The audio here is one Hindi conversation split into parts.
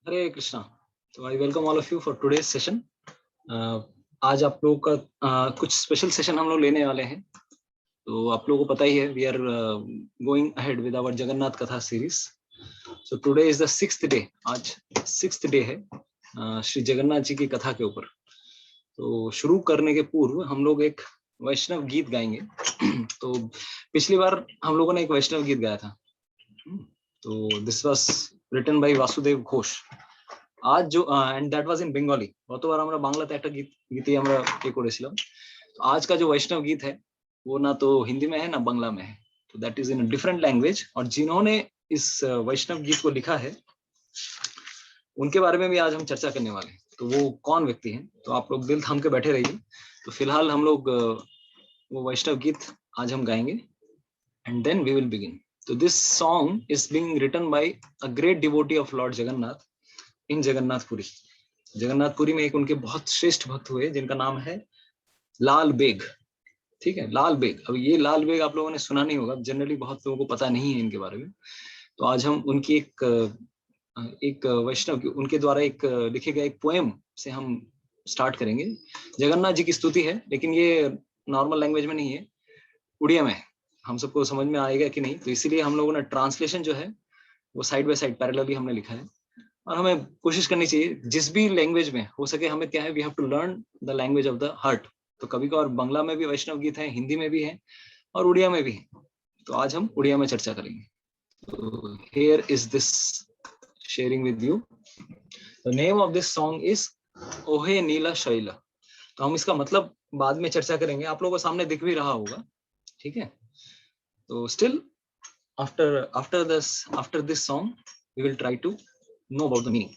हरे कृष्णा। तो I welcome all of you for today's session. आज आप लोगों का कुछ स्पेशल सेशन हम लोग लेने वाले हैं। तो आप लोगों को पता ही है, we are going ahead with our Jagannath Katha series. So today is the 6th day. आज 6th डे है श्री जगन्नाथ जी की कथा के ऊपर। तो शुरू करने के पूर्व हम लोग एक वैष्णव गीत गाएंगे। तो पिछली बार हम लोगों ने एक वैष्णव गीत गाया था। तो this was written by Vasudev Ghosh. आज जो and that was in Bengali. গতবার আমরা বাংলাতে একটা গীতি আমরা করেছিলাম। तो आज का जो वैष्णव गीत है वो ना तो हिंदी में है ना बांग्ला में है। तो that is in a different language. और जिन्होंने इस वैष्णव गीत को लिखा है उनके बारे में भी आज हम चर्चा करने वाले हैं। तो वो कौन व्यक्ति हैं, तो आप लोग दिल थाम के बैठे रहिए। तो फिलहाल हम लोग वो वैष्णव गीत आज हम गाएंगे and then we will begin. तो this song is being written by a great devotee of Lord Jagannath in Jagannathpuri. Jagannathpuri में एक उनके बहुत श्रेष्ठ भक्त हुए जिनका नाम है लाल बेग। ठीक है, लाल बेग। अब ये लाल बेग आप लोगों ने सुना नहीं होगा, जनरली बहुत लोगों को पता नहीं है इनके बारे में। तो आज हम उनकी एक वैष्णव की उनके द्वारा एक लिखे गए एक पोएम से हम स्टार्ट करेंगे। जगन्नाथ जी की स्तुति है, लेकिन ये नॉर्मल लैंग्वेज में नहीं है, उड़िया में है। हम सबको समझ में आएगा कि नहीं, तो इसीलिए हम लोगों ने ट्रांसलेशन जो है वो साइड बाय साइड पैरेलली हमने लिखा है। और हमें कोशिश करनी चाहिए जिस भी लैंग्वेज में हो सके, हमें क्या है, we have to learn the language of the heart. तो कभी कभार बांग्ला में भी वैष्णव गीत है, हिंदी में भी है और उड़िया में भी है। तो आज हम उड़िया में चर्चा करेंगे। तो here is this sharing with you. The name of this song is ओहे नीला शैला। तो हम इसका मतलब बाद में चर्चा करेंगे, आप लोगों को सामने दिख भी रहा होगा। ठीक है, तो still after this song we will try to know about the meaning.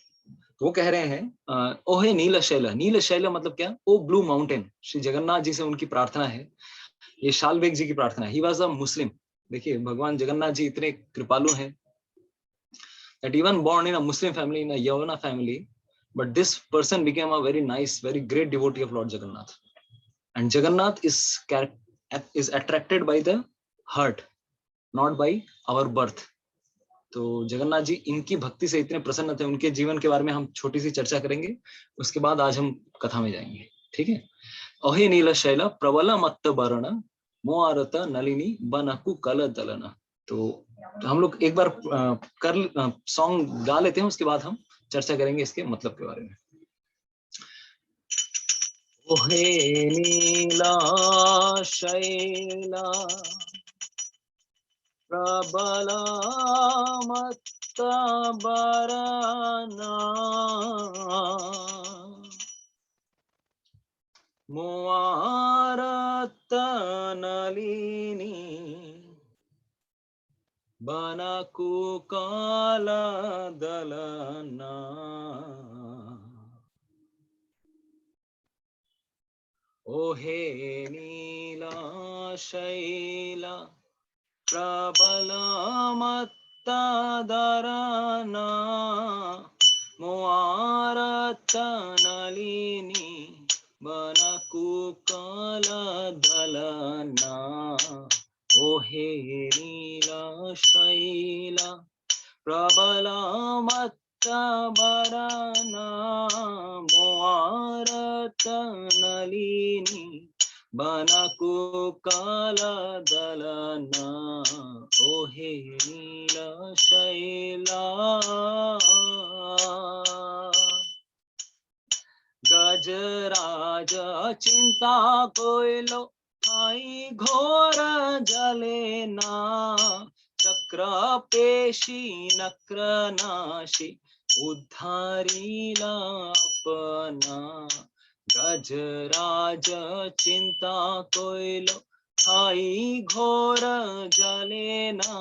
वो कह रहे हैं ओहे नील शैल। नील शैल मतलब क्या? ओ ब्लू माउंटेन। श्री जगन्नाथ जी से उनकी प्रार्थना है, ये शालबेग जी की प्रार्थना है। ही वाज अ मुस्लिम। देखिए भगवान जगन्नाथ जी इतने कृपालु हैं that even born in a Muslim family, in a Yavana family, but this person became a very nice, very great devotee of Lord Jagannath. And Jagannath is attracted by the heart, not by our birth. तो जगन्नाथ जी इनकी भक्ति से इतने प्रसन्न थे, उनके जीवन के बारे में हम छोटी सी चर्चा करेंगे, उसके बाद आज हम कथा में जाएंगे। ठीक है। अहे नील शैल प्रबल मत्त वर्ण मोआरत नलिनी बनकु कल दलन। तो हम लोग एक बार कर सॉन्ग गा लेते हैं, उसके बाद हम चर्चा करेंगे इसके मतलब के बारे में। ओहे नीला शैला प्रबल मत्त वर्ण मोआरत नलिनी बनकु काल दलना। ओहे नीला शैला प्रबल मत्त दरना मोआरत नलिनी बनकु काल दलना। ओहे नीला शैला प्रबल मत्त वर्ण मोआरत नलिनी बनकु काल दलना। ओहे नील शैला गजराज चिंता कोइलो ठाई घोर जलेना चक्र पेशी नक्र नाशी उद्धारीला अपना। गजराज चिंता कोइलो ठाई घोर जलेना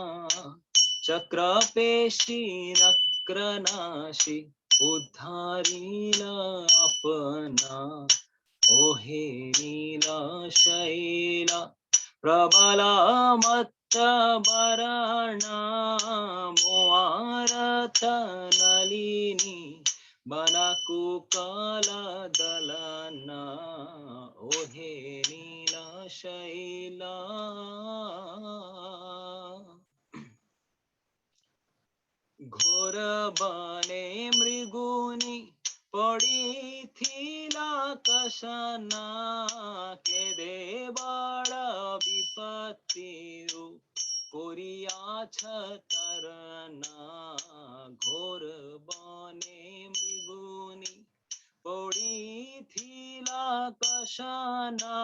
चक्र पेशी नक्र नाशी उद्धारीला अपना। ओहे नीला शैला प्रबल मत्त वर्ण मोआरत नलिनी बनकु काल दलना। ओहे नीला शैला। घोर घोर बने मृगुनी पड़ीथिला कशना केदे बड़ विपत्तिरु करियाछ तरना घोर बने मृगुनी पड़ीथिला कशना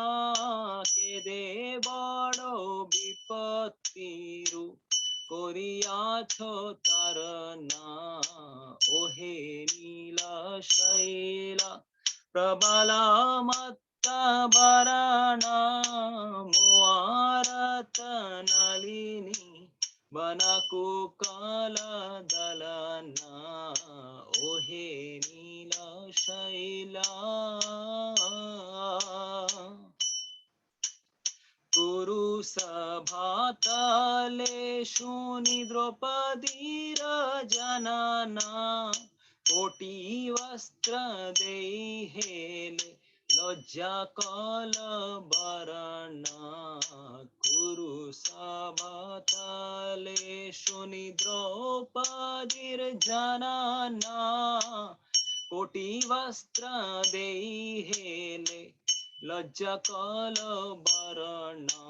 केदे बड़ विपत्तिरु करियाछ तरना ओहे नीला शैला प्रबला मत्ता बराना मुआरत नलिनी बनाको काला दलना ओहे नीला शैला कुरुसभातले शूनि द्रौपदीर जनना कोटि वस्त्र देहेले लज्जा कल बरना कुरुसभातले शूनि द्रौपदीर जनना कोटि वस्त्र देहेले लज्जा कल बरना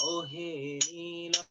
ओहे नीला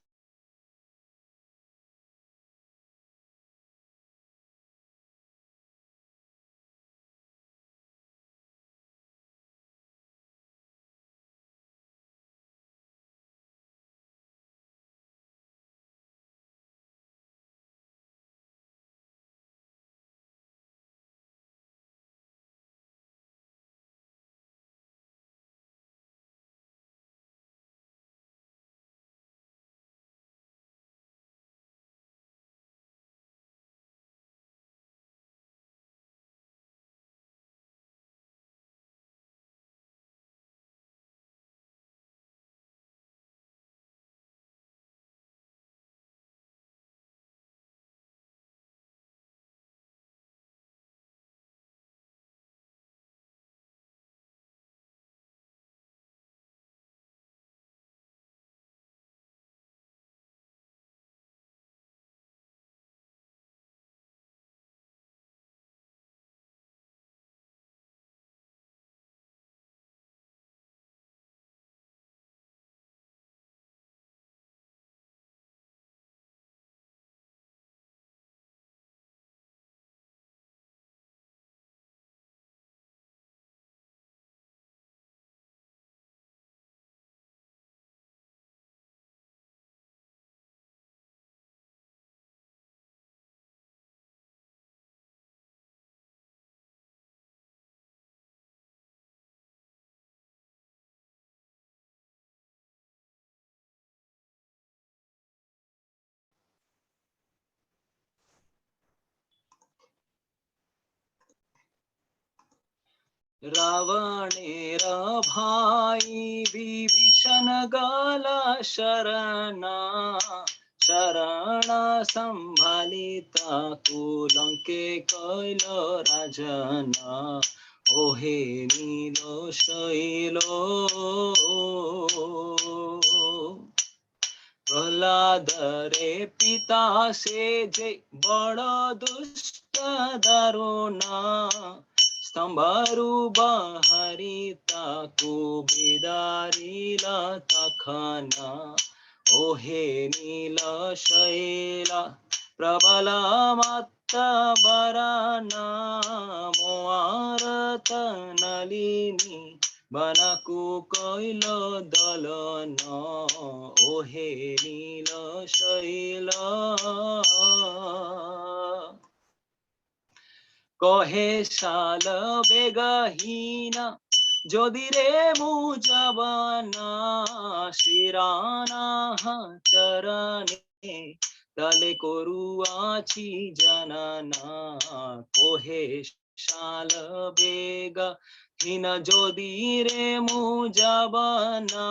रावणेर भाई विभीषण गाला शरणा शरणा संभालिता कुलंके कैल राजना ओहे नीलो शैलो प्रहलाद रे पिता से जे बड़ दुष्ट दारुणा स्तंभरु बाहरिता को बिदारिला तखना ओहे नीला शैला प्रबला मत्ता बराना मोआरत नलिनी बनाको कैल दलना ओहे नीला शैला कहे शाल बेगहीना যদি রে মুজবনা শিরানা চরণে তলে করুয়াছি জানানা কোহে শাল বেগ হীন যদি রে মুজবনা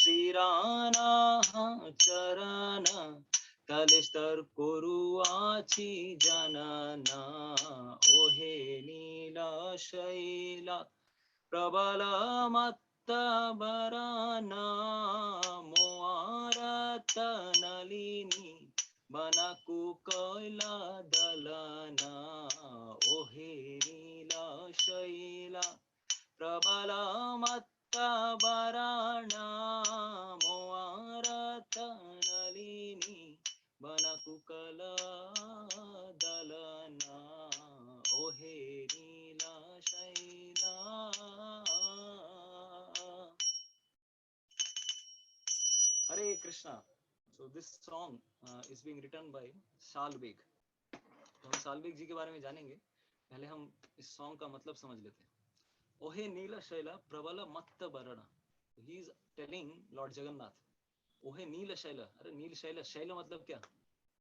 শিরানা চরণ तले स्तर करुआछि जानना ओहे नीला शैला प्रबल मत्ता बराना मोआरत नलिनी बनाकु कोइला दलना ओहे नीला शैला प्रबल मत्त बरणा मोआरत नलिनी बनकुकल दलना ओहे नीला Shaila. Hare Krishna. So this song is being written by शालबेग. तो हम शालबेग जी के बारे में जानेंगे. पहले हम इस सॉन्ग का मतलब समझ लेते हैं. ओहे नीला शैला प्रबल मत्त बरणा. He is telling Lord Jagannath. ओहे नील शैला. अरे नील शैला, शैला मतलब क्या?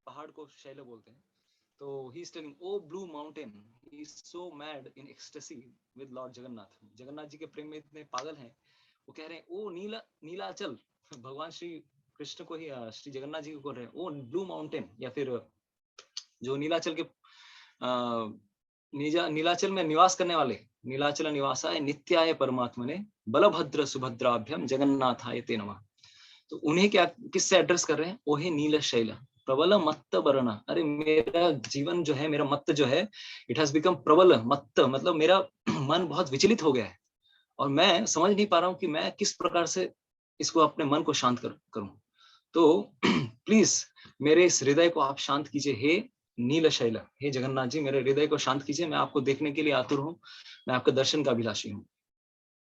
पहाड़ को शैला बोलते हैं. तो he is telling, oh blue mountain, he is so mad in ecstasy with Lord Jagannath. Jagannath ji के प्रेम में इतने पागल हैं. वो कह रहे हैं ओ नीलाचल. भगवान श्री कृष्ण को ही, श्री जगन्नाथ जी को बोल रहे हैं, ओ ब्लू माउंटेन, या फिर जो नीलाचल के नीलाचल में निवास करने वाले, नीलाचल निवासाय नित्याय परमात्मने बलभद्र सुभद्राभ्यम जगन्नाथाय ते नमः. तो उन्हें क्या किससे एड्रेस कर रहे हैं? ओहे नील शैला प्रबल मत्त बरणा. अरे मेरा जीवन जो है, मेरा मत्त जो है, इट हैज बिकम प्रबल. मत्त मतलब मेरा मन बहुत विचलित हो गया है और मैं समझ नहीं पा रहा हूँ कि मैं किस प्रकार से इसको अपने मन को शांत करूं. तो प्लीज मेरे इस हृदय को आप शांत कीजिए. हे नील शैला, हे जगन्नाथ जी, मेरे हृदय को शांत कीजिए. मैं आपको देखने के लिए आतुर हूँ, मैं आपके दर्शन का अभिलाषी हूँ.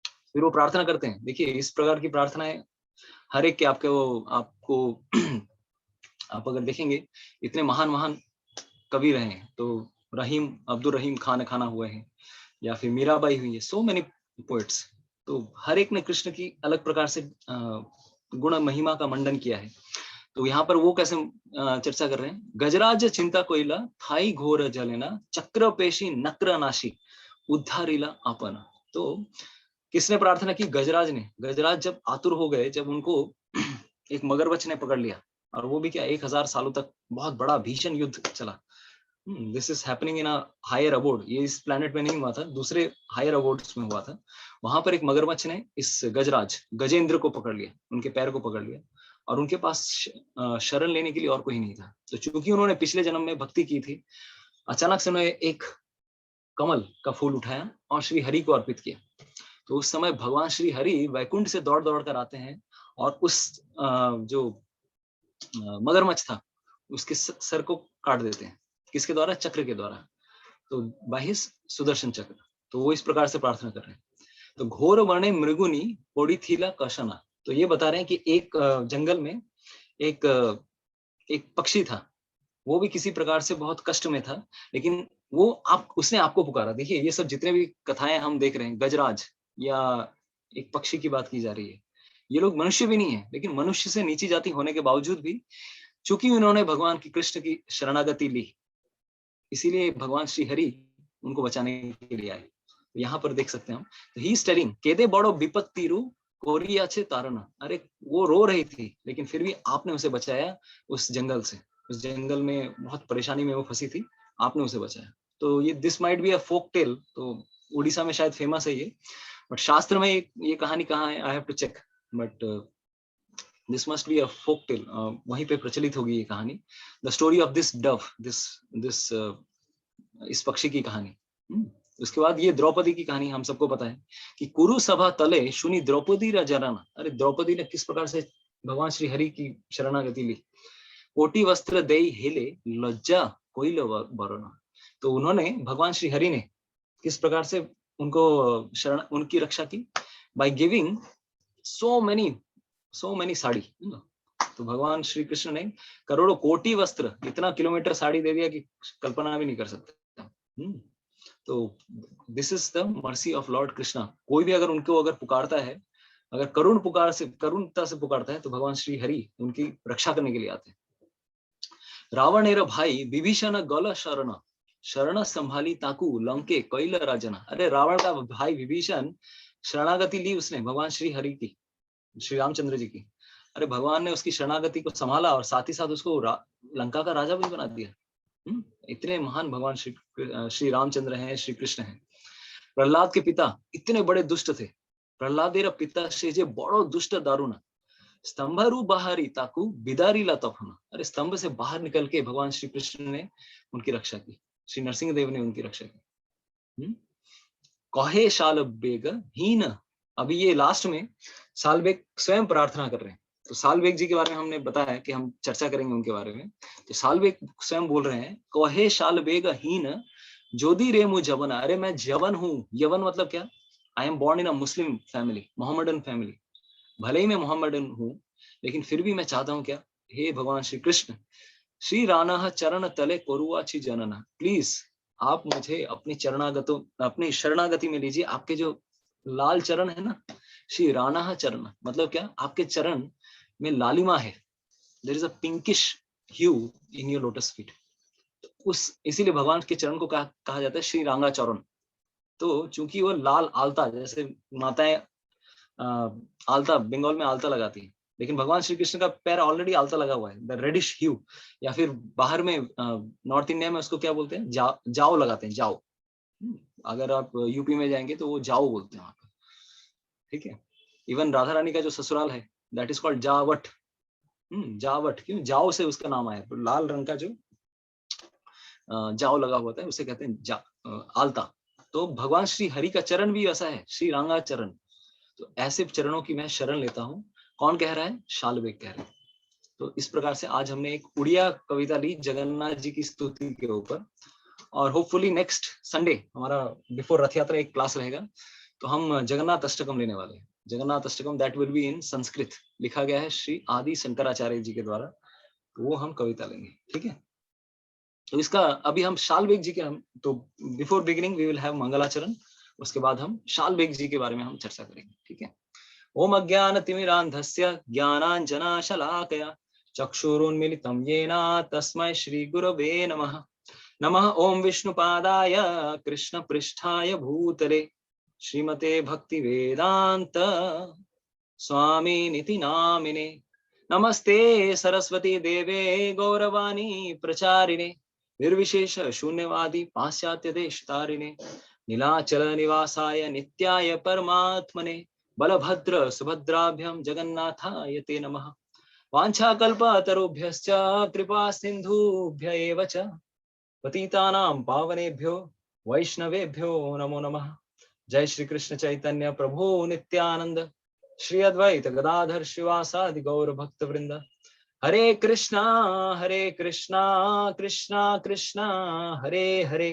फिर वो प्रार्थना करते हैं. देखिए इस प्रकार की प्रार्थनाएं हर एक के आपको आप अगर देखेंगे, इतने महान महान कवि रहे हैं. तो अब्दुल रहीम खाना हुए हैं, या फिर मीराबाई हुई है, सो मेनी पोएट्स. तो हर एक ने कृष्ण की अलग प्रकार से गुण महिमा का मंडन किया है. तो यहाँ पर वो कैसे चर्चा कर रहे हैं? गजराज चिंता कोइला थाई घोर जलेना चक्र पेशी नक्र नाशी उद्धारिला अपना. तो किसने प्रार्थना की? गजराज ने. गजराज जब आतुर हो गए, जब उनको एक मगरमच्छ ने पकड़ लिया, और वो भी क्या 1000 सालों तक बहुत बड़ा भीषण युद्ध चला. This is happening in a higher abode. ये इस प्लेनेट में नहीं हुआ था, दूसरे हायर अबोर्ड्स में हुआ था. वहां पर एक मगरमच्छ ने इस गजेंद्र को पकड़ लिया, उनके पैर को पकड़ लिया, और उनके पास शरण लेने के लिए और कोई नहीं था. तो चूंकि उन्होंने पिछले जन्म में भक्ति की थी, अचानक से उन्होंने एक कमल का फूल उठाया और श्री हरि को अर्पित किया. तो उस समय भगवान श्री हरि वैकुंठ से दौड़ दौड़ कर आते हैं और उस जो मगरमच्छ था उसके सर को काट देते हैं. किसके द्वारा? चक्र के द्वारा. तो बाह्य सुदर्शन चक्र. तो वो इस प्रकार से प्रार्थना कर रहे हैं. तो घोर वर्णे मृगुनी पोड़ी थीला कशना. तो ये बता रहे हैं कि एक जंगल में एक पक्षी था, वो भी किसी प्रकार से बहुत कष्ट में था, लेकिन उसने आपको पुकारा. देखिए ये सब जितने भी कथाएं हम देख रहे हैं, गजराज या एक पक्षी की बात की जा रही है, ये लोग मनुष्य भी नहीं है, लेकिन मनुष्य से नीची जाति होने के बावजूद भी चूंकि उन्होंने भगवान की कृष्ण की शरणागति ली, इसीलिए भगवान श्री हरि उनको बचाने के लिए आए. यहाँ पर देख सकते हैं हम. ही इज टेलिंग केदे बड़ो विपत्तिरु कोरिया छे तारना. अरे वो रो रही थी, लेकिन फिर भी आपने उसे बचाया उस जंगल से. उस जंगल में बहुत परेशानी में वो फंसी थी, आपने उसे बचाया. तो ये this might be a folk tale. तो उड़ीसा में शायद फेमस है ये, बट शास्त्र में ये कहानी कहाँ है, I have to check, but this must be a folk tale. वहीं पे प्रचलित होगी ये कहानी. The story of this dove, इस पक्षी की कहानी. उसके बाद ये द्रौपदी की कहानी हम सबको पता है कि कुरु सभा तले सुनी द्रौपदी रजराना. अरे द्रौपदी ने किस प्रकार से भगवान श्री हरि की शरणागति ली. कोटि वस्त्र देई हेले लज्जा कोइल बरना. तो उन्होंने, भगवान श्री हरि ने किस प्रकार से उनकी रक्षा की? By giving so many sari. तो भगवान श्री कृष्ण ने करोड़ों कोटि वस्त्र, इतना किलोमीटर साड़ी दे दिया कि कल्पना भी नहीं कर सकते. तो this is the mercy of lord Krishna. कोई भी अगर पुकारता है, अगर करुणता से पुकारता है, तो भगवान श्री हरि उनकी रक्षा करने के लिए आते हैं. रावणेर भाई विभीषण गल शरण संभाली ताकू लंके कैल राजना. अरे रावण का भाई विभीषण शरणागति ली उसने भगवान श्री हरि की, श्री रामचंद्र जी की. अरे भगवान ने उसकी शरणागति को संभाला और साथ ही साथ उसको लंका का राजा भी बना दिया. इतने महान भगवान श्री रामचंद्र हैं, श्री कृष्ण हैं. प्रहलाद के पिता इतने बड़े दुष्ट थे. प्रहलादेर पिता से जे बड़ो दुष्ट दारुण स्तंभरु बाहरी ताकू बिदारीला तफना. अरे स्तंभ से बाहर निकल के भगवान श्री कृष्ण ने उनकी रक्षा की, श्री नरसिंह देव ने उनकी रक्षा की। कहे शाल बेग हीन, अभी ये लास्ट में शाल बेग स्वयं प्रार्थना कर रहे हैं। तो शाल बेग जी के बारे में हमने बताया कि हम चर्चा करेंगे उनके बारे में। तो शाल बेग स्वयं बोल रहे हैं, कहे शाल बेग हीन जोदी रे मु जवन, अरे मैं जवन हूँ। यवन मतलब क्या? I am born in a Muslim family, Mohammedan family. भले ही मैं मोहम्मदन हूँ, लेकिन फिर भी मैं चाहता हूँ क्या? हे भगवान श्री कृष्ण, श्री राना चरण तले कोरुआची जनना, प्लीज आप मुझे अपनी चरणागतों, अपनी शरणागति में लीजिए। आपके जो लाल चरण है ना, श्री राना चरण मतलब क्या? आपके चरण में लालिमा है, there is a pinkish hue in your lotus feet. उस इसीलिए भगवान के चरण को कहा जाता है श्री रांगा चरण। तो चूंकि वो लाल आलता, जैसे माताएं आलता, बंगाल में आलता लगाती है, लेकिन भगवान श्री कृष्ण का पैर ऑलरेडी आलता लगा हुआ है, द रेडिश ह्यू, या फिर बाहर में नॉर्थ इंडिया में उसको क्या बोलते हैं? जाओ लगाते हैं, जाओ। अगर आप यूपी में जाएंगे तो वो जाओ बोलते हैं वहां पर, ठीक है। इवन राधा रानी का जो ससुराल है, दैट इज कॉल्ड जावट। जावट क्यों? जाओ से उसका नाम आया। तो लाल रंग का जो जाओ लगा हुआ था उसे कहते हैं आलता। तो भगवान श्री हरि का चरण भी वैसा है, श्री रांगा चरण। तो ऐसे चरणों की मैं शरण लेता हूँ। कौन कह रहा है? शाल बेग कह रहे हैं। तो इस प्रकार से आज हमने एक उड़िया कविता ली जगन्नाथ जी की स्तुति के ऊपर, और होपफुली नेक्स्ट संडे हमारा बिफोर रथ यात्रा एक क्लास रहेगा, तो हम जगन्नाथ अष्टकम लेने वाले हैं। Jagannath Ashtakam that will be in Sanskrit, लिखा गया है श्री आदि शंकराचार्य जी के द्वारा। तो वो हम कविता लेंगे, ठीक है। तो इसका अभी हम शाल बेग जी के हम तो before beginning we will have mangalacharan, उसके बाद हम शाल बेग जी के बारे में हम चर्चा करेंगे, ठीक है। ओम अज्ञान तिमिरांधस्य ज्ञानांजनाशलाकया चक्षुरुन्मीलितं येन तस्मै श्री गुरवे नमः। नमः ओम विष्णुपादाय कृष्णपृष्ठाय भूतले श्रीमते भक्ति वेदांत स्वामिनिति नामिने। नमस्ते सरस्वती देवे गौरवाणी प्रचारिणे निर्विशेष शून्यवादी पाश्चात्य देश तारिणे नीलाचल निवासाय नित्याय परमात्मने बलभद्र सुभद्राभ्यां जगन्नाथाय ते नमः। वाञ्छाकल्पतरुभ्यश्च कृपा सिन्धुभ्य एव च पतितानां पावनेभ्यो वैष्णवेभ्यो नमो नमः। जय श्री कृष्ण चैतन्य प्रभु नित्यानंद, श्री अद्वैत गदाधर शिवासादि गौर भक्त वृंद। हरे कृष्णा कृष्णा कृष्णा हरे हरे,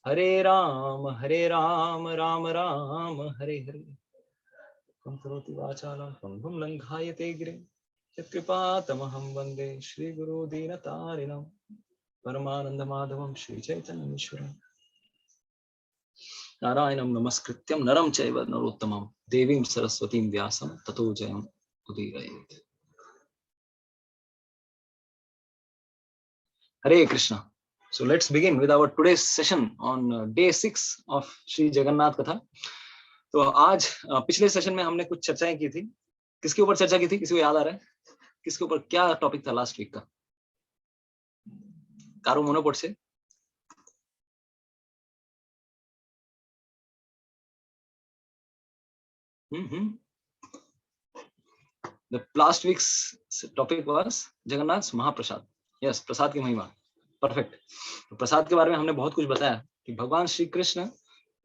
हरे राम राम राम हरे हरे। करोति वाचालं पंगुं लंघायते गिरिं यत्कृपातमहं वन्दे श्रीगुरो दीनतारिणं परमानंद माधवं श्रीचैतन्येश्वरम्। नारायणं नमस्कृत्यं नरं चैव नरोत्तमं देवीं सरस्वतीं व्यासं ततो जयम् उदीरयेत्। Hare Krishna. So let's begin with our today's session on day 6 of Sri Jagannath Katha. तो आज पिछले सेशन में हमने कुछ चर्चाएं की थी। किसके ऊपर चर्चा की थी? किसी को याद आ रहा है? किसके ऊपर क्या टॉपिक था लास्ट वीक का? कारो मोनोपोट से The last week's topic was Jagannath's Mahaprasad. Yes, प्रसाद की महिमा. परफेक्ट. तो प्रसाद के बारे में हमने बहुत कुछ बताया कि भगवान श्री कृष्ण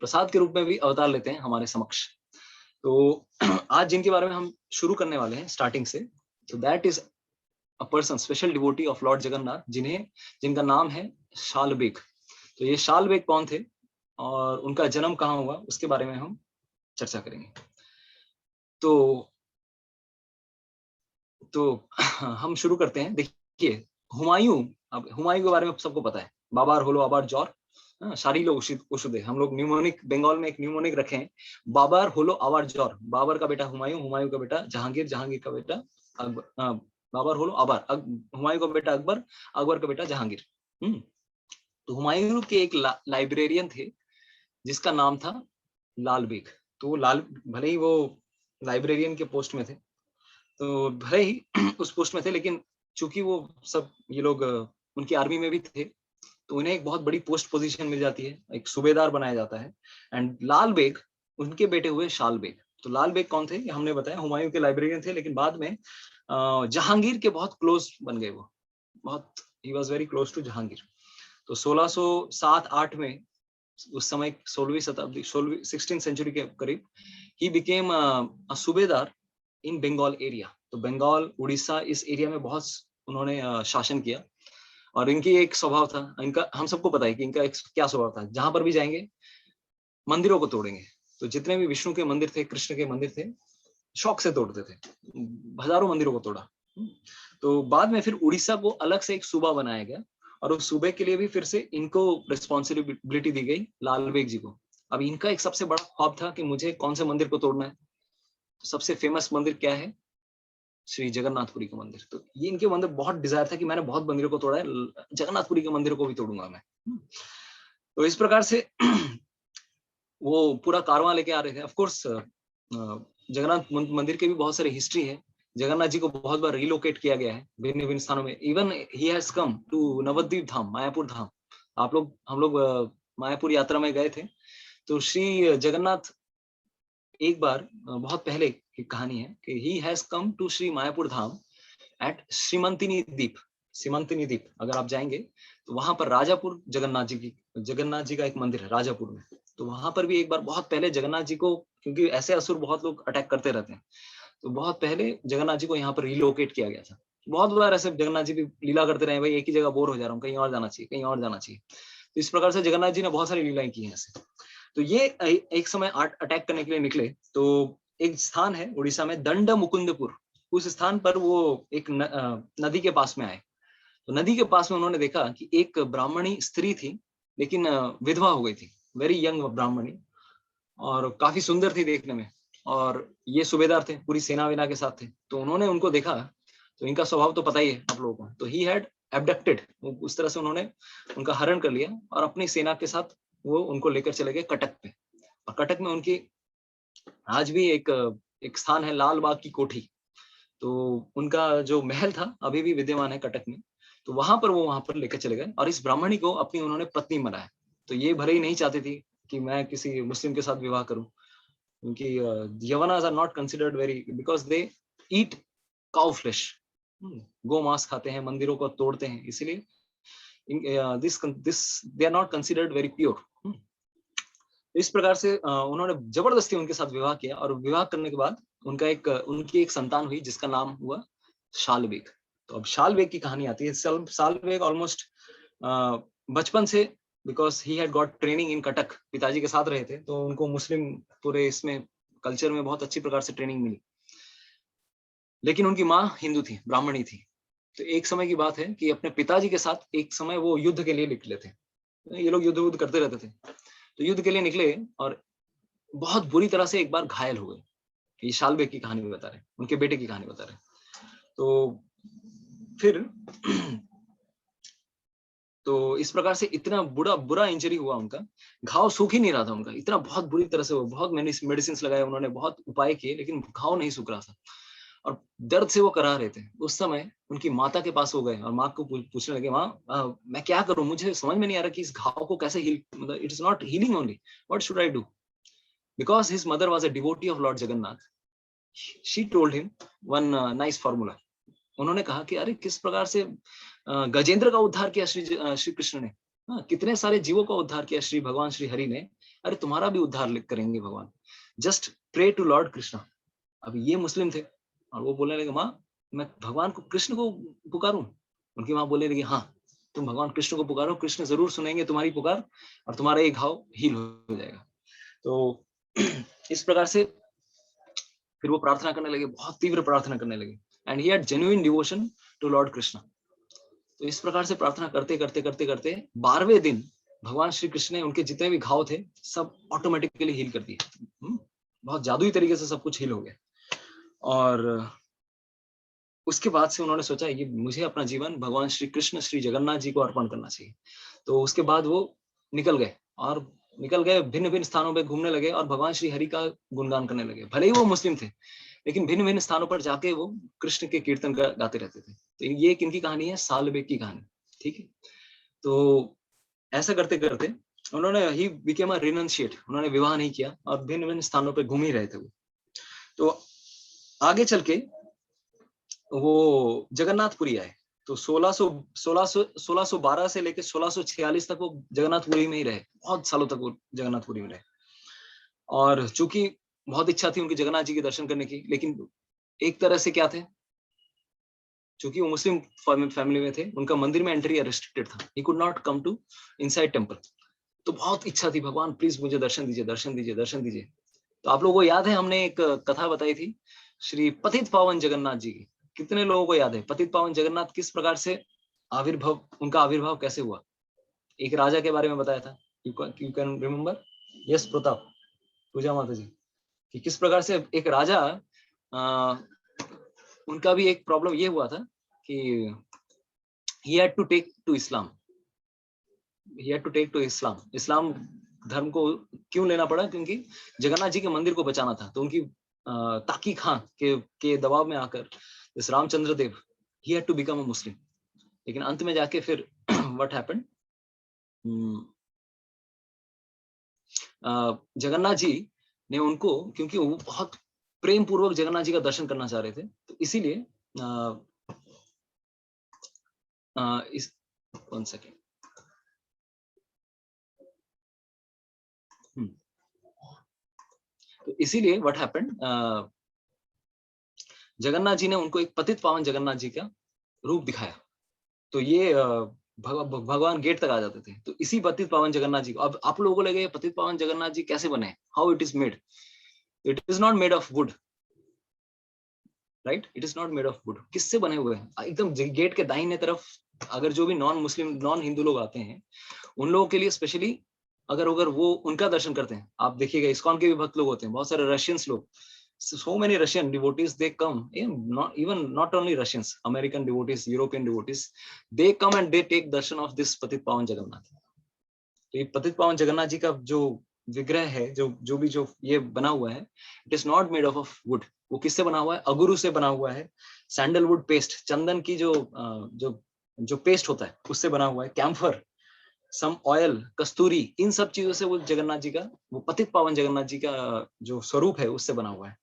प्रसाद के रूप में भी अवतार लेते हैं हमारे समक्ष। तो आज जिनके बारे में हम शुरू करने वाले हैं स्टार्टिंग से, तो that is a person special devotee of Lord Jagannath, जिनका नाम है शाल बेग। तो ये शाल बेग कौन थे और उनका जन्म कहाँ हुआ, उसके बारे में हम चर्चा करेंगे। तो हम शुरू करते हैं। देखिए हुमायूं, अब हुमायूं के बारे में सबको पता है, बाबर होलो अबार जौर, शारीलो उशुदे। हम लोग न्यूमोनिक, बंगाल में एक न्यूमोनिक रखे हैं, बाबर होलो अबार जौर। बाबर का बेटा हुमायूं, हुमायूं का बेटा जहांगीर, जहांगीर का बेटा अकबर, बाबर होलो अबार, हुमायूं का बेटा अकबर, अकबर का बेटा जहांगीर। तो हुमायूं के एक लाइब्रेरियन थे जिसका नाम था लाल बेग। तो लाल, भले ही वो लाइब्रेरियन के पोस्ट में थे, तो भले ही उस पोस्ट में थे, लेकिन चूंकि वो सब ये लोग उनकी आर्मी में भी थे, तो उन्हें एक बहुत बड़ी पोस्ट पोजीशन मिल जाती है, एक सूबेदार बनाया जाता है। एंड लाल बेग उनके बेटे हुए शाल बेग। तो लाल बेग कौन थे? हमने बताया हुमायूं के लाइब्रेरियन थे, लेकिन बाद में जहांगीर के बहुत क्लोज बन गए वो। बहुत ही was very close to Jahangir. तो 1607-8 में, उस समय 16वीं शताब्दी 16th सेंचुरी के करीब, ही बिकेम अ सूबेदार इन बंगाल एरिया। तो बंगाल, उड़ीसा, इस एरिया में बहुत उन्होंने शासन किया। और इनकी एक स्वभाव था, इनका हम सबको पता है कि इनका एक क्या स्वभाव था, जहां पर भी जाएंगे मंदिरों को तोड़ेंगे। तो जितने भी विष्णु के मंदिर थे, कृष्ण के मंदिर थे, शौक से तोड़ते थे। हजारों मंदिरों को तोड़ा। तो बाद में फिर उड़ीसा को अलग से एक सूबा बनाया गया, और उस सूबे के लिए भी फिर से इनको रिस्पॉन्सिबिलिटी दी गई, लाल बेग जी को। अब इनका एक सबसे बड़ा ख्वाब था कि मुझे कौन से मंदिर को तोड़ना है। तो सबसे फेमस मंदिर क्या है? श्री जगन्नाथपुरी का मंदिर। तो ये इनके मंदिर बहुत डिजायर था कि मैंने बहुत मंदिरों को तोड़ा है, जगन्नाथपुरी के मंदिर को भी तोड़ूंगा मैं। तो इस प्रकार से वो पूरा कारवां लेके आ रहे थे। ऑफ कोर्स जगन्नाथ मंदिर के भी बहुत सारी हिस्ट्री है। जगन्नाथ जी को बहुत बार रिलोकेट किया गया है भिन्न विभिन्न स्थानों में। Even he has come to Navadvip Dham, Mayapur Dham. हम लोग मायापुर यात्रा में गए थे। तो श्री जगन्नाथ एक बार, बहुत पहले की कहानी है कि he has come to Shri Mayapur Dham at Shrimantini Dvip. Shrimantini द्वीप अगर आप जाएंगे तो वहां पर राजापुर जगन्नाथ जी का एक मंदिर है राजापुर में। तो वहां पर भी एक बार बहुत पहले जगन्नाथ जी को, क्योंकि ऐसे असुर बहुत लोग अटैक करते रहते हैं, तो बहुत पहले जगन्नाथ जी को यहाँ पर रिलोकेट किया गया था। बहुत बार ऐसे जगन्नाथ जी भी लीला करते रहे, भाई एक ही जगह बोर हो जा रहा हूँ, कहीं और जाना चाहिए, कहीं और जाना चाहिए। तो इस प्रकार से जगन्नाथ जी ने बहुत सारी लीलाएं की हैं ऐसे। तो ये एक समय अटैक करने के लिए निकले। तो एक स्थान है उड़ीसा में, दंड मुकुंदपुर। उस स्थान पर वो एक नदी के पास में आए। तो नदी के पास में उन्होंने देखा कि एक ब्राह्मणी स्त्री थी, लेकिन विधवा हो गई थी, वेरी यंग ब्राह्मणी, और काफी सुंदर थी देखने में। और ये सूबेदार थे, पूरी सेना वेना के साथ थे। तो उन्होंने उनको देखा, तो इनका स्वभाव तो पता ही है आप लोगों को। तो ही हैड एबडक्टेड, उस तरह से उन्होंने उनका हरण कर लिया, और अपनी सेना के साथ वो उनको लेकर चले गए कटक पे। और कटक में उनकी आज भी एक स्थान है, लाल बाग की कोठी। तो उनका जो महल था अभी भी विद्यमान है कटक में। तो वहां पर लेकर चले गए, और इस ब्राह्मणी को अपनी उन्होंने पत्नी बनाया। तो ये भले ही नहीं चाहती थी कि मैं किसी मुस्लिम के साथ विवाह करूं, क्योंकि यवनास are not considered very, because they eat cow flesh, गो मांस खाते हैं, मंदिरों को तोड़ते हैं, इसलिए this they are not considered very pure. इस प्रकार से उन्होंने जबरदस्ती उनके साथ विवाह किया, और विवाह करने के बाद उनकी एक संतान हुई, जिसका नाम हुआ शालबेग। तो अब शालबेग की कहानी आती है। शालबेग ऑलमोस्ट बचपन से, because he had got training in Cuttack, पिताजी के साथ रहे थे, तो उनको मुस्लिम पूरे इसमें कल्चर में बहुत अच्छी प्रकार से ट्रेनिंग मिली। लेकिन उनकी माँ हिंदू थी, ब्राह्मणी थी। तो एक समय की बात है कि अपने पिताजी के साथ एक समय वो युद्ध के लिए निकले थे। ये लोग युद्ध करते रहते थे। तो युद्ध के लिए निकले, और बहुत बुरी तरह से एक बार घायल हुए। ये शालबेग की कहानी बता रहे, उनके बेटे की कहानी बता रहे। तो फिर तो इस प्रकार से इतना बुरा इंजरी हुआ, उनका घाव सूख ही नहीं रहा था उनका, इतना बहुत बुरी तरह से। बहुत मेडिसिन लगाए उन्होंने, बहुत उपाय किए, लेकिन घाव नहीं सूख रहा था, और दर्द से वो करा रहे थे। उस समय उनकी माता के पास हो गए, और माँ को पूछने लगे, माँ मैं क्या करूं, मुझे समझ में नहीं आ रहा कि इस घाव को कैसे हील, मतलब it is not healing only, what should I do. Because his mother was a devotee of Lord Jagannath, she told him one nice formula. उन्होंने कहा कि अरे किस प्रकार से गजेंद्र का उद्धार किया श्री कृष्ण ने, कितने सारे जीवों का उद्धार किया श्री भगवान श्री हरि ने, अरे तुम्हारा भी उद्धार करेंगे भगवान, just pray to Lord Krishna. अब ये मुस्लिम थे, और वो बोलने लगे, माँ मैं भगवान को, कृष्ण को पुकारूं? उनकी माँ बोलने लगी, हाँ तुम भगवान कृष्ण को पुकारो, कृष्ण जरूर सुनेंगे तुम्हारी पुकार, और तुम्हारा एक घाव हील हो जाएगा। तो इस प्रकार से फिर वो प्रार्थना करने लगे, बहुत तीव्र प्रार्थना करने लगे, and he had genuine devotion to Lord Krishna. तो इस प्रकार से प्रार्थना करते करते करते करते 12वें दिन भगवान श्री कृष्ण ने उनके जितने भी घाव थे सब ऑटोमेटिकली हील कर दिए। बहुत जादुई तरीके से सब कुछ हील हो गया। और उसके बाद से उन्होंने सोचा ये मुझे अपना जीवन भगवान श्री कृष्ण श्री जगन्नाथ जी को अर्पण करना चाहिए। तो उसके बाद वो निकल गए भिन्न भिन्न स्थानों पे घूमने लगे, और भगवान श्री हरि का गुणगान करने लगे। भले ही वो मुस्लिम थे, लेकिन भिन्न भिन्न स्थानों पर जाके वो कृष्ण के कीर्तन गाते रहते थे। तो ये किनकी कहानी है? शालबेग की कहानी। ठीक है। तो ऐसा करते करते उन्होंने ही बिकेम अ रिनंशिएट, उन्होंने विवाह नहीं किया, और भिन्न भिन्न स्थानों पर घूम ही रहे थे वो। तो आगे चल के वो जगन्नाथपुरी आए। तो 1612 से लेकर 1646 तक वो जगन्नाथपुरी में ही रहे, बहुत सालों तक वो जगन्नाथपुरी में रहे। और चूंकि बहुत इच्छा थी उनकी जगन्नाथ जी के दर्शन करने की, लेकिन एक तरह से क्या थे, चूंकि वो मुस्लिम फैमिली में थे, उनका मंदिर में एंट्री रेस्ट्रिक्टेड था, he could not come to inside temple. तो बहुत इच्छा थी, भगवान प्लीज मुझे दर्शन दीजिए, दर्शन दीजिए, दर्शन दीजिए। तो आप लोगों को याद है, हमने एक कथा बताई थी श्री पतित पावन जगन्नाथ जी की। कितने लोगों को याद है पतित पावन जगन्नाथ किस प्रकार से आविर्भाव, उनका आविर्भाव कैसे हुआ? एक राजा के बारे में बताया था, you can remember? Yes Pratap, Puja माता जी, कि किस प्रकार से एक राजा, उनका भी एक प्रॉब्लम ये हुआ था कि he had to take to Islam, इस्लाम धर्म को क्यों लेना पड़ा? क्योंकि जगन्नाथ जी के मंदिर को बचाना था। तो उनकी ताकी खां के दबाव में आकर इस रामचंद्र देव, he had to become a Muslim। लेकिन अंत में जाके फिर what happened, जगन्नाथ जी ने उनको, क्योंकि वो बहुत प्रेम पूर्वक जगन्नाथ जी का दर्शन करना चाह रहे थे, तो इसीलिए इस 1 सेकेंड, तो इसीलिए व्हाट हैपेंड, जगन्नाथ जी ने उनको एक पतित पावन जगन्नाथ जी का रूप दिखाया। तो ये भगवान गेट तक आ जाते थे। तो इसी पतित पावन जगन्नाथ जी को, अब आप लोगों को लगे पतित पावन जगन्नाथ जी कैसे बने, how it is made? It is not made of would, right? It is not made of would. किससे बने हुए हैं? एकदम गेट के दाहिने तरफ, अगर जो भी नॉन मुस्लिम नॉन हिंदू लोग आते हैं, उन लोगों के लिए स्पेशली, अगर वो उनका दर्शन करते हैं, आप देखिएगा इस्कॉन के भी भक्त लोग होते हैं, बहुत सारे रशियंस लोग, so many Russian devotees, they come, not only Russians, American devotees, European devotees, they come and they take darshan of this Patit Pawan Jagannath। तो ये पतित पावन जगन्नाथ जी का जो विग्रह है, जो भी ये बना हुआ है, it is not made of would. वो किससे बना हुआ है? अगुरु से बना हुआ है। सैंडलवुड पेस्ट, चंदन की जो पेस्ट होता है, उससे बना हुआ है। कैम्फर, सम ऑयल, कस्तूरी, इन सब चीजों से वो जगन्नाथ जी का, वो पतित पावन जगन्नाथ जी का जो स्वरूप है, उससे बना हुआ है।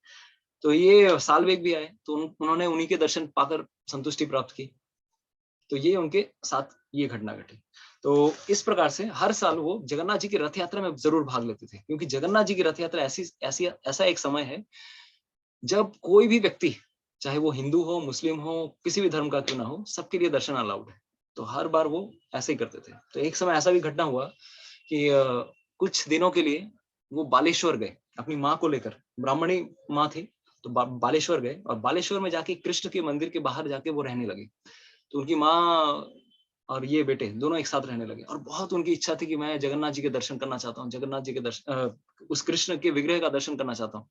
तो ये सालवेग भी आए, तो उन्होंने उन्हीं के दर्शन पाकर संतुष्टि प्राप्त की। तो ये उनके साथ ये घटना घटी। तो इस प्रकार से हर साल वो जगन्नाथ जी की रथ यात्रा में जरूर भाग लेते थे, क्योंकि जगन्नाथ जी की रथ यात्रा ऐसा एक समय है जब कोई भी व्यक्ति, चाहे वो हिंदू हो, मुस्लिम हो, किसी भी धर्म का क्यों ना हो, सबके लिए दर्शन अलाउड है। तो हर बार वो ऐसे ही करते थे। तो एक समय ऐसा भी घटना हुआ कि कुछ दिनों के लिए वो बालेश्वर गए अपनी माँ को लेकर। ब्राह्मणी माँ थी, तो बालेश्वर गए, और बालेश्वर में जाके कृष्ण के मंदिर के बाहर जाके वो रहने लगे। तो उनकी माँ और ये बेटे दोनों एक साथ रहने लगे, और बहुत उनकी इच्छा थी कि मैं जगन्नाथ जी के दर्शन करना चाहता हूँ, जगन्नाथ जी के दर्शन, उस कृष्ण के विग्रह का दर्शन करना चाहता हूँ।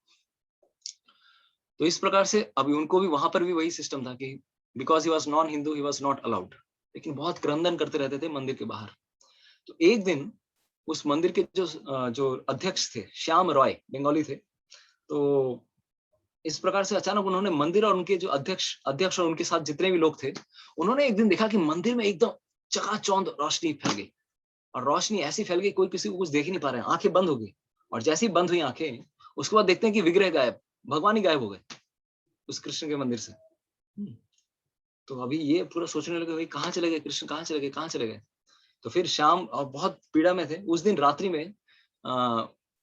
तो इस प्रकार से अभी उनको भी वहां पर भी वही सिस्टम था कि because he was non Hindu, he was not allowed, लेकिन बहुत क्रंदन करते रहते थे मंदिर के बाहर। तो एक दिन उस मंदिर के जो अध्यक्ष थे, श्याम रॉय, बंगाली थे, तो इस प्रकार से अचानक उन्होंने मंदिर और उनके जो अध्यक्ष और उनके साथ जितने भी लोग थे, उन्होंने एक दिन देखा कि मंदिर में एकदम चकाचौंध रोशनी फैल गई, और रोशनी ऐसी फैल गई कोई किसी को कुछ देख ही नहीं पा रहे हैं। आंखें बंद हो गई, और जैसे ही बंद हुई आंखें, उसके बाद देखते हैं कि विग्रह गायब, भगवान ही गायब हो गए उस कृष्ण के मंदिर से। तो अभी ये पूरा सोचने लगे, भाई कहाँ चले गए कृष्ण, कहाँ चले गए, कहाँ चले गए? तो फिर शाम, और बहुत पीड़ा में थे उस दिन रात्रि में,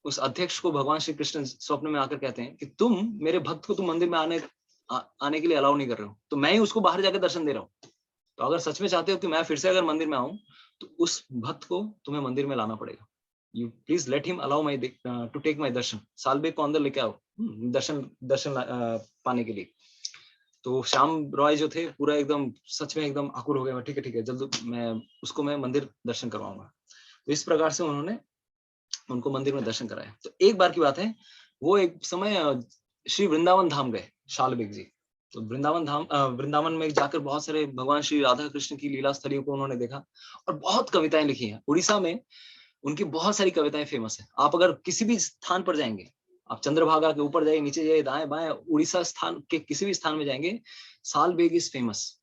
उस अध्यक्ष को भगवान श्री कृष्ण स्वप्न में आकर कहते हैं कि तुम मेरे भक्त को तुम मंदिर में आने के लिए अलाउ नहीं कर रहे हो, तो मैं ही उसको बाहर जाकर दर्शन दे रहा हूँ। तो अगर सच में चाहते हो कि मैं फिर से अगर मंदिर में आऊं, तो उस भक्त को तुम्हें मंदिर में लाना पड़ेगा। You please let him allow my to take my darshan. Salbeg को अंदर लेके आओ दर्शन पाने के लिए। तो श्याम रॉय जो थे पूरा एकदम सच में एकदम आकुल हो गए, ठीक है जल्द मैं मंदिर दर्शन करवाऊंगा। तो इस प्रकार से उन्होंने उनको मंदिर में दर्शन कराया। तो एक बार की बात है, वो एक समय श्री वृंदावन धाम गए शालबेग जी। तो वृंदावन में जाकर बहुत सारे भगवान श्री राधा कृष्ण की लीला स्थलियों को उन्होंने देखा, और बहुत कविताएं लिखी हैं। उड़ीसा में उनकी बहुत सारी कविताएं फेमस है। आप अगर किसी भी स्थान पर जाएंगे, आप चंद्रभागा के ऊपर जाइए, नीचे जाइए, दाएं बाएं, उड़ीसा स्थान के किसी भी स्थान में जाएंगे, Salbeg is famous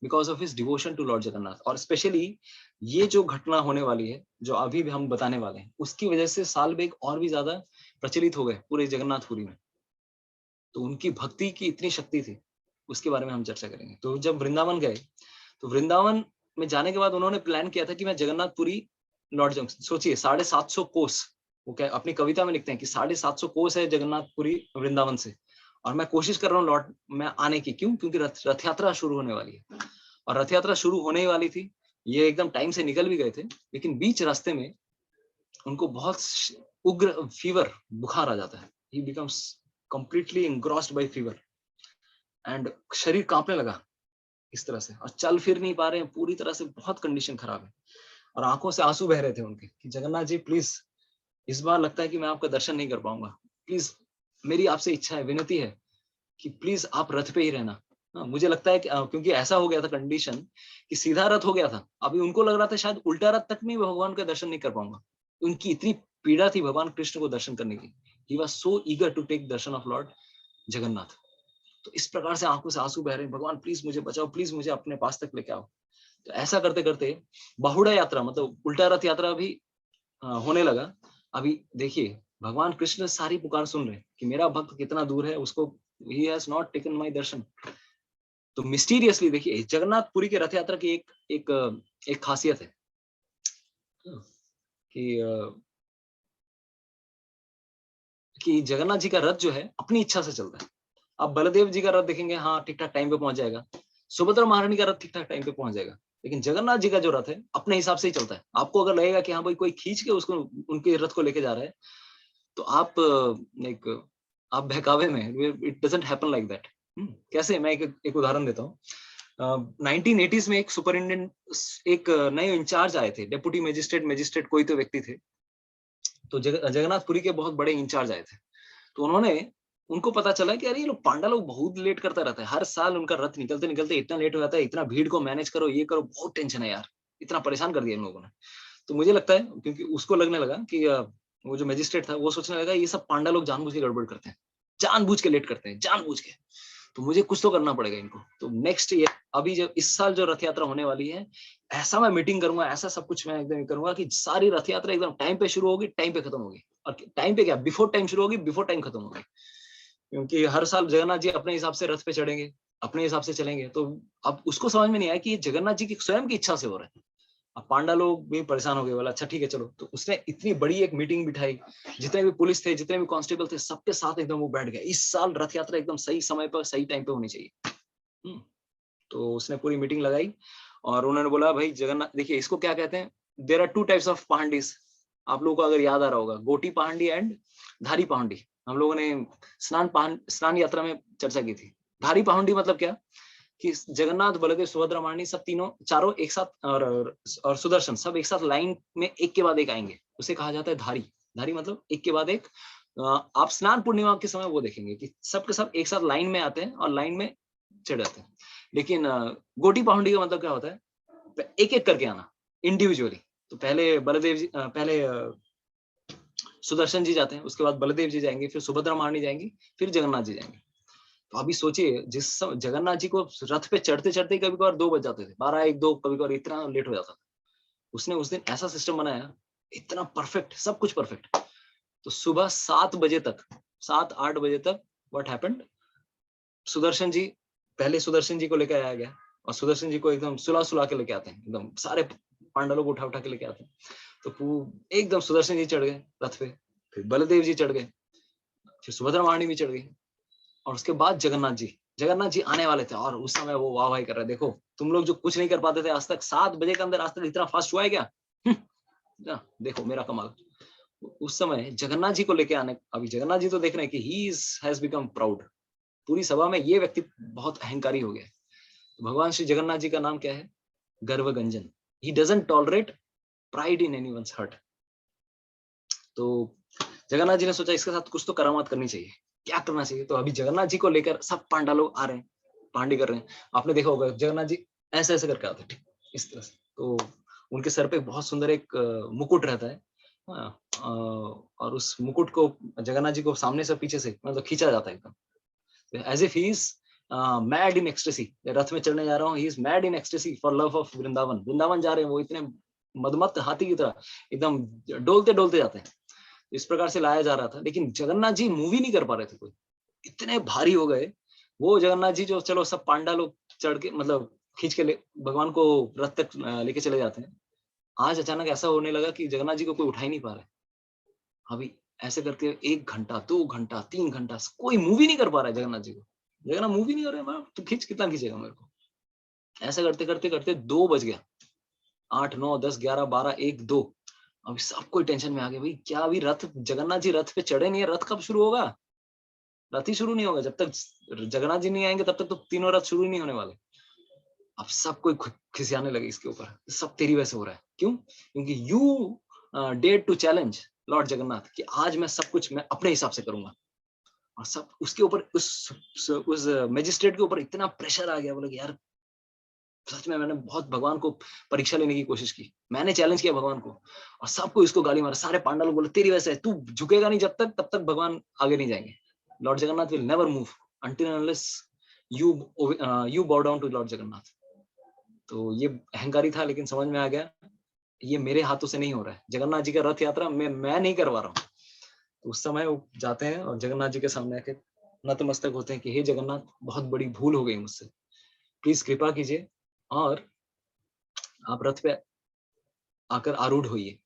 because of his devotion to Lord Jagannath. और स्पेशली ये जो घटना होने वाली है, जो अभी भी हम बताने वाले हैं, उसकी वजह से सालबेग और भी ज्यादा प्रचलित हो गए पूरे जगन्नाथपुरी में। तो उनकी भक्ति की इतनी शक्ति थी, उसके बारे में हम चर्चा करेंगे। तो जब वृंदावन गए, तो वृंदावन में जाने के बाद उन्होंने प्लान किया था कि मैं जगन्नाथपुरी लौट जाऊं। सोचिए 750 कोस, वो क्या अपनी कविता में लिखते हैं कि 750 कोस है जगन्नाथपुरी वृंदावन से, और मैं कोशिश कर रहा हूँ लौट मैं आने की। क्यों? क्योंकि रथ यात्रा शुरू होने वाली है, और रथ यात्रा शुरू होने ही वाली थी। ये एकदम टाइम से निकल भी गए थे, लेकिन बीच रास्ते में उनको बहुत उग्र फीवर, बुखार आ जाता है। ही becomes completely engrossed by fever and शरीर कांपने लगा इस तरह से, और चल फिर नहीं पा रहे हैं, पूरी तरह से बहुत कंडीशन खराब है, और आंखों से आंसू बह रहे थे उनके कि जगन्नाथ जी प्लीज, इस बार लगता है कि मैं आपका दर्शन नहीं कर पाऊंगा, प्लीज मेरी आपसे इच्छा है, विनती है कि प्लीज आप रथ पे ही रहना। मुझे लगता है कि क्योंकि ऐसा हो गया था कंडीशन कि सीधा रथ हो गया था, अभी उनको लग रहा था शायद उल्टा रथ तक में भगवान का दर्शन नहीं कर पाऊंगा। उनकी इतनी पीड़ा थी भगवान कृष्ण को दर्शन करने की। He was so eager to take darshan of Lord Jagannath. तो इस प्रकार से आंखों से आंसू बह रहे हैं, भगवान प्लीज मुझे बचाओ, प्लीज मुझे अपने पास तक लेके आओ। तो ऐसा करते करते बाहुड़ा यात्रा, मतलब उल्टा रथ यात्रा भी होने लगा। अभी देखिए भगवान कृष्ण सारी पुकार सुन रहे हैं कि मेरा भक्त कितना दूर है, उसको he has not taken my darshan. तो मिस्टीरियसली देखिए जगन्नाथपुरी के रथ यात्रा की एक खासियत है कि जगन्नाथ जी का रथ जो है अपनी इच्छा से चलता है। आप बलदेव जी का रथ देखेंगे, हाँ ठीक ठाक टाइम पे पहुंच जाएगा, सुभद्रा महारानी का रथ ठीक ठाक टाइम पे पहुंच जाएगा, लेकिन जगन्नाथ जी का जो रथ है अपने हिसाब से ही चलता है। आपको अगर लगेगा कि हाँ भाई कोई खींच के उसको उनके रथ को लेके जा रहा है, तो आप बहकावे में, it doesn't happen like that. कैसे? मैं एक उदाहरण देता हूँ। 1980s में एक सुपरिटेंडेंट, एक नए इंचार्ज आए थे, डेप्यूटी मजिस्ट्रेट कोई तो व्यक्ति थे। तो जगन्नाथपुरी के बहुत बड़े इंचार्ज आए थे। तो उनको पता चला कि अरे ये लोग पांडा लोग बहुत लेट करता रहता है, हर साल उनका रथ निकलते निकलते इतना लेट हो जाता है, इतना भीड़ को मैनेज करो, ये करो, बहुत टेंशन है यार, इतना परेशान कर दिया इन लोगों ने। तो मुझे लगता है क्योंकि उसको लगने लगा कि वो जो मजिस्ट्रेट था वो सोचने लगा ये सब पांडा लोग जानबूझ के गड़बड़ करते हैं, जानबूझ के लेट करते हैं, जानबूझ के, तो मुझे कुछ तो करना पड़ेगा इनको। तो नेक्स्ट ईयर, अभी जब इस साल जो रथ यात्रा होने वाली है, ऐसा मैं मीटिंग करूंगा, ऐसा सब कुछ मैं एकदम करूंगा कि सारी रथ यात्रा एकदम टाइम पे शुरू होगी, टाइम पे खत्म होगी, और टाइम पे क्या, बिफोर टाइम शुरू होगी, बिफोर टाइम खत्म होगी। क्योंकि हर साल जगन्नाथ जी अपने हिसाब से रथ पे चढ़ेंगे, अपने हिसाब से चलेंगे, तो अब उसको समझ में नहीं आया कि ये जगन्नाथ जी की स्वयं की इच्छा से हो रहा है। अब पांडा लोग भी परेशान हो गए, बोला अच्छा ठीक है चलो। तो उसने इतनी बड़ी एक मीटिंग बिठाई, जितने भी पुलिस थे, जितने भी कांस्टेबल थे, सबके साथ एकदम वो बैठ गए, इस साल रथ यात्रा एकदम सही समय पर सही टाइम पे होनी चाहिए। तो उसने पूरी मीटिंग लगाई, और उन्होंने बोला भाई जगन्नाथ, देखिए इसको क्या कहते हैं, देयर आर 2 टाइप्स ऑफ पहांडीज। आप लोगों को अगर याद आ रहा होगा, गोटी पहांडी एंड धारी पहांडी। हम लोगों ने स्नान यात्रा में चर्चा की थी। धारी पहांडी मतलब क्या कि जगन्नाथ, बलदेव, सुभद्रा, महारानी सब चारों एक साथ, और सुदर्शन सब एक साथ लाइन में एक के बाद एक आएंगे, उसे कहा जाता है धारी। धारी मतलब एक के बाद एक। आप स्नान पूर्णिमा के समय वो देखेंगे कि सब के सब एक साथ लाइन में आते हैं और लाइन में चढ़ जाते हैं। लेकिन गोटी पहांडी का मतलब क्या होता है, एक एक करके आना, इंडिविजुअली। तो पहले बलदेव जी, पहले सुदर्शन जी जाते हैं, उसके बाद बलदेव जी जाएंगे, फिर सुभद्रा महारानी जाएंगी, फिर जगन्नाथ जी जाएंगे। तो अभी सोचिए, जिस जगन्नाथ जी को रथ पे चढ़ते चढ़ते कभी कभार 2 बज जाते थे, 12, 1, 2, कभी कभार इतना लेट हो जाता था। उसने उस दिन ऐसा सिस्टम बनाया, इतना परफेक्ट, सब कुछ परफेक्ट। तो सुबह 7 बजे तक, 7-8 बजे तक व्हाट हैपेंड, सुदर्शन जी, पहले सुदर्शन जी को लेकर आया गया, और सुदर्शन जी को एकदम सुला के लेके आते हैं, एकदम सारे पांडवों को उठा के लेके आते हैं। तो एकदम सुदर्शन जी चढ़ गए रथ पे, फिर बलदेव जी चढ़ गए, फिर सुभद्रा महारानी भी चढ़ गई, और उसके बाद जगन्नाथ जी आने वाले थे। और उस समय वो वाह वाह कर रहे, देखो तुम लोग जो कुछ नहीं कर पाते थे आज तक, 7 बजे के अंदर आज तक इतना फास्ट हुआ है क्या? देखो मेरा कमाल। उस समय जगन्नाथ जी को लेके आने, अभी जगन्नाथ जी तो देख रहे हैं कि ही हैज बिकम प्राउड। पूरी सभा में ये व्यक्ति बहुत अहंकारी हो गया। भगवान श्री जगन्नाथ जी का नाम क्या है? Garvaganjan. He doesn't tolerate pride in anyone's heart. तो जगन्नाथ जी ने सोचा इसके साथ कुछ तो करामात करनी चाहिए, क्या करना चाहिए। तो अभी जगन्नाथ जी को लेकर सब पांडा लोग आ रहे हैं, पांडी कर रहे हैं। आपने देखा होगा जगन्नाथ जी ऐसे ऐसे करके आते हैं, इस तरह से। तो उनके सर पे बहुत सुंदर एक मुकुट रहता है, और उस मुकुट को जगन्नाथ जी को सामने से पीछे से मतलब खींचा जाता है एकदम, as if he is mad in ecstasy. रथ में चढ़ने जा रहा हूँ, he is mad in ecstasy for love of Vrindavan. Vrindavan जा रहे हैं वो, इतने मदमस्त हाथी की तरह एकदम डोलते डोलते जाते हैं। इस प्रकार से लाया जा रहा था, लेकिन जगन्नाथ जी मूवी नहीं कर पा रहे थे, कोई इतने भारी हो गए। वो जगन्नाथ जी जो, चलो सब पांडा लोग चढ़ के, मतलब खींच के भगवान को रथ तक लेके चले जाते हैं। आज अचानक ऐसा होने लगा कि जगन्नाथ जी को कोई उठा ही नहीं पा रहा है। अभी ऐसे करके 1 घंटा, 2 घंटा, 3 घंटा कोई मूव ही नहीं कर पा रहा है जगन्नाथ जी को। जगन्नाथ मूव ही नहीं हो रहे हैं, तो खींच कितना खींचेगा मेरे को? ऐसा करते-करते 2 बज गया। 8, 9, 10, 11, 12, 1, 2 अभी सब कोई टेंशन में आ गया, भाई क्या अभी रथ जगन्नाथ जी रथ पे चढ़े नहीं है, रथ कब शुरू होगा? रथ ही शुरू नहीं होगा जब तक जगन्नाथ जी नहीं आएंगे, तब तक तो तीनों रथ शुरू ही नहीं होने वाले। अब सब कोई खिसियाने लगे इसके ऊपर, सब तेरी वजह से हो रहा है। क्यों? क्योंकि you dare to challenge Lord Jagannath कि आज मैं सब कुछ मैं अपने हिसाब से करूंगा। और सब उसके ऊपर उस मैजिस्ट्रेट के ऊपर इतना प्रेशर आ गया, बोले कि यार सच में मैंने बहुत भगवान को परीक्षा लेने की कोशिश की, मैंने चैलेंज किया भगवान को और सबको इसको गाली मारा। सारे पांडव लोग बोले तेरी वजह से तू झुकेगा नहीं, जब तक भगवान आगे नहीं जाएंगे। Lord Jagannath will never move until and unless you bow down to Lord Jagannath. तो ये अहंकारी था, लेकिन समझ में आ गया ये मेरे हाथों से नहीं हो रहा है। जगन्नाथ जी का रथ यात्रा मैं नहीं करवा रहा हूँ। तो उस समय वो जाते हैं और जगन्नाथ जी के सामने आके नतमस्तक होते हैं कि हे जगन्नाथ, बहुत बड़ी भूल हो गई मुझसे, प्लीज कृपा कीजिए और आप रथ पे आकर आरूढ़ होइए,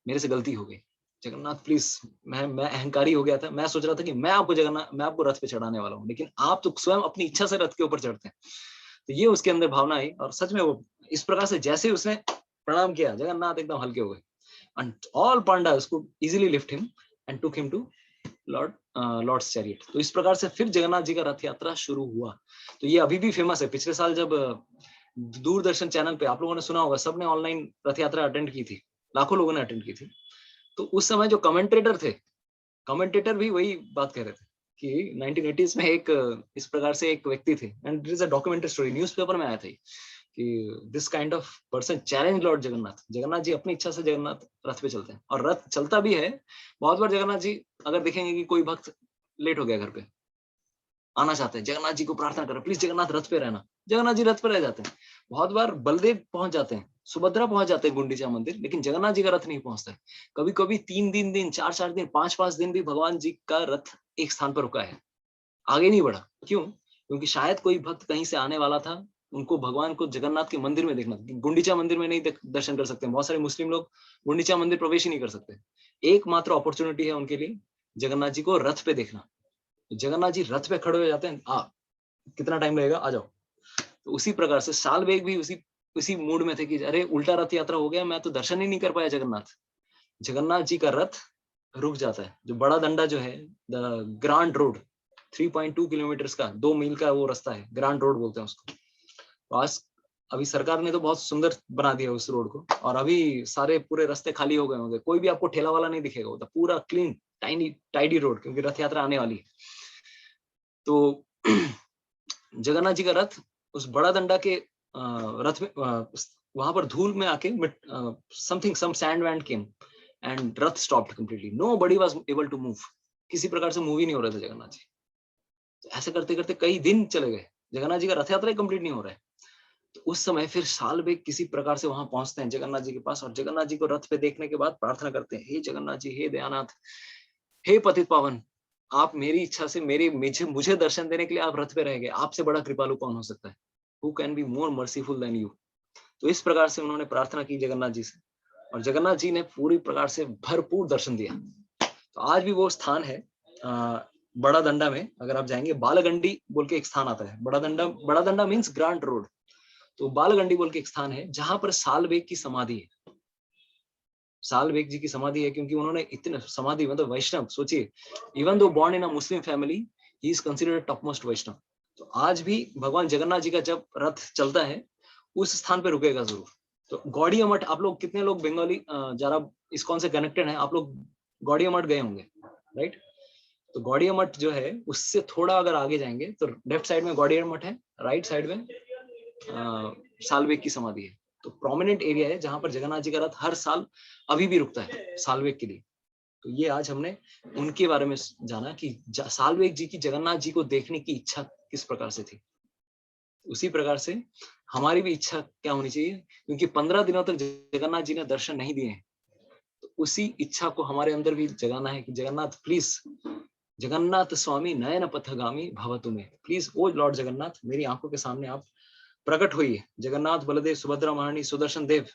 मेरे से गलती हो गई। जगन्नाथ प्लीज, मैं अहंकारी हो गया था, मैं सोच रहा था कि मैं आपको रथ पे चढ़ाने वाला हूँ, लेकिन आप तो स्वयं अपनी इच्छा से रथ के ऊपर चढ़ते हैं। तो ये उसके अंदर भावना आई और सच में वो इस प्रकार से जैसे ही उसने प्रणाम किया, जगन्नाथ एकदम हल्के हो गए। And all pandas could easily lift him and took him to Lord's chariot. तो इस प्रकार से फिर जगन्नाथ जी का रथ यात्रा शुरू हुआ। तो ये अभी भी फेमस है। पिछले साल जब दूरदर्शन चैनल पे आप लोगों ने सुना होगा, सबने ऑनलाइन रथ यात्रा अटेंड की थी, लाखों लोगों ने अटेंड की थी। तो उस समय जो कमेंटेटर थे, कमेंटेटर भी वही बात कह रहे थे कि 1980s में एक इस प्रकार से एक व्यक्ति थे, and it is a documentary story, newspaper में आया था कि this kind of person challenge Lord Jagannath. Jagannath ji अपनी इच्छा से जगन्नाथ रथ पे चलते हैं और रथ चलता भी है। बहुत बार जगन्नाथ जी अगर देखेंगे कि कोई भक्त लेट हो गया घर पे, आना चाहते हैं, जगन्नाथ जी को प्रार्थना करें प्लीज जगन्नाथ रथ पे रहना, जगन्नाथ जी रथ पे रह जाते हैं। बहुत बार बलदेव पहुंच जाते हैं, सुभद्रा पहुंच जाते हैं गुंडीचा मंदिर, लेकिन जगन्नाथ जी का रथ नहीं पहुंचता है। कभी कभी 3 दिन 4 दिन 5 दिन भी भगवान जी का रथ एक स्थान पर रुका है, आगे नहीं बढ़ा। क्यों? क्योंकि शायद कोई भक्त कहीं से आने वाला था, उनको भगवान को जगन्नाथ के मंदिर में देखना था। गुंडीचा मंदिर में नहीं दर्शन कर सकते, बहुत सारे मुस्लिम लोग गुंडीचा मंदिर प्रवेश ही नहीं कर सकते। एकमात्र अपॉर्चुनिटी है उनके लिए जगन्नाथ जी को रथ पे देखना। जगन्नाथ जी रथ पे खड़े हो जाते हैं, कितना टाइम लगेगा, आ जाओ। तो उसी प्रकार से साल बेग भी उसी मूड में थे कि अरे उल्टा रथ यात्रा हो गया, मैं तो दर्शन ही नहीं कर पाया जगन्नाथ। जगन्नाथ जी का रथ रुक जाता है। जो बड़ा दंडा जो है, द ग्रांड रोड, 3.2 किलोमीटर का, 2 मील का वो रास्ता है, ग्रांड रोड बोलते हैं उसको। तो आज अभी सरकार ने तो बहुत सुंदर बना दिया उस रोड को, और अभी सारे पूरे रास्ते खाली हो गए होंगे, कोई भी आपको ठेला वाला नहीं दिखेगा, होता पूरा क्लीन टाइडी रोड, क्योंकि रथ यात्रा आने वाली है। तो जगन्नाथ जी का रथ उस बड़ा दंडा के रथ में वहां पर धूल में आके something some sand wind came and rath stopped completely, nobody was able to move. किसी प्रकार से मूव ही नहीं हो रहे थे जगन्नाथ जी। तो ऐसे करते करते कई दिन चले गए, जगन्नाथ जी का रथ यात्रा ही कंप्लीट नहीं हो रहा है। तो उस समय फिर साल बेग किसी प्रकार से वहां पहुंचते हैं जगन्नाथ जी के पास, और जगन्नाथ जी को रथ पे देखने के बाद प्रार्थना करते हैं, हे जगन्नाथ जी, हे दयानाथ, हे पतित पावन, आप मेरी इच्छा से मुझे दर्शन देने के लिए आप रथ पे रह गए, आपसे बड़ा कृपालु कौन हो सकता है? Who can be more merciful than you? तो इस प्रकार से उन्होंने प्रार्थना की जगन्नाथ जी से, और जगन्नाथ जी ने पूरी प्रकार से भरपूर दर्शन दिया। तो आज भी वो स्थान है बड़ा दंडा में, अगर आप जाएंगे, बालगंडी बोल के एक स्थान आता है। बड़ा दंडा मीन्स ग्रांड रोड। तो बालगंडी बोल के एक स्थान है जहां पर साल बेग की समाधि है। साल बेग जी की समाधि है क्योंकि उन्होंने इतने समाधि, मतलब वैष्णव, सोचिए, even though born in a Muslim family, he is considered top most Vaishnava. तो आज भी भगवान जगन्नाथ जी का जब रथ चलता है उस स्थान पे रुकेगा जरूर। तो गौड़िया मठ, आप लोग कितने लोग बंगाली जरा इस्कॉन से कनेक्टेड हैं, आप लोग गौड़िया मठ गए होंगे, राइट? तो गौड़िया मठ जो है उससे थोड़ा अगर आगे जाएंगे तो लेफ्ट साइड में गौड़िया मठ है, राइट साइड में सालबेग की समाधि है। तो प्रोमिनेंट एरिया है जहां पर जगन्नाथ जी का रथ हर साल अभी भी रुकता है सालबेग के लिए। तो ये आज हमने उनके बारे में जाना कि सालबेग जी की जगन्नाथ जी को देखने की इच्छा किस प्रकार से थी। उसी प्रकार से हमारी भी इच्छा क्या होनी चाहिए, क्योंकि 15 दिनों तक जगन्नाथ जी ने दर्शन नहीं दिए हैं। तो उसी इच्छा को हमारे अंदर भी जगाना है कि जगन्नाथ प्लीज, जगन्नाथ स्वामी नयन पथगामी भवतु में, प्लीज ओ लॉर्ड जगन्नाथ, मेरी आंखों के सामने आप प्रकट हुई है, जगन्नाथ, बलदेव, सुभद्रा, महारानी, सुदर्शन देव।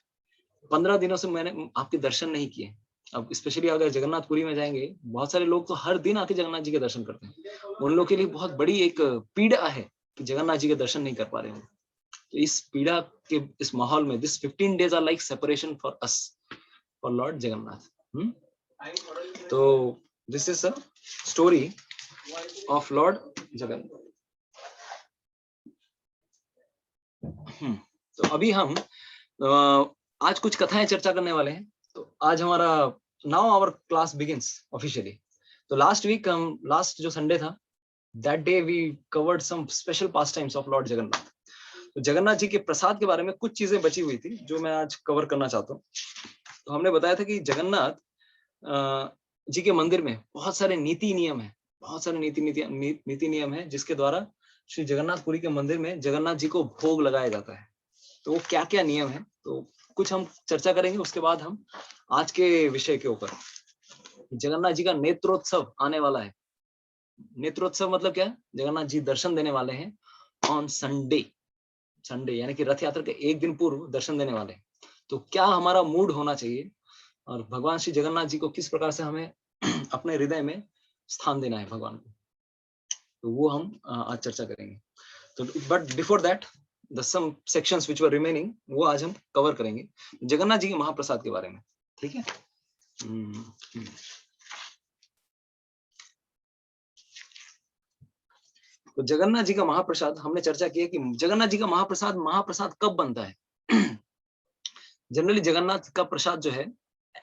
15 दिनों से मैंने आपके दर्शन नहीं किए। अब स्पेशली अगर जगन्नाथपुरी में जाएंगे, बहुत सारे लोग तो हर दिन आके जगन्नाथ जी के दर्शन करते हैं। उन लोगों के लिए बहुत बड़ी एक पीड़ा है कि जगन्नाथ जी के दर्शन नहीं कर पा रहे हैं। तो इस पीड़ा के इस माहौल में this 15 days are like separation for us, for lord Jagannath. तो this is a story of Lord Jagannath. तो अभी हम आज कुछ कथाएं चर्चा करने वाले हैं। तो आज हमारा now our class begins officially. तो लास्ट जो संडे था, that day we covered some special pastimes of Lord Jagannath. तो जगन्नाथ जी के प्रसाद के बारे में कुछ चीजें बची हुई थी जो मैं आज कवर करना चाहता हूँ। तो हमने बताया था कि जगन्नाथ जी के मंदिर में बहुत सारे नीति नियम है, बहुत सारे नीति नियम है जिसके द्वारा श्री जगन्नाथपुरी के मंदिर में जगन्नाथ जी को भोग लगाया जाता है। तो वो क्या क्या नियम है, तो कुछ हम चर्चा करेंगे। उसके बाद हम आज के विषय के ऊपर, जगन्नाथ जी का नेत्रोत्सव आने वाला है। नेत्रोत्सव मतलब क्या है? जगन्नाथ जी दर्शन देने वाले हैं ऑन संडे यानी कि रथ यात्रा के एक दिन पूर्व दर्शन देने वाले हैं। तो क्या हमारा मूड होना चाहिए और भगवान श्री जगन्नाथ जी को किस प्रकार से हमें अपने हृदय में स्थान देना है भगवान को, तो वो हम आज चर्चा करेंगे। तो but before that the some sections which were remaining, वो आज हम कवर करेंगे जगन्नाथ जी के महाप्रसाद के बारे में। ठीक है। तो जगन्नाथ जी का महाप्रसाद हमने चर्चा की है कि जगन्नाथ जी का महाप्रसाद कब बनता है। जनरली जगन्नाथ का प्रसाद जो है,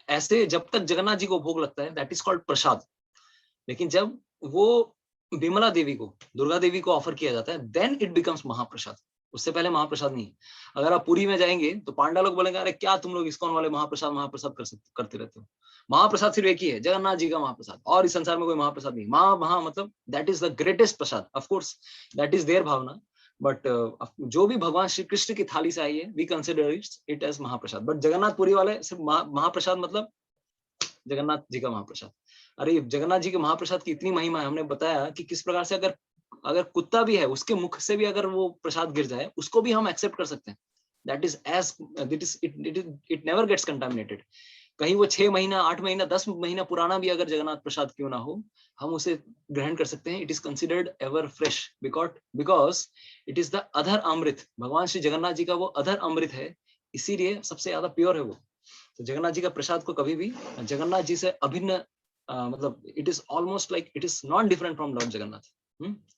ऐसे जब तक जगन्नाथ जी को भोग लगता है दैट इज कॉल्ड प्रसाद। लेकिन जब वो विमला देवी को, दुर्गा देवी को ऑफर किया जाता है, देन इट बिकम्स महाप्रसाद। उससे पहले महाप्रसाद नहीं है। अगर आप पुरी में जाएंगे तो पांडा लोग बोलेंगे, अरे क्या तुम लोग इस्कॉन वाले महाप्रसाद करते रहते हो। महाप्रसाद सिर्फ एक ही है, जगन्नाथ जी का महाप्रसाद, और इस संसार में कोई महाप्रसाद नहीं। महा मतलब that is the greatest prasad. Of course that is their bhavna, but जो भी भगवान श्री कृष्ण की थाली से आई है, वी कंसिडर इट एज महाप्रसाद। बट जगन्नाथपुरी वाले सिर्फ महाप्रसाद मतलब जगन्नाथ जी का महाप्रसाद। अरे जगन्नाथ जी के महाप्रसाद की इतनी महिमा है, हमने बताया कि किस प्रकार से अगर कुत्ता भी है, उसके मुख से भी अगर वो प्रसाद गिर जाए, उसको भी हम एक्सेप्ट कर सकते हैं। That is as it never gets contaminated. कहीं वो 6 महीना, 8 महीना, 10 महीना पुराना भी अगर जगन्नाथ प्रसाद क्यों ना हो, हम उसे ग्रहण कर सकते हैं। It is considered ever fresh because it is the अधर अमृत। भगवान श्री जगन्नाथ जी का वो अधर अमृत है, इसीलिए सबसे ज्यादा प्योर है वो। तो जगन्नाथ जी का प्रसाद को कभी भी जगन्नाथ जी से अभिन्न, मतलब it is almost like it is not different from lord Jagannath.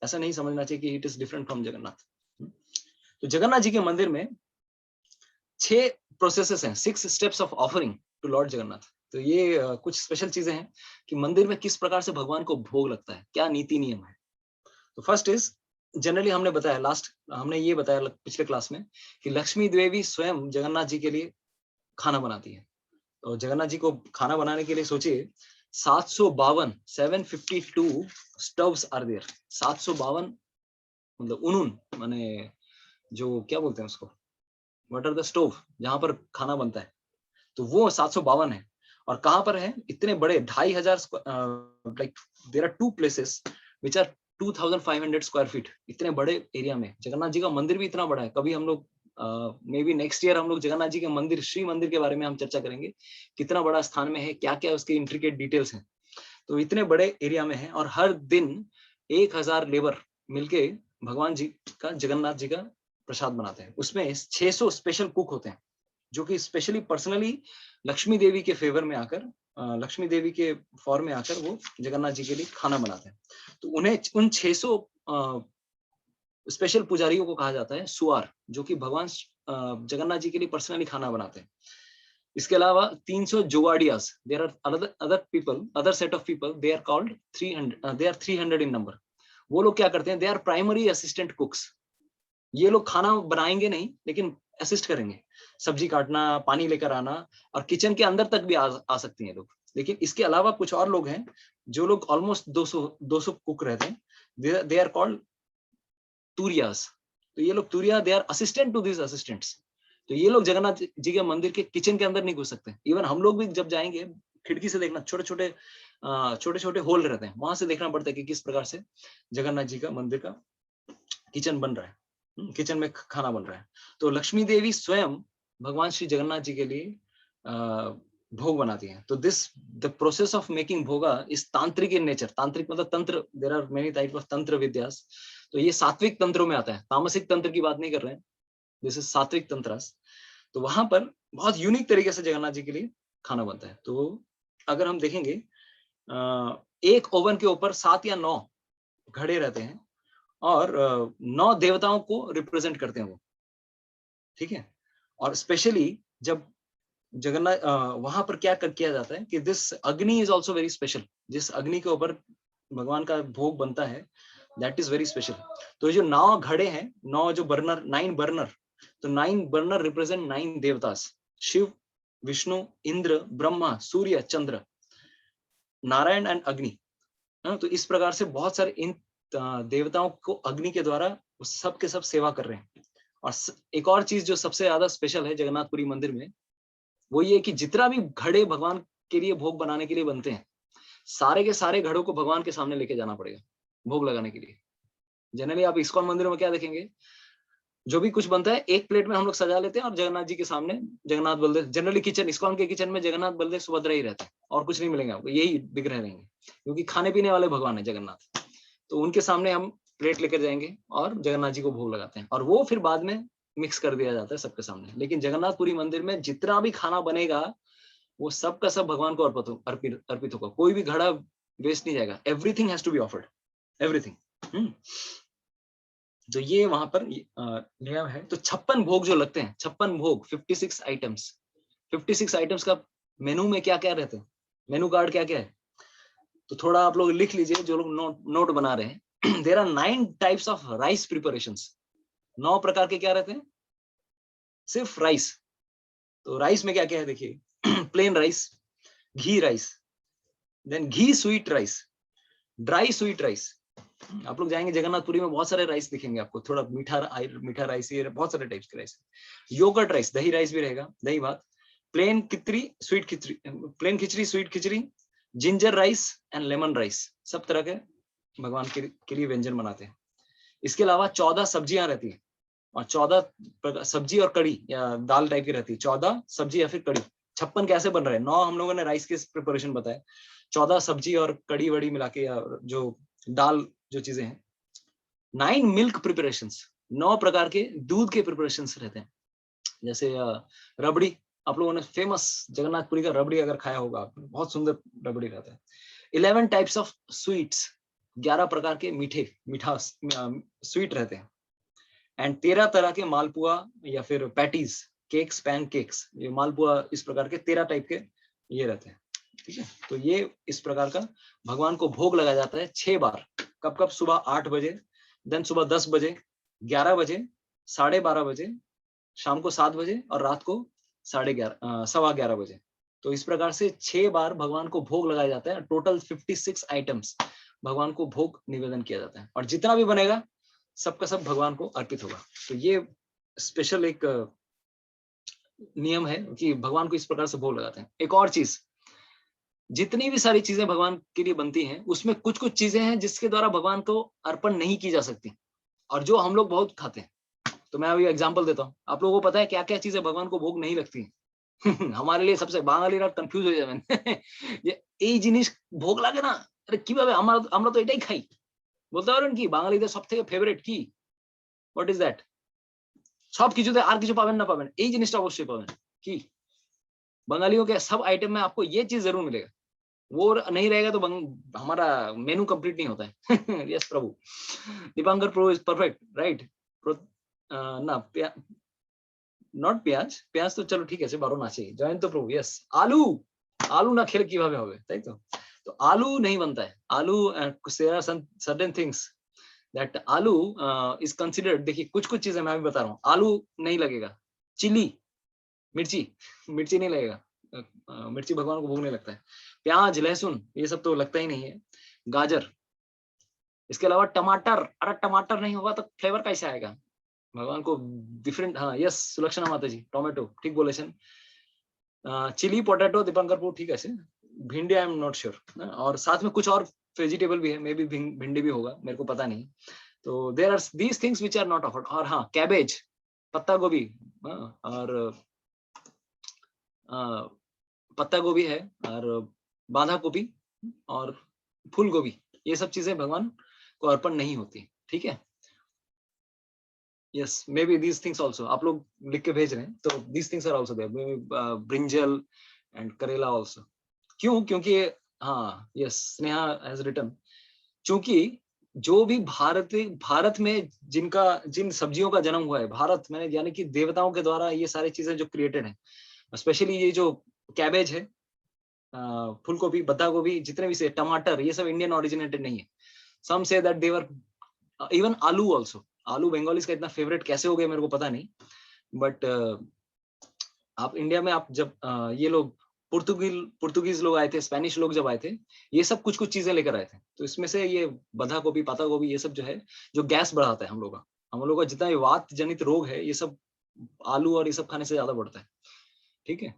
ऐसा नहीं समझना चाहिए कि it is different from Jagannath. तो जगन्नाथ जी के मंदिर में 6 प्रोसेसेस हैं, 6 steps of offering to Lord Jagannath. तो ये कुछ स्पेशल चीजें हैं कि मंदिर में किस प्रकार से भगवान को भोग लगता है, क्या नीति नियम है। तो फर्स्ट इज, जनरली हमने ये बताया पिछले क्लास में कि लक्ष्मी देवी स्वयं जगन्नाथ जी के लिए खाना बनाती है। तो जगन्नाथ जी को खाना बनाने के लिए सोचिए 752 स्टव्स आर देयर। 752 मतलब उनुन, माने जो क्या बोलते हैं उसको, व्हाट आर द स्टोव, जहां पर खाना बनता है, तो वो 752 है। और कहां पर है? इतने बड़े 2500, like there are 2 places which are 2500 square feet. इतने बड़े एरिया में जगन्नाथ जी का मंदिर भी इतना बड़ा है। कभी हम लोग मे बी नेक्स्ट ईयर हम लोग जगन्नाथ जी के मंदिर, श्री मंदिर के बारे में हम चर्चा करेंगे, कितना बड़ा स्थान में है, क्या क्या उसके इंट्रिकेट डिटेल्स हैं। तो इतने बड़े एरिया में है, और हर दिन 1000 लेबर मिलके भगवान जी का, जगन्नाथ जी का प्रसाद बनाते हैं। उसमें 600 स्पेशल कुक होते हैं जो कि स्पेशली पर्सनली लक्ष्मी देवी के फेवर में आकर, लक्ष्मी देवी के फॉर्म में आकर वो जगन्नाथ जी के लिए खाना बनाते हैं। तो उन्हें उन 600 स्पेशल पुजारियों को कहा जाता है सुआर, जो कि भगवान जगन्नाथ जी के लिए पर्सनली खाना बनाते हैं। इसके अलावा 300 जोवाडियास, there are other set of people, they are called 300, they are 300 in number. वो लोग क्या करते हैं? They are primary assistant cooks. ये लोग खाना बनाएंगे नहीं, लेकिन असिस्ट करेंगे, सब्जी काटना, पानी लेकर आना, और किचन के अंदर तक भी आ सकती हैं लोग। लेकिन इसके अलावा कुछ और लोग हैं जो लोग ऑलमोस्ट 200 कुक रहते हैं। दे आर कॉल्ड तुरियास। तो ये लोग तुरिया, they are assistant to this assistants. तो ये लोग जगन्नाथ जी के मंदिर के किचन के अंदर नहीं घुस सकते। इवन हम लोग भी जब जाएंगे, खिड़की से देखना, छोटे छोटे होल रहते हैं, वहां से देखना पड़ता है कि किस प्रकार से जगन्नाथ जी का मंदिर का किचन बन रहा है। किचन में खाना बन रहा है। तो लक्ष्मी देवी स्वयं भगवान श्री जगन्नाथ जी के लिए भोग बनाती हैं। तो this the process of making bhoga is tantric in nature. तांत्रिक मतलब तंत्र, there are many type of tantra विद्यास। तो ये सात्विक तंत्रों में आता है, तामसिक तंत्र की बात नहीं कर रहे हैं, दिस इज सात्विक तंत्रास। तो वहां पर बहुत यूनिक तरीके से जगन्नाथ जी के लिए खाना बनता है। तो अगर हम देखेंगे एक ओवन के ऊपर 7 या 9 घड़े रहते हैं और 9 देवताओं को रिप्रेजेंट करते हैं वो, ठीक है। और स्पेशली जब जगन्नाथ वहां पर क्या किया जाता है कि दिस अग्नि इज ऑल्सो वेरी स्पेशल। जिस अग्नि के ऊपर भगवान का भोग बनता है दैट इज वेरी स्पेशल। तो जो 9 घड़े हैं, 9 जो बर्नर, 9 बर्नर, तो 9 बर्नर रिप्रेजेंट 9 देवतास, शिव, विष्णु, इंद्र, ब्रह्मा, सूर्य, चंद्र, नारायण एंड अग्नि। तो इस प्रकार से बहुत सारे इन देवताओं को अग्नि के द्वारा सब के सब सेवा कर रहे हैं। और एक और चीज जो सबसे ज्यादा स्पेशल है जगन्नाथपुरी मंदिर में, वो ये कि जितना भी घड़े भगवान के लिए भोग बनाने के लिए बनते हैं, सारे के सारे घड़ों को भगवान के सामने लेके जाना पड़ेगा भोग लगाने के लिए। जनरली आप इस्कॉन मंदिर में क्या देखेंगे, जो भी कुछ बनता है एक प्लेट में हम लोग सजा लेते हैं और जगन्नाथ जी के सामने, Jagannath Baldev, generally kitchen, ISKCON के किचन में जगन्नाथ बलदेव सुभद्रा ही रहते हैं और कुछ नहीं मिलेंगे आपको, यही दिख रहे रहेंगे, क्योंकि खाने पीने वाले भगवान है जगन्नाथ। तो उनके सामने हम प्लेट लेकर जाएंगे और जगन्नाथ जी को भोग लगाते हैं और वो फिर बाद में मिक्स कर दिया जाता है सबके सामने। लेकिन जगन्नाथपुरी मंदिर में जितना भी खाना बनेगा वो सब का सब भगवान को अर्पित होगा। कोई भी घड़ा वेस्ट नहीं जाएगा, everything has to be offered, everything. तो ये वहां पर नियम है। तो 56 भोग जो लगते हैं, 56 भोग, 56 आइटम्स, 56 आइटम्स का मेनू में क्या क्या रहते हैं, मेनू कार्ड क्या क्या है, तो थोड़ा आप लोग लिख लीजिए जो लोग नोट बना रहे हैं। There are 9 types of rice preparations. 9 प्रकार के क्या रहते हैं, सिर्फ राइस। तो राइस में क्या क्या है देखिए, plain rice, ghee rice, then ghee sweet rice, dry sweet rice. आप लोग जाएंगे जगन्नाथपुरी में बहुत सारे राइस दिखेंगे आपको, थोड़ा मीठा राइस, ये बहुत सारे टाइप्स के राइस। योगर्ट राइस, दही राइस भी रहेगा, दही भात, plain khichdi, sweet khichdi, plain khichdi, sweet khichdi, ginger rice and lemon rice, सब तरह के भगवान के लिए व्यंजन बनाते हैं। इसके अलावा 14 सब्जियां रहती है और 14 सब्जी और कड़ी या दाल टाइप की रहती है, 14 सब्जी या फिर कड़ी। 56 कैसे बन रहे हैं, 9 हम लोगों ने राइस के प्रिपरेशन बताए, 14 सब्जी और कड़ी वड़ी मिला के, या जो दाल जो चीजें हैं। 9 मिल्क प्रिपरेशंस, 9 प्रकार के दूध के प्रिपरेशंस रहते हैं। जैसे रबड़ी, आप लोगों ने फेमस जगन्नाथपुरी का रबड़ी अगर खाया होगा आपने, बहुत सुंदर रबड़ी रहता है। 11 टाइप्स ऑफ स्वीट्स, 11 प्रकार के मीठा स्वीट रहते हैं। एंड 13 तरह के मालपुआ या फिर पैटीज, केक्स, पैन केक्स, ये मालपुआ इस प्रकार के 13 टाइप के ये रहते हैं, ठीक है। तो ये इस प्रकार का भगवान को भोग लगाया जाता है 6 बार। कब कब, सुबह 8 बजे, देन सुबह 10 बजे, 11 बजे, 12:30 बजे, शाम को 7 बजे और रात को 11:30 बजे। तो इस प्रकार से 6 बार भगवान को भोग लगाया जाता है। टोटल 56 आइटम्स भगवान को भोग निवेदन किया जाता है और जितना भी बनेगा सबका सब भगवान को अर्पित होगा। तो ये स्पेशल एक नियम है कि भगवान को इस प्रकार से भोग लगाते हैं। एक और चीज, जितनी भी सारी चीजें भगवान के लिए बनती हैं उसमें कुछ कुछ चीजें हैं जिसके द्वारा भगवान को अर्पण नहीं की जा सकती और जो हम लोग बहुत खाते हैं। तो मैं अभी एग्जांपल देता हूँ, आप लोगों को पता है क्या क्या चीजें भगवान को भोग नहीं लगती हमारे लिए सबसे बाঙালিরা कंफ्यूज हो जाए যে এই জিনিস ভোগ লাগে না, আরে কিভাবে আমরা তো এটাই খাই, বলতে পারেন কি বাঙালিদের সবথেকে ফেভারিট কি, হোয়াট ইজ দ্যাট, সব কিছুতে আর কিছু পাবেন না পাবেন, এই জিনিসটা অবশ্যই পাবেন কি, बंगालियों के सब आइटम में आपको ये चीज जरूर मिलेगा, वो नहीं रहेगा तो हमारा मेनू कंप्लीट नहीं होता है। Yes Prabhu, Dipankar Prabhu is perfect, right. ना नॉट प्याज, प्याज तो चलो ठीक है, बारो ना चाहिए, जयंत प्रभु यस, आलू, आलू ना खेल কিভাবে হবে, তাই তো। तो आलू नहीं बनता है, आलू there are certain things that आलू is considered, देखिए कुछ कुछ चीजें मैं भी बता रहा हूँ, आलू नहीं लगेगा, चिली, मिर्ची, मिर्ची नहीं लगेगा, मिर्ची भगवान को भोग नहीं लगता है, प्याज, लहसुन ये सब तो लगता ही नहीं है, गाजर, इसके अलावा टमाटर, अरे टमाटर नहीं होगा तो फ्लेवर कैसे आएगा भगवान को, डिफरेंट, हाँ यस सुलक्षणा माता जी, टोमेटो ठीक बोले, चिली, पोटैटो, दीपांकर ठीक है, भिंडी आई एम नॉट श्योर, और साथ में कुछ और वेजिटेबल भी है, मे बी भिंडी भी होगा, मेरे को पता नहीं। तो there are these things which are not offered. और हाँ, कैबेज, पत्ता गोभी, और पत्ता गोभी है, और बांधा गोभी और फूल गोभी, ये सब चीजें भगवान को अर्पण नहीं होती। ठीक है, yes, maybe these things also आप लोग लिख के भेज रहे हैं, तो these things are also there, brinjal and karela also. क्यों? क्योंकि हाँ, यस, स्नेहा हैज रिटन, क्योंकि जो भी भारत में जिन सब्जियों का जन्म हुआ है, भारत में, यानी कि देवताओं के द्वारा ये सारी चीजें जो क्रिएटेड है, स्पेशली ये जो कैबेज है, फूल गोभी, बंधा गोभी, जितने भी से टमाटर, ये सब इंडियन ओरिजिनेटेड नहीं है। Some say that they were, even aloo also, aloo Bengalis का इतना फेवरेट कैसे हो गया मेरे को पता नहीं, बट आप इंडिया में आप जब ये लोग पुर्तगीज लोग आए थे, स्पेनिश लोग जब आए थे, ये सब कुछ कुछ चीजें लेकर आए थे। तो इसमें से ये बंधा गोभी, पत्ता गोभी, ये सब जो है, जो गैस बढ़ाता है हम लोग का जितना भी वात जनित रोग है, ये सब आलू और ये सब खाने से ज्यादा बढ़ता है। ठीक है,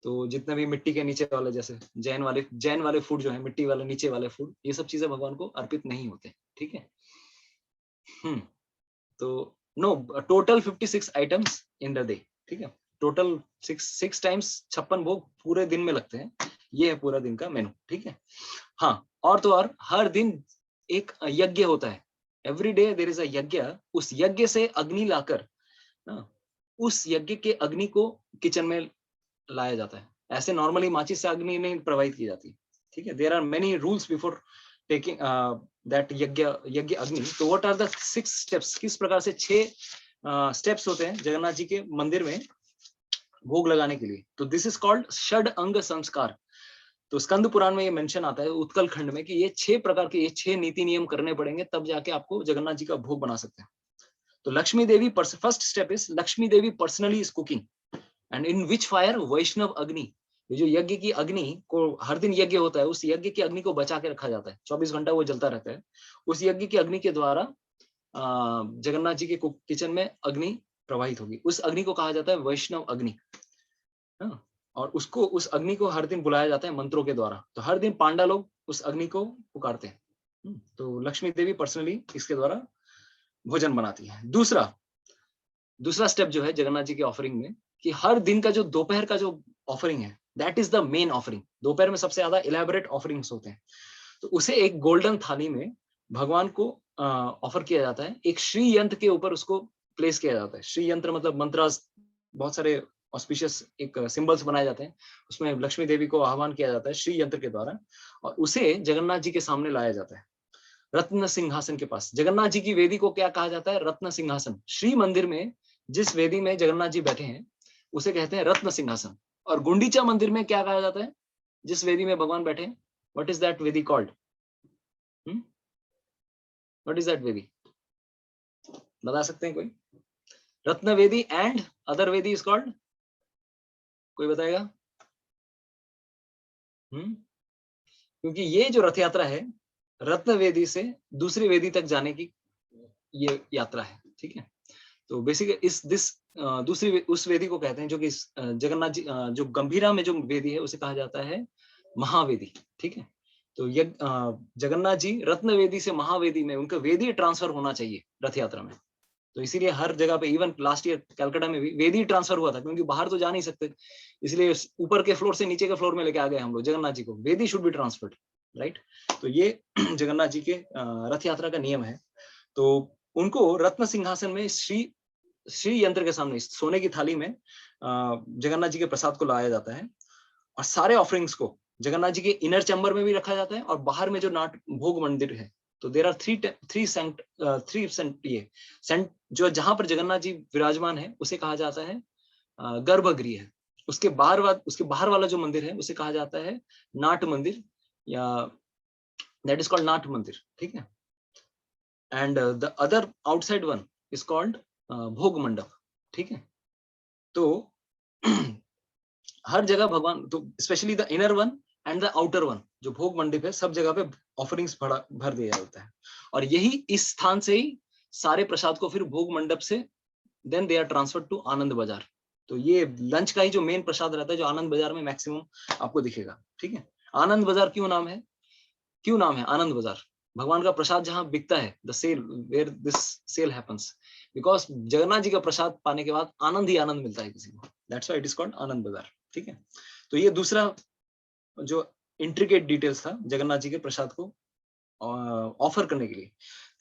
तो जितने भी मिट्टी के नीचे वाले, जैसे जैन वाले फूड जो है, मिट्टी वाले नीचे वाले फूड, ये सब चीजें भगवान को अर्पित नहीं होते। ठीक है, तो no, total 56 items in the day. ठीक है, टोटल 6 टाइम्स 56 भोग पूरे दिन में लगते हैं। ये है पूरा दिन का मेनू। ठीक है, हाँ, और तो और हर दिन एक यज्ञ होता है। Every day there is a yajna. उस यज्ञ से अग्नि लाकर, उस यज्ञ के अग्नि को किचन में लाया जाता है। ऐसे नॉर्मली माचिस से अग्नि नहीं प्रवाहित की जाती। ठीक है, there are many rules before taking that yajna agni. तो व्हाट आर द 6 स्टेप्स? किस प्रकार से 6 स्टेप्स होते हैं जगन्नाथ जी के मंदिर में भोग लगाने के लिए? तो दिस इज कॉल्ड षड अंग संस्कार। तो स्कंद पुराण में ये मेंशन आता है, उत्कल खंड में, कि ये 6 प्रकार के, ये 6 नीति नियम करने पड़ेंगे, तब जाके आपको जगन्नाथ जी का भोग बना सकते हैं। तो Lakshmi Devi, first step is Lakshmi Devi personally is cooking, and in which fire? Vaishnava अग्नि। ये जो यज्ञ की अग्नि को, हर दिन यज्ञ होता है, उस यज्ञ की अग्नि को बचा के रखा जाता है, 24 घंटा वो जलता रहता है। उस यज्ञ की अग्नि के द्वारा जगन्नाथ जी के किचन में अग्नि प्रवाहित होगी। उस अग्नि को कहा जाता है वैष्णव अग्नि। और उस अग्नि को हर दिन बुलाया जाता है मंत्रों के द्वारा। तो हर दिन पांडा लोग उस अग्नि को पुकारते हैं। तो लक्ष्मी देवी पर्सनली इसके द्वारा भोजन बनाती है। दूसरा स्टेप जो है जगन्नाथ जी के ऑफरिंग में, कि हर दिन का जो दोपहर का जो ऑफरिंग है, that is the main offering. दोपहर में सबसे ज्यादा इलेबोरेट ऑफरिंग्स होते हैं। तो उसे एक गोल्डन थाली में भगवान को ऑफर किया जाता है। एक श्री यंत्र के ऊपर उसको प्लेस किया जाता है। श्री यंत्र मतलब मंत्रास, बहुत सारे ऑस्पिशियस एक सिंबल्स बनाए जाते हैं, उसमें लक्ष्मी देवी को आह्वान किया जाता है श्री यंत्र के द्वारा, और उसे जगन्नाथ जी के सामने लाया जाता है, रत्न सिंहासन के पास। जगन्नाथ जी की वेदी को क्या कहा जाता है? रत्न सिंहासन। श्री मंदिर में जिस वेदी में जगन्नाथ जी बैठे हैं, उसे कहते हैं रत्न सिंहासन। और गुंडीचा मंदिर में क्या कहा जाता है? जिस वेदी में भगवान बैठे हैं, व्हाट इज दैट वेदी कॉल्ड? व्हाट इज दैट वेदी? बता सकते हैं कोई? रत्न वेदी एंड अदर वेदी इज कॉल्ड, कोई बताएगा? क्योंकि ये जो रथ यात्रा है, रत्न वेदी से दूसरी वेदी तक जाने की ये यात्रा है। ठीक है, तो बेसिकली दूसरी उस वेदी को कहते हैं, जो कि जगन्नाथ जी, जो गंभीरा में जो वेदी है, उसे कहा जाता है महावेदी। ठीक है, तो ये जगन्नाथ जी रत्न वेदी से महावेदी में, उनका वेदी ट्रांसफर होना चाहिए रथ यात्रा में। तो इसीलिए हर जगह पे, इवन लास्ट ईयर कलकत्ता में भी वेदी ट्रांसफर हुआ था, क्योंकि बाहर तो जा नहीं सकते, इसलिए ऊपर के फ्लोर से नीचे के फ्लोर में लेके आ गए हम लोग जगन्नाथ जी को। वेदी शुड बी ट्रांसफर्ड, राइट? तो ये जगन्नाथ जी के रथ यात्रा का नियम है। तो उनको रत्न सिंहासन में श्री यंत्र के सामने, सोने की थाली में जगन्नाथ जी के प्रसाद को लाया जाता है। और सारे ऑफरिंग्स को जगन्नाथ जी के इनर चैम्बर में भी रखा जाता है, और बाहर में जो भोग मंदिर है, तो देर आर थ्री सेंट, जो जहां पर जगन्नाथ जी विराजमान है, उसे कहा जाता है गर्भगृह। उसके बाहर वाला जो मंदिर है, उसे कहा जाता है नाट मंदिर, या दैट इज कॉल्ड नाट मंदिर। ठीक है, and the other outside one is called भोग मंडप। ठीक है, तो हर जगह भगवान, तो specially the inner one and the outer one, जो भोग मंडप है, सब जगह पे ऑफरिंग्स भर दिया जाता है। और यही इस स्थान से ही सारे प्रसाद को फिर भोग मंडप से then they are transferred to Anand Bazar. तो ये लंच का ही जो मेन प्रसाद रहता है, जो आनंद बाजार में मैक्सिमम आपको दिखेगा। ठीक है, आनंद बाजार क्यों नाम है आनंद बाजार? भगवान का प्रसाद जहाँ बिकता है, the sale where this sale happens, because Jagannath ji का प्रसाद पाने के बाद आनंद ही आनंद मिलता है किसी को, that's why it is called Anand Bazar. ठीक है, तो ये दूसरा जो इंट्रिकेट डिटेल्स था जगन्नाथ जी के प्रसाद को ऑफर करने के लिए।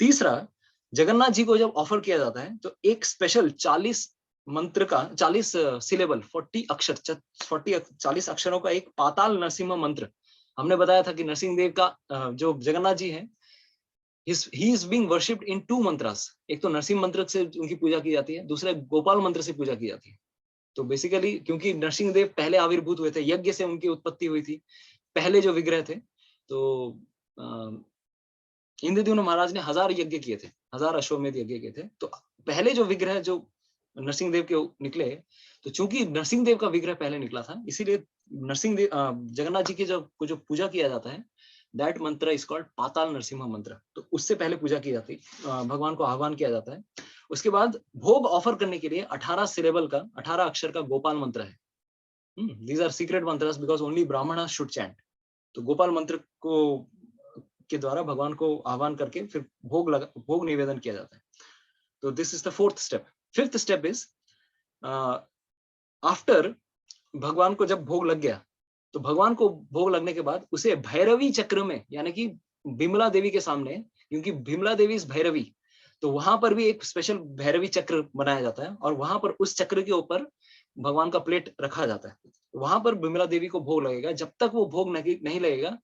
तीसरा, जगन्नाथ जी को जब ऑफर किया जाता है तो एक स्पेशल 40 मंत्र का 40 सिलेबल 40 अक्षर 40 अक्षरों का एक पाताल नरसिम्हा मंत्र, हमने बताया था कि नरसिंह देव का जो जगन्नाथ जी हैं, he is being worshipped in 2 mantras, एक तो नरसिंह मंत्र से उनकी पूजा की जाती है, दूसरा गोपाल मंत्र से पूजा की जाती है। तो बेसिकली क्योंकि नरसिंह देव पहले आविर्भूत हुए थे, यज्ञ से उनकी उत्पत्ति हुई थी, पहले जो विग्रह थे, तो इंद्रद्युम्न महाराज ने 1000 यज्ञ किए थे, 1000 अश्वमेध यज्ञ किए थे, तो पहले जो विग्रह जो नरसिंह देव के निकले, तो चूंकि नरसिंह देव का विग्रह पहले निकला था, इसीलिए नरसिंह देव जगन्नाथ जी की जो पूजा किया जाता है, दैट मंत्र इज कॉल्ड पाताल नरसिम्हा मंत्र। तो उससे पहले पूजा की जाती, भगवान को आह्वान किया जाता है। उसके बाद भोग ऑफर करने के लिए 18 सिलेबल का 18 अक्षर का गोपाल मंत्र है। These are secret mantras because only Brahmin should chant. तो गोपाल मंत्र को के द्वारा भगवान को आह्वान करके फिर भोग निवेदन किया जाता है। तो this is the 4th step. 5th step is after भगवान को जब भोग लग गया, तो भगवान को भोग लगने के बाद उसे भैरवी चक्र में, यानी कि बिमला देवी के सामने, क्योंकि बिमला देवी इज भैरवी, तो वहां पर भी एक स्पेशल भैरवी चक्र बनाया जाता है, और वहां पर उस चक्र के ऊपर भगवान का प्लेट रखा जाता है। वहां पर बिमला देवी को भोग लगेगा, जब तक वो भोग नहीं लगेगा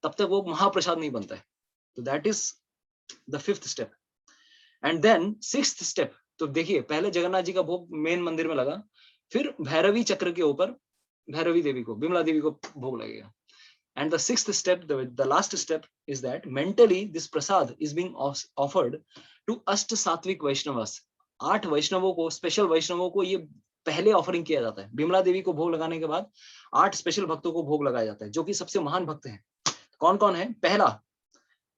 तब तक वो महाप्रसाद नहीं बनता है। तो that is the 5th step. And then 6th step, तो देखिए पहले जगन्नाथ जी का भोग मेन मंदिर में लगा, फिर भैरवी चक्र के ऊपर भैरवी देवी को, बिमला देवी को भोग लगेगा। And the 6th step, the last step is that mentally this prasad is being offered to अष्ट सात्विक वैष्णवस। 8 वैष्णवों को, स्पेशल वैष्णवों को ये पहले ऑफरिंग किया जाता है। बिमला देवी को भोग लगाने के बाद 8 स्पेशल भक्तों को भोग लगाया जाता है, जो कि सबसे महान भक्त हैं। कौन कौन है? पहला,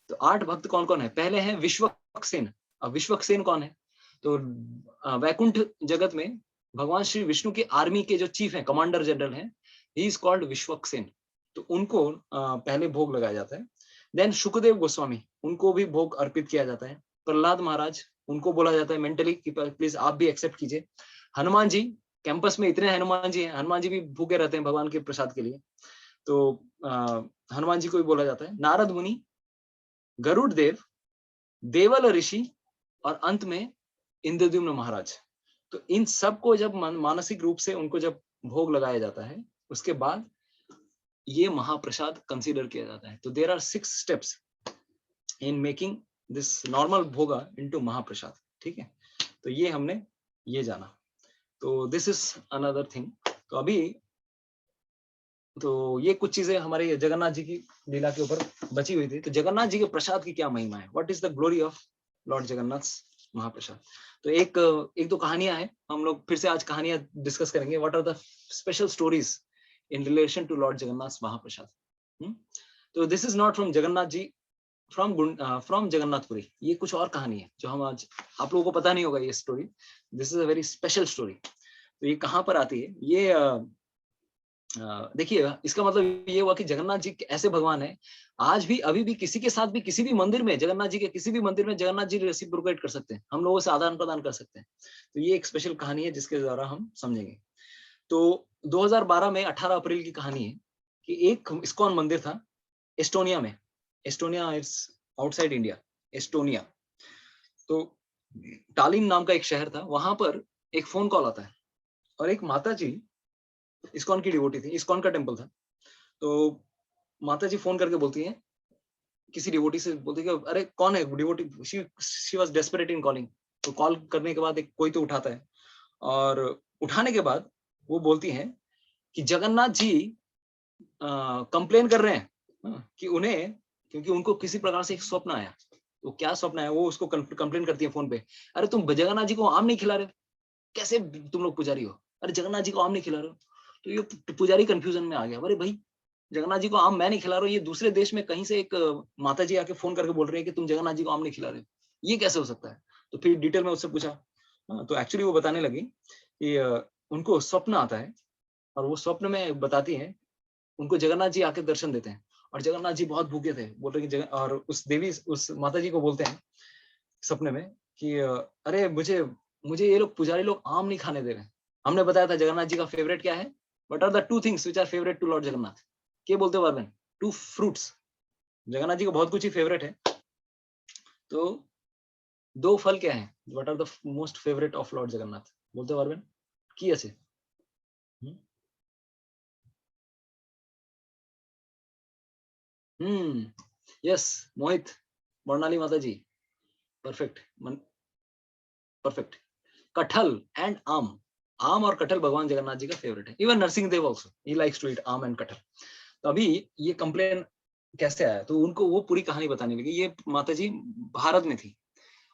तो 8 भक्त कौन कौन है? पहले हैं विश्वक्सेन। अब विश्वक्सेन कौन है? तो वैकुंठ जगत में भगवान श्री विष्णु के आर्मी के जो चीफ हैं, कमांडर जनरल हैं, ही इज कॉल्ड विश्वक्सेन। तो उनको पहले भोग लगाया जाता है। देन शुकदेव गोस्वामी, उनको भी भोग अर्पित किया जाता है। प्रहलाद महाराज, उनको बोला जाता है मेंटली कि प्लीज आप भी एक्सेप्ट कीजिए। हनुमान जी, कैंपस में इतने हनुमान जी हैं, हनुमान जी भी भूखे रहते हैं भगवान के प्रसाद के लिए, तो हनुमान जी को भी बोला जाता है। नारद मुनि, गरुड़ देव, देवल ऋषि, और अंत में इंद्रद्युम्न महाराज। तो इन सबको जब मानसिक रूप से उनको जब भोग लगाया जाता है, उसके बाद ये महाप्रसाद कंसीडर किया जाता है। तो there are 6 steps in making this normal bhoga into mahaprasad. ठीक है, तो ये हमने ये जाना। तो दिस इज अनदर थिंग। तो अभी तो ये कुछ चीजें हमारे जगन्नाथ जी की लीला के ऊपर बची हुई थी। तो जगन्नाथ जी के प्रसाद की क्या महिमा है? What is the glory of Lord Jagannath महाप्रसाद? तो एक दो कहानियां हैं, हम लोग फिर से आज कहानियां डिस्कस करेंगे। What are the special stories in relation to Lord Jagannath's Mahaprasad. तो this is not from Jagannath ji from Jagannathpuri. ये कुछ और कहानी है जो हम आज, आप लोगों को पता नहीं होगा ये story. This is a very special story. तो ये कहाँ पर आती है? ये देखिए, इसका मतलब ये हुआ कि जगन्नाथ जी ऐसे भगवान है, आज भी अभी भी किसी के साथ भी किसी भी मंदिर में, जगन्नाथ जी के किसी भी मंदिर में जगन्नाथ जी रेसिप्रोकेट कर सकते हैं, हम लोगों से आदान प्रदान कर सकते हैं। तो ये एक स्पेशल कहानी है जिसके द्वारा हम समझेंगे। तो 2012 में 18 अप्रैल की कहानी है कि एक इस्कॉन मंदिर था एस्टोनिया में। Estonia is outside India, Estonia. तो टालिन नाम का एक शहर था, वहां पर एक फोन कॉल आता है, और एक माता जी इस्कॉन की डिवोटी थी, इस्कॉन का टेम्पल था। तो माता जी फोन करके बोलती हैं, किसी डिवोटी से बोलती है कि अरे कौन है devotee, she was desperate in calling. तो कॉल करने के बाद एक कोई तो उठाता है, और उठाने के बाद वो बोलती हैं कि जगन्नाथ जी कंप्लेन कर रहे हैं कि उन्हें, क्योंकि उनको किसी प्रकार से एक स्वप्न आया। तो क्या स्वप्न आया, वो उसको कंप्लेन करती है फोन पे, अरे तुम जगन्नाथ जी को आम नहीं खिला रहे, कैसे तुम लोग पुजारी हो, अरे जगन्नाथ जी को आम नहीं खिला रहे हो। तो ये पुजारी कंफ्यूजन में आ गया, अरे भाई जगन्नाथ जी को आम मैं नहीं खिला रहा हूँ, ये दूसरे देश में कहीं से एक माता जी आके फोन करके बोल रहे हैं कि तुम जगन्नाथ जी को आम नहीं खिला रहे, ये कैसे हो सकता है? तो फिर डिटेल में उससे पूछा, तो एक्चुअली वो बताने लगी कि उनको स्वप्न आता है, और वो स्वप्न में बताती हैं, उनको जगन्नाथ जी आके दर्शन देते हैं, और जगन्नाथ जी बहुत भूखे थे, बोल रहे कि और उस देवी उस माता जी को बोलते हैं सपने में कि अरे मुझे मुझे ये लोग पुजारी लोग आम नहीं खाने दे रहे। हमने बताया था जगन्नाथ जी का फेवरेट क्या है, what are the two things which are favourite to Lord Jagannath, क्या बोलते हो वर्बन, टू फ्रूट्स। जगन्नाथ जी को बहुत कुछ ही फेवरेट है, तो दो फल क्या है, what are the most favourite of Lord Jagannath, बोलते हो वर्बन की আছে। यस मोहित, बर्णाली माता ji, perfect perfect. Kathal and aam, आम और कटहल भगवान जगन्नाथ जी का फेवरेट है। Even Narasimha Dev also he likes to eat aam and कटहल। तो अभी ये कंप्लेन कैसे आया, तो उनको वो पूरी कहानी बताने लगी। ये माता जी भारत में थी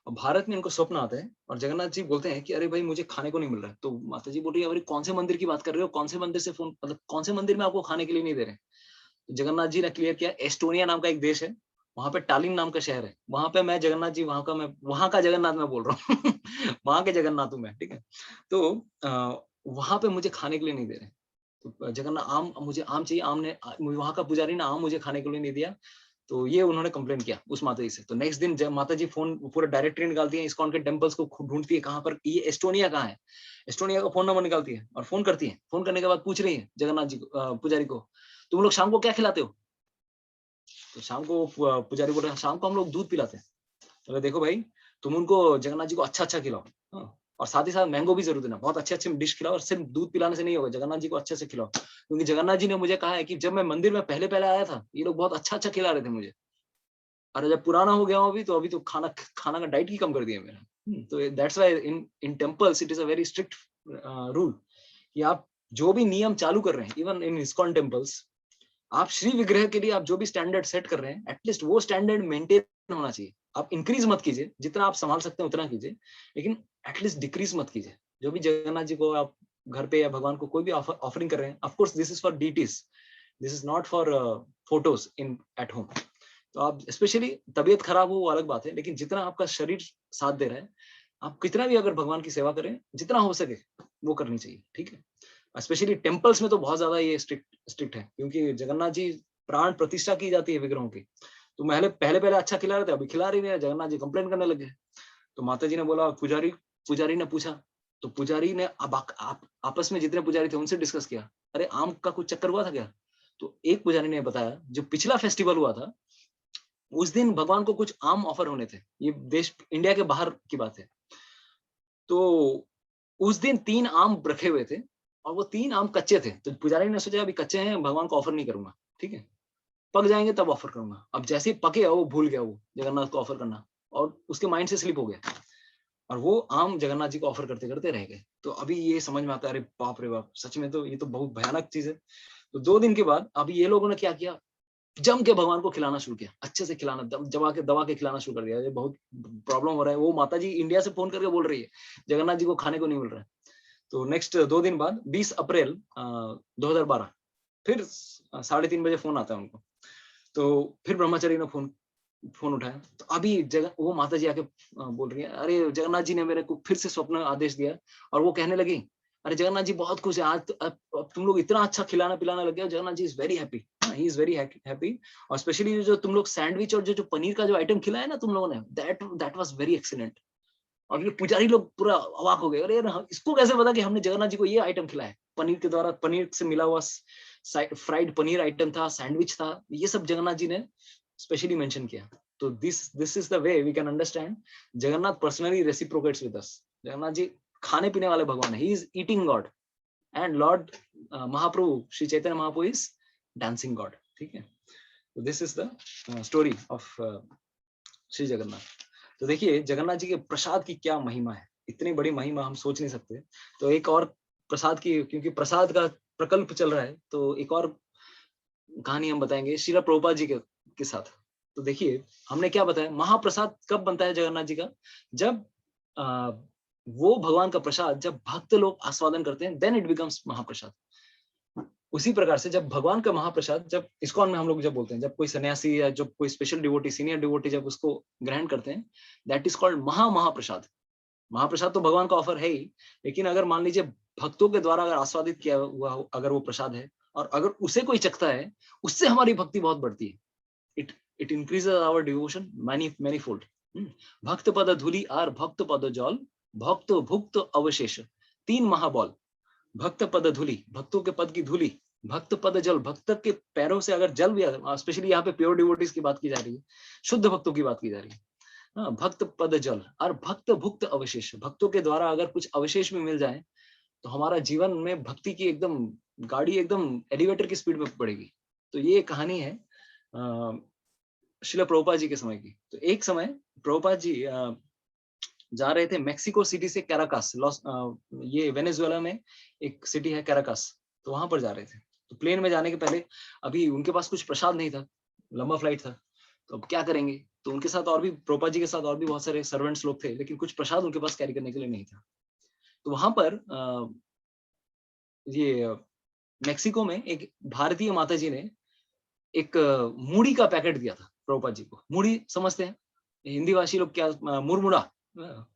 और भारत में इनको स्वप्न आता है और जगन्नाथ जी बोलते हैं कि अरे भाई मुझे खाने को नहीं मिल रहा है। तो माता जी बोल रही है अरे कौन से मंदिर की बात कर रहे हो, कौन से मंदिर से फोन, मतलब कौन से मंदिर में आपको खाने के लिए नहीं दे रहे। तो जगन्नाथ जी ने क्लियर किया, एस्टोनिया नाम का एक देश है, वहां पे टालिन नाम का शहर है, वहां पे मैं जगन्नाथ जी, वहां का जगन्नाथ मैं बोल रहा हूँ वहां के जगन्नाथ हूँ मैं, ठीक है। तो वहां पे मुझे खाने के लिए नहीं दे रहे। तो जगन्नाथ आम, मुझे आम चाहिए, आम ने, वहां का पुजारी ने आम मुझे खाने के लिए नहीं दिया। तो ये उन्होंने कंप्लेन किया उस माता जी से। तो नेक्स्ट दिन जब माता जी फोन पूरा डायरेक्टरी निकालती है, इस्कॉन के टेम्पल्स को ढूंढती है कहाँ पर ये एस्टोनिया कहाँ है, एस्टोनिया का फोन नंबर निकालती है और फोन करती है। फोन करने के बाद पूछ रही है जगन्नाथ जी को, पुजारी को, तुम लोग शाम को क्या खिलाते हो। तो शाम को पुजारी बोल रहे हैं शाम को हम लोग दूध पिलाते हैं। तो देखो भाई, तुम उनको जगन्नाथ जी को अच्छा अच्छा खिलाओ, हाँ? और साथ ही साथ मैंगो भी जरूर देना, बहुत अच्छे अच्छे डिश खिलाओ, और सिर्फ दूध पिलाने से नहीं होगा, जगन्नाथ जी को अच्छे से खिलाओ। क्योंकि जगन्नाथ जी ने मुझे कहा है कि जब मैं मंदिर में पहले पहले आया था ये लोग बहुत अच्छा अच्छा खिला रहे थे मुझे, और जब पुराना हो गया हूँ अभी तो खाना खाना का डाइट ही कम कर दिया मेरा। तो that's why in in temples it is a very strict rule कि आप जो भी नियम चालू कर रहे हैं, इवन इन इस्कॉन टेम्पल्स, आप श्री विग्रह के लिए आप जो भी स्टैंडर्ड सेट कर रहे हैं, एटलीस्ट वो स्टैंडर्ड मेंटेन होना चाहिए। आप इंक्रीज मत कीजिए, जितना आप संभाल सकते हैं उतना कीजिए, लेकिन एटलीस्ट डिक्रीज मत कीजिए। जो भी जगन्नाथ जी को आप घर पे या भगवान को कोई भी ऑफरिंग कर रहे हैं, of course this is for deities, this is not for photos in at home. तो आप स्पेशली तबीयत खराब हो वो अलग बात है, लेकिन जितना आपका शरीर साथ दे रहा है, आप कितना भी अगर भगवान की सेवा करें, जितना हो सके वो करनी चाहिए, ठीक है। स्पेशली टेम्पल्स में तो बहुत ज्यादा ये स्ट्रिक्ट है, क्योंकि जगन्नाथ जी प्राण प्रतिष्ठा की जाती है विग्रहों की। तो पहले पहले पहले अच्छा खिला रहे थे, अभी खिला रही नहीं, जगन्नाथ जी कंप्लेन करने लगे। तो माता जी ने बोला, पुजारी पुजारी ने पूछा, तो पुजारी ने अब आप आपस में जितने पुजारी थे उनसे डिस्कस किया, अरे आम का कुछ चक्कर हुआ था क्या। तो एक पुजारी ने बताया, जो पिछला फेस्टिवल हुआ था उस दिन भगवान को कुछ आम ऑफर होने थे, ये देश इंडिया के बाहर की बात है। तो उस दिन 3 आम रखे हुए थे और वो 3 आम कच्चे थे। तो पुजारी ने सोचा अभी कच्चे हैं, भगवान को ऑफर नहीं करूंगा, ठीक है, पक जाएंगे तब ऑफर करूंगा। अब जैसे ही पके वो भूल गया, वो जगन्नाथ को ऑफर करना, और उसके माइंड से स्लिप हो गया, और वो आम जगन्नाथ जी को ऑफर करते करते रह गए। तो अभी ये समझ में आता है, अरे बाप रे बाप, सच में तो ये तो बहुत भयानक चीज है। तो 2 दिन के बाद अभी ये लोगों ने क्या किया, जम के भगवान को खिलाना शुरू किया, अच्छे से खिलाना, दबा के खिलाना शुरू कर दिया। ये बहुत प्रॉब्लम हो रहा है। वो माता जी इंडिया से फोन करके बोल रही है जगन्नाथ जी को खाने को नहीं मिल रहा है। तो नेक्स्ट 2 दिन बाद 20 अप्रैल 2012 फिर 3:30 बजे फोन आता है उनको। तो फिर ब्रह्मचारी ने फोन फोन उठाया। तो अभी जगह वो माता जी आके बोल रही है, अरे जगन्नाथ जी ने मेरे को फिर से स्वप्न आदेश दिया, और वो कहने लगी, अरे जगन्नाथ जी बहुत खुश है आज तो, अब तुम लोग इतना अच्छा खिलाना पिलाना लग गया, Jagannath ji is very happy, he is very happy. और स्पेशली जो तुम लोग सैंडविच और जो पनीर का जो आइटम खिलाया ना तुम लोगों ने, दैट वाज वेरी एक्सीलेंट। और ये पुजारी लोग पूरा अवाक हो गए, अरे इसको कैसे पता कि हमने जगन्नाथ जी को ये आइटम खिलाया, पनीर के द्वारा, पनीर से मिला हुआ फ्राइड पनीर आइटम था, सैंडविच था, ये सब जगन्नाथ जी ने स्पेशली मेंशन किया। तो this is the way we can understand Jagannath personally reciprocates with us. Jagannath ji खाने पीने वाले भगवान है, he is eating god, and lord Mahaprabhu Shri Chaitanya Mahaprabhu is dancing god, ठीक है। तो this is the story of Shri Jagannath. तो देखिए जगन्नाथ जी के प्रसाद की क्या महिमा है, इतनी बड़ी महिमा हम सोच नहीं सकते। तो एक और प्रसाद की, क्योंकि प्रसाद का प्रकल्प चल रहा है, तो एक और कहानी हम बताएंगे श्रील प्रभुपाद जी के साथ। तो देखिए हमने क्या बताया, महाप्रसाद कब बनता है जगन्नाथ जी का, जब वो भगवान का प्रसाद जब भक्त लोग आस्वादन करते हैं, देन इट बिकम्स महाप्रसाद। उसी प्रकार से जब भगवान का महाप्रसाद, जब इस्कॉन में हम लोग जब बोलते हैं, जब कोई सन्यासी या जब कोई स्पेशल डिवोटी, सीनियर डिवोटी जब उसको ग्रहण करते हैं, दैट इज कॉल्ड महाप्रसाद। महाप्रसाद तो भगवान का ऑफर है ही, लेकिन अगर मान लीजिए भक्तों के द्वारा अगर आस्वादित किया हुआ अगर वो प्रसाद है, और अगर उसे कोई चखता है, उससे हमारी भक्ति बहुत बढ़ती है। It increases our devotion many fold. भक्त पद धूलि आर भक्त पद जल, भक्त भुक्त अवशेष, 3 महाबॉल। भक्त पद धूलि, भक्तों के पद की धूलि, भक्त पद जल, भक्त के पैरों से अगर जल भी, स्पेशली यहाँ पे प्योर डिवोटीज की बात की जा रही है, शुद्ध भक्तों की बात की जा रही है। भक्त पद जल और भक्त भुक्त अवशेष, भक्तों के द्वारा अगर कुछ अवशेष भी मिल जाए तो हमारा जीवन में भक्ति की एकदम गाड़ी एकदम एलिवेटर की स्पीड में बढ़ेगी। तो ये कहानी है श्रील प्रभुपाद जी के समय की। तो एक समय प्रभुपाद जी जा रहे थे मेक्सिको सिटी से कैराकास, ये वेनेजुएला में एक सिटी है कैराकास, तो वहां पर जा रहे थे। तो प्लेन में जाने के पहले अभी उनके पास कुछ प्रसाद नहीं था, लंबा फ्लाइट था, तो अब क्या करेंगे। तो उनके साथ और भी, प्रभुपाद जी के साथ और भी बहुत सारे सर्वेंट्स लोग थे, लेकिन कुछ प्रसाद उनके पास कैरी करने के लिए नहीं था। तो वहां पर ये मेक्सिको में एक भारतीय माता जी ने एक मूढ़ी का पैकेट दिया था प्रभुपाद जी को। मूढ़ी समझते हैं हिंदी भाषी लोग क्या, मुरमुरा,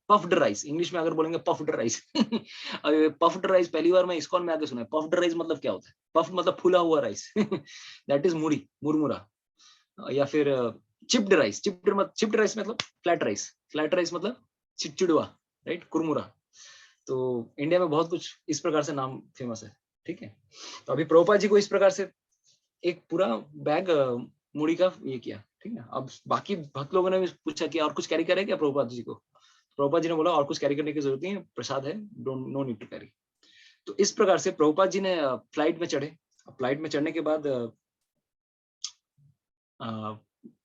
पफ्ड राइस, इंग्लिश में अगर बोलेंगे पफ्ड राइस। पफ्ड राइस पहली बार मैं इस्कॉन में आके सुना है। पफ्ड राइस मतलब क्या होता है? पफ्ड मतलब फूला हुआ राइस। दैट इज मूढ़ी, मुरमुरा। या फिर चिप्ड राइस, चिप्ड राइस मतलब फ्लैट राइस, फ्लैट राइस मतलब चिड़चिड़वा, राइट, कुरमुरा। तो इंडिया में बहुत कुछ इस प्रकार से नाम फेमस है, ठीक है। तो अभी प्रभुपाद जी को इस प्रकार से एक पूरा बैग मूढ़ी का ये किया, ठीक है। अब बाकी भक्त लोगों ने भी पूछा कि और कुछ कैरी करे क्या प्रभुपाद जी को। प्रभुपाद जी ने बोला और कुछ कैरी करने की जरूरत नहीं है, प्रसाद है, नो नीड टू कैरी। तो इस प्रकार से प्रभुपाद जी ने फ्लाइट में चढ़े। फ्लाइट में चढ़ने के बाद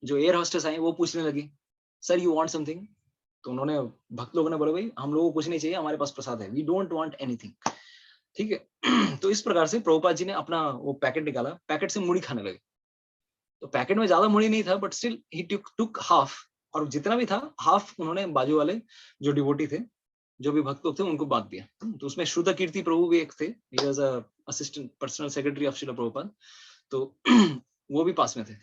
जो एयर होस्टेस आई वो पूछने लगी, सर यू वांट समथिंग। तो उन्होंने, भक्त लोगों ने बोला, भाई हम लोगों को कुछ नहीं चाहिए, हमारे पास प्रसाद है, वी डोंट वांट एनीथिंग, ठीक है। तो इस प्रकार से प्रभुपाद जी ने अपना वो पैकेट निकाला, पैकेट से मूढ़ी खाने लगे। तो पैकेट में ज्यादा मूढ़ी नहीं था, but still he took half, और जितना भी था हाफ उन्होंने बाजू वाले जो डिवोटी थे, जो भी भक्त लोग थे, उनको बांट दिया। तो उसमें श्रुत कीर्ति प्रभु भी एक थे, he was assistant personal secretary of Srila Prabhupada, तो वो भी पास में थे।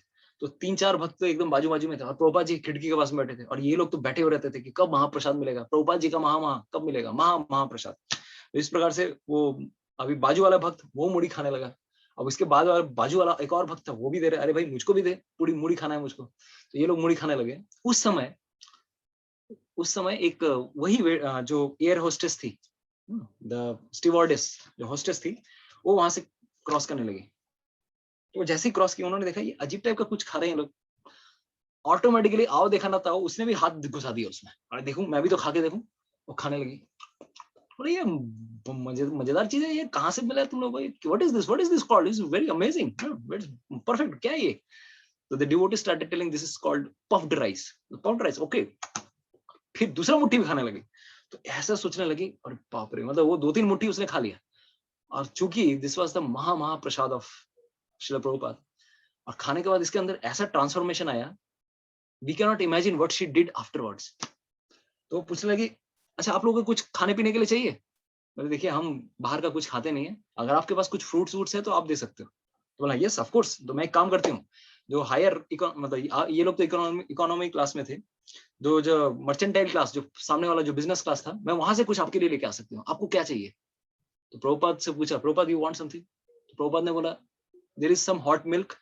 तो 3-4 भक्त तो एकदम बाजू बाजू में थे, और प्रभुपाद जी खिड़की के पास में बैठे थे, और ये लोग तो बैठे हुए रहते थे कि कब महाप्रसाद मिलेगा, प्रभुपाद जी का कब मिलेगा महाप्रसाद। तो इस प्रकार से वो अभी बाजू वाला भक्त वो मूढ़ी खाने लगा। अब इसके बाद बाजू वाला एक और भक्त था, वो भी दे रहे, अरे भाई मुझको भी दे, पूरी मूढ़ी खाना है मुझको। तो ये लोग मूढ़ी खाने लगे। उस समय एक वही जो एयर होस्टेस थी, द स्टीवर्डेस जो होस्टेस थी, वो वहां से क्रॉस करने लगी। तो जैसे ही क्रॉस किया, उन्होंने देखा ये अजीब टाइप का कुछ खा रहे हैं लोग। ऑटोमेटिकली आओ देखा ना था, उसने भी हाथ घुसा दिया उसमें, अरे देखूं मैं भी तो खा के देखूं। वो खाने लगी। बोले ये मजेदार चीज है, ये कहाँ से मिला है तुम लोग, what is this called, is very amazing, perfect, क्या है ये। तो the devotee started telling this is called puffed rice, okay. फिर दूसरा मुट्ठी भी खाने लगी। तो ऐसा सोचने लगी, और बाप रे, मतलब वो 2-3 मुट्ठी उसने खा लिया। और चूंकि this was the mahaprasad of Srila Prabhupada, और खाने के बाद इसके अंदर ऐसा ट्रांसफॉर्मेशन आया, we can not imagine what she did afterwards. तो पूछने लगी, अच्छा आप लोगों को कुछ खाने पीने के लिए चाहिए। मतलब देखिए हम बाहर का कुछ खाते नहीं है, अगर आपके पास कुछ फ्रूट्स है तो आप दे सकते हो। तो बोला यस ऑफ कोर्स। तो मैं एक काम करती हूँ, जो हायर मतलब ये लोग तो इकोनॉमी क्लास में थे, जो मर्चेंटाइल क्लास, जो सामने वाला जो बिजनेस क्लास था, मैं वहां से कुछ आपके लिए लेके आ सकती हूँ, आपको क्या चाहिए। तो प्रभुपाद से पूछा, प्रभुपाद यू वांट समथिंग। तो प्रभुपाद ने बोला there is some hot milk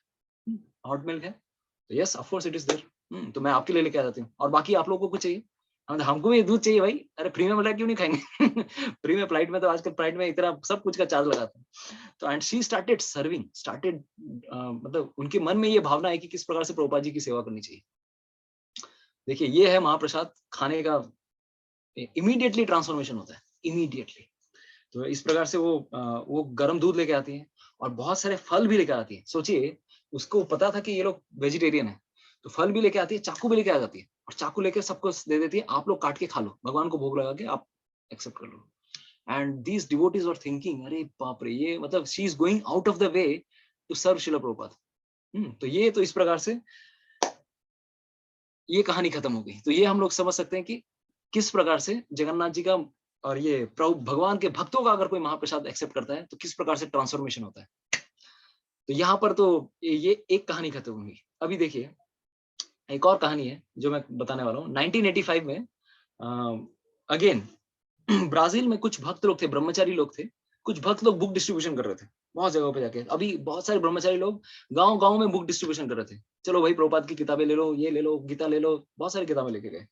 है। तो yes of course it is there. तो मैं आपके लिए लेके आ जाती हूँ, और बाकी आप लोगों को कुछ चाहिए। हमको भी दूध चाहिए भाई, अरे फ्री में मिला क्यों नहीं खाएंगे। फ्री में, फ्लाइट में तो आजकल फ्लाइट में इतना सब कुछ का चार्ज लगाता है। तो एंड शी स्टार्टेड सर्विंग, मतलब उनके मन में ये भावना है कि किस प्रकार से प्रभुपाद जी की सेवा करनी चाहिए। देखिए ये है महाप्रसाद खाने का, इमीडिएटली ट्रांसफॉर्मेशन होता है, इमीडिएटली। तो इस प्रकार से वो गर्म दूध लेके आती है, और बहुत सारे फल भी लेके आती है। सोचिए उसको पता था कि ये लोग वेजिटेरियन है, तो फल भी लेके आती है, चाकू भी लेके आ जाती है, और चाकू लेके सबको दे देती है, आप लोग काट के खा लो, भगवान को भोग लगा के आप एक्सेप्ट कर लो। And these devotees are thinking, अरे बाप रे, ये मतलब she is going out of the way to serve Srila Prabhupada. तो ये तो इस प्रकार से ये कहानी खत्म हो गई। तो ये हम लोग समझ सकते हैं कि किस प्रकार से जगन्नाथ जी का और ये प्रभु भगवान के भक्तों का अगर कोई महाप्रसाद एक्सेप्ट करता है तो किस प्रकार से ट्रांसफॉर्मेशन होता है। तो यहाँ पर तो ये एक कहानी खत्म हुई। अभी देखिए एक और कहानी है जो मैं बताने वाला हूँ। 1985 में अगेन ब्राजील में कुछ भक्त लोग थे, ब्रह्मचारी लोग थे, कुछ भक्त लोग बुक डिस्ट्रीब्यूशन कर रहे थे बहुत जगहों पे जाके। अभी बहुत सारे ब्रह्मचारी लोग गांव-गांव में बुक डिस्ट्रीब्यूशन कर रहे थे। चलो भाई प्रभुपाद की किताबें ले लो, ये ले लो, गीता ले लो, बहुत सारी किताबें लेके गए।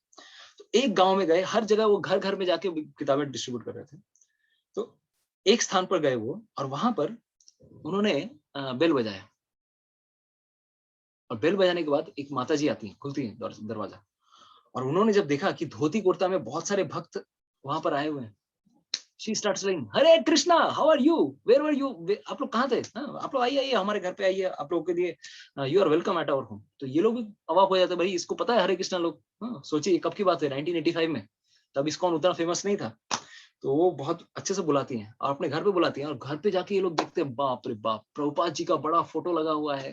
तो एक गांव में गए, हर जगह वो घर-घर में जाके किताबें डिस्ट्रीब्यूट कर रहे थे। तो एक स्थान पर गए वो और वहां पर उन्होंने बेल बजाया और बेल बजाने के बाद एक माताजी आती हैं, खुलती है दरवाजा और उन्होंने जब देखा कि धोती कुर्ता में बहुत सारे भक्त वहां पर आए हुए हैं, she start saying Hare Krishna how are you, where were you, आप लोग कहाँ थे, आप लोग आइए आइए हमारे घर पे आइए, आप लोगों के लिए you are welcome at our home. तो ये लोग भी अवाक हो जाते, भाई इसको पता है हरे कृष्णा लोग। सोचिए कब की बात है, 1985 में, तब इस्कॉन उतना फेमस नहीं था। तो वो बहुत अच्छे से बुलाती हैं और अपने घर पे बुलाती हैं और घर पे जाके ये लोग देखते हैं, बाप रे बाप, प्रभुपाद जी का बड़ा फोटो लगा हुआ है,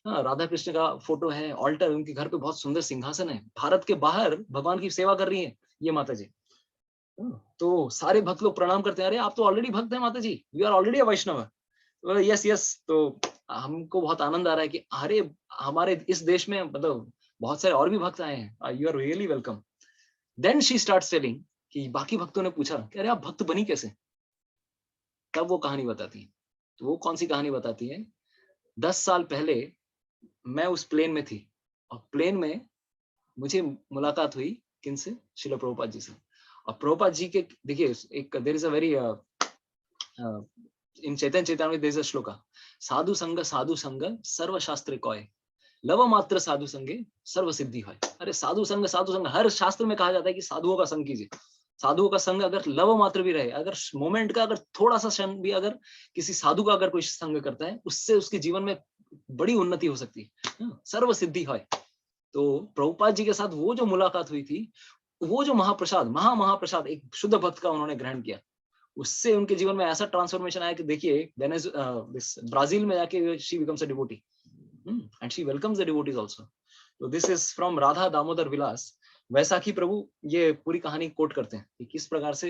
राधा कृष्ण का फोटो है, ऑल्टर, उनके घर पे बहुत सुंदर सिंहासन है, भारत के बाहर भगवान की सेवा कर रही है ये माता जी। तो सारे भक्त लोग प्रणाम करते हैं, अरे आप तो ऑलरेडी भक्त हैं माता जी, you are already a Vaishnava. Yes yes. तो हमको बहुत आनंद आ रहा है कि अरे हमारे इस देश में मतलब बहुत सारे और भी भक्त आए हैं, you are really welcome. Then she start selling कि बाकी भक्तों ने पूछा कि अरे आप भक्त बनी कैसे, तब वो कहानी बताती है। तो वो कौन सी कहानी बताती है, 10 साल पहले मैं उस प्लेन में थी और प्लेन में मुझे मुलाकात हुई किनसे, शिला प्रभुपाद जी से। और प्रभुपाद जी के देखिए एक there is a very in Chaitanya Chaitanya there is a shloka, साधु संग सर्व शास्त्र कॉय, लव मात्र साधु संगे सर्व सिद्धि है। अरे साधु संग हर शास्त्र में कहा जाता है कि साधुओं का संग कीजिए। साधुओं का संग अगर लव मात्र भी रहे, अगर मोमेंट का अगर थोड़ा सा क्षण भी अगर किसी साधु का अगर कोई संग करता है, उससे उसके जीवन में बड़ी उन्नति हो सकती है, सर्व सिद्धि है। तो प्रभुपाद जी के साथ वो जो मुलाकात हुई थी, वो जो महाप्रसाद महाप्रसाद एक शुद्ध भक्त का उन्होंने ग्रहण किया, उससे उनके जीवन में ऐसा ट्रांसफॉर्मेशन आया कि देखिए ब्राजील में जाके she becomes a devotee and she welcomes the devotees also. So this is from Radha Damodar Vilas. Vaisakhi प्रभु ये पूरी कहानी कोट करते हैं कि किस प्रकार से,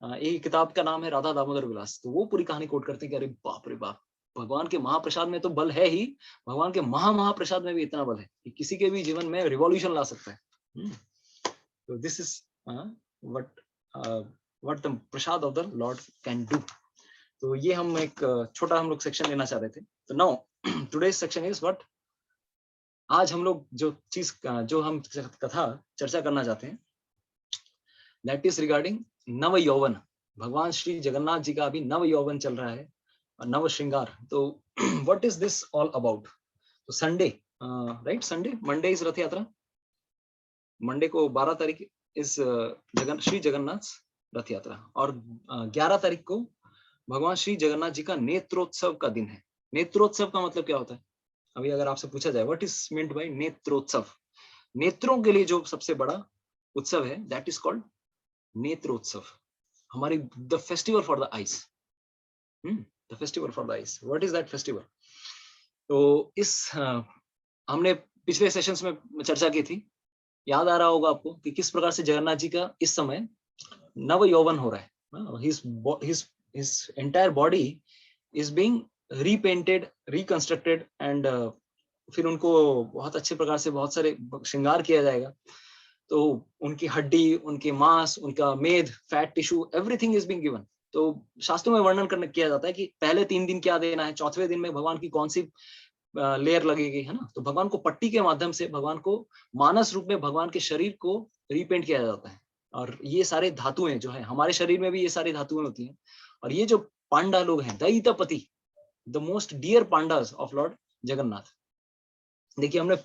ये किताब का नाम है राधा दामोदर विलास। तो वो पूरी कहानी कोट करते हैं कि अरे बाप रे बाप, भगवान के महाप्रसाद में तो बल है ही, भगवान के महाप्रसाद में भी इतना बल है कि किसी के भी जीवन में रिवॉल्यूशन ला सकता है। तो this is what the Prasad of the Lord can do. तो ये हम एक छोटा हम लोग सेक्शन लेना चाह रहे थे। तो now today's section is what, आज हम लोग जो हम कथा चर्चा करना चाहते हैं, दैट इज रिगार्डिंग नव यौवन। भगवान श्री जगन्नाथ जी का अभी नव यौवन चल रहा है, नव श्रृंगार। तो what is this all about. तो Sunday, right, Sunday, Monday is Rath Yatra. Monday को 12 तारीख इस श्री जगन्नाथ रथ यात्रा, और 11 तारीख को भगवान श्री जगन्नाथ जी का नेत्रोत्सव का दिन है। नेत्रोत्सव का मतलब क्या होता है, अभी अगर आपसे पूछा जाए व्हाट इज मेंट बाय नेत्रोत्सव, नेत्रों के लिए जो सबसे बड़ा उत्सव है, दैट इज कॉल्ड नेत्रोत्सव। हमारी the festival for the eyes, the festival for the eyes, what is that festival. तो इस हमने पिछले सेशंस में चर्चा की थी, याद आ रहा होगा आपको कि किस प्रकार से जगन्नाथ जी का इस समय नव यौवन हो रहा है। his entire body is being repainted, reconstructed and फिर उनको बहुत अच्छे प्रकार से बहुत सारे श्रृंगार किया जाएगा। तो उनकी हड्डी, उनके मांस, उनका मेद, fat tissue, everything is being given. तो शास्त्रों में वर्णन करने किया जाता है कि पहले 3 दिन क्या देना है, चौथे दिन में भगवान की कौन सी लेयर लगेगी, है ना। तो भगवान को पट्टी के माध्यम से भगवान को मानस रूप में भगवान के शरीर को रिपेंट किया जाता है। और ये सारे धातुएं जो है, हमारे शरीर में भी ये सारी धातुएं होती हैं। और ये जो पांडा लोग हैं, दैत्यपति, the most dear pandas of Lord Jagannath. देखिए हमने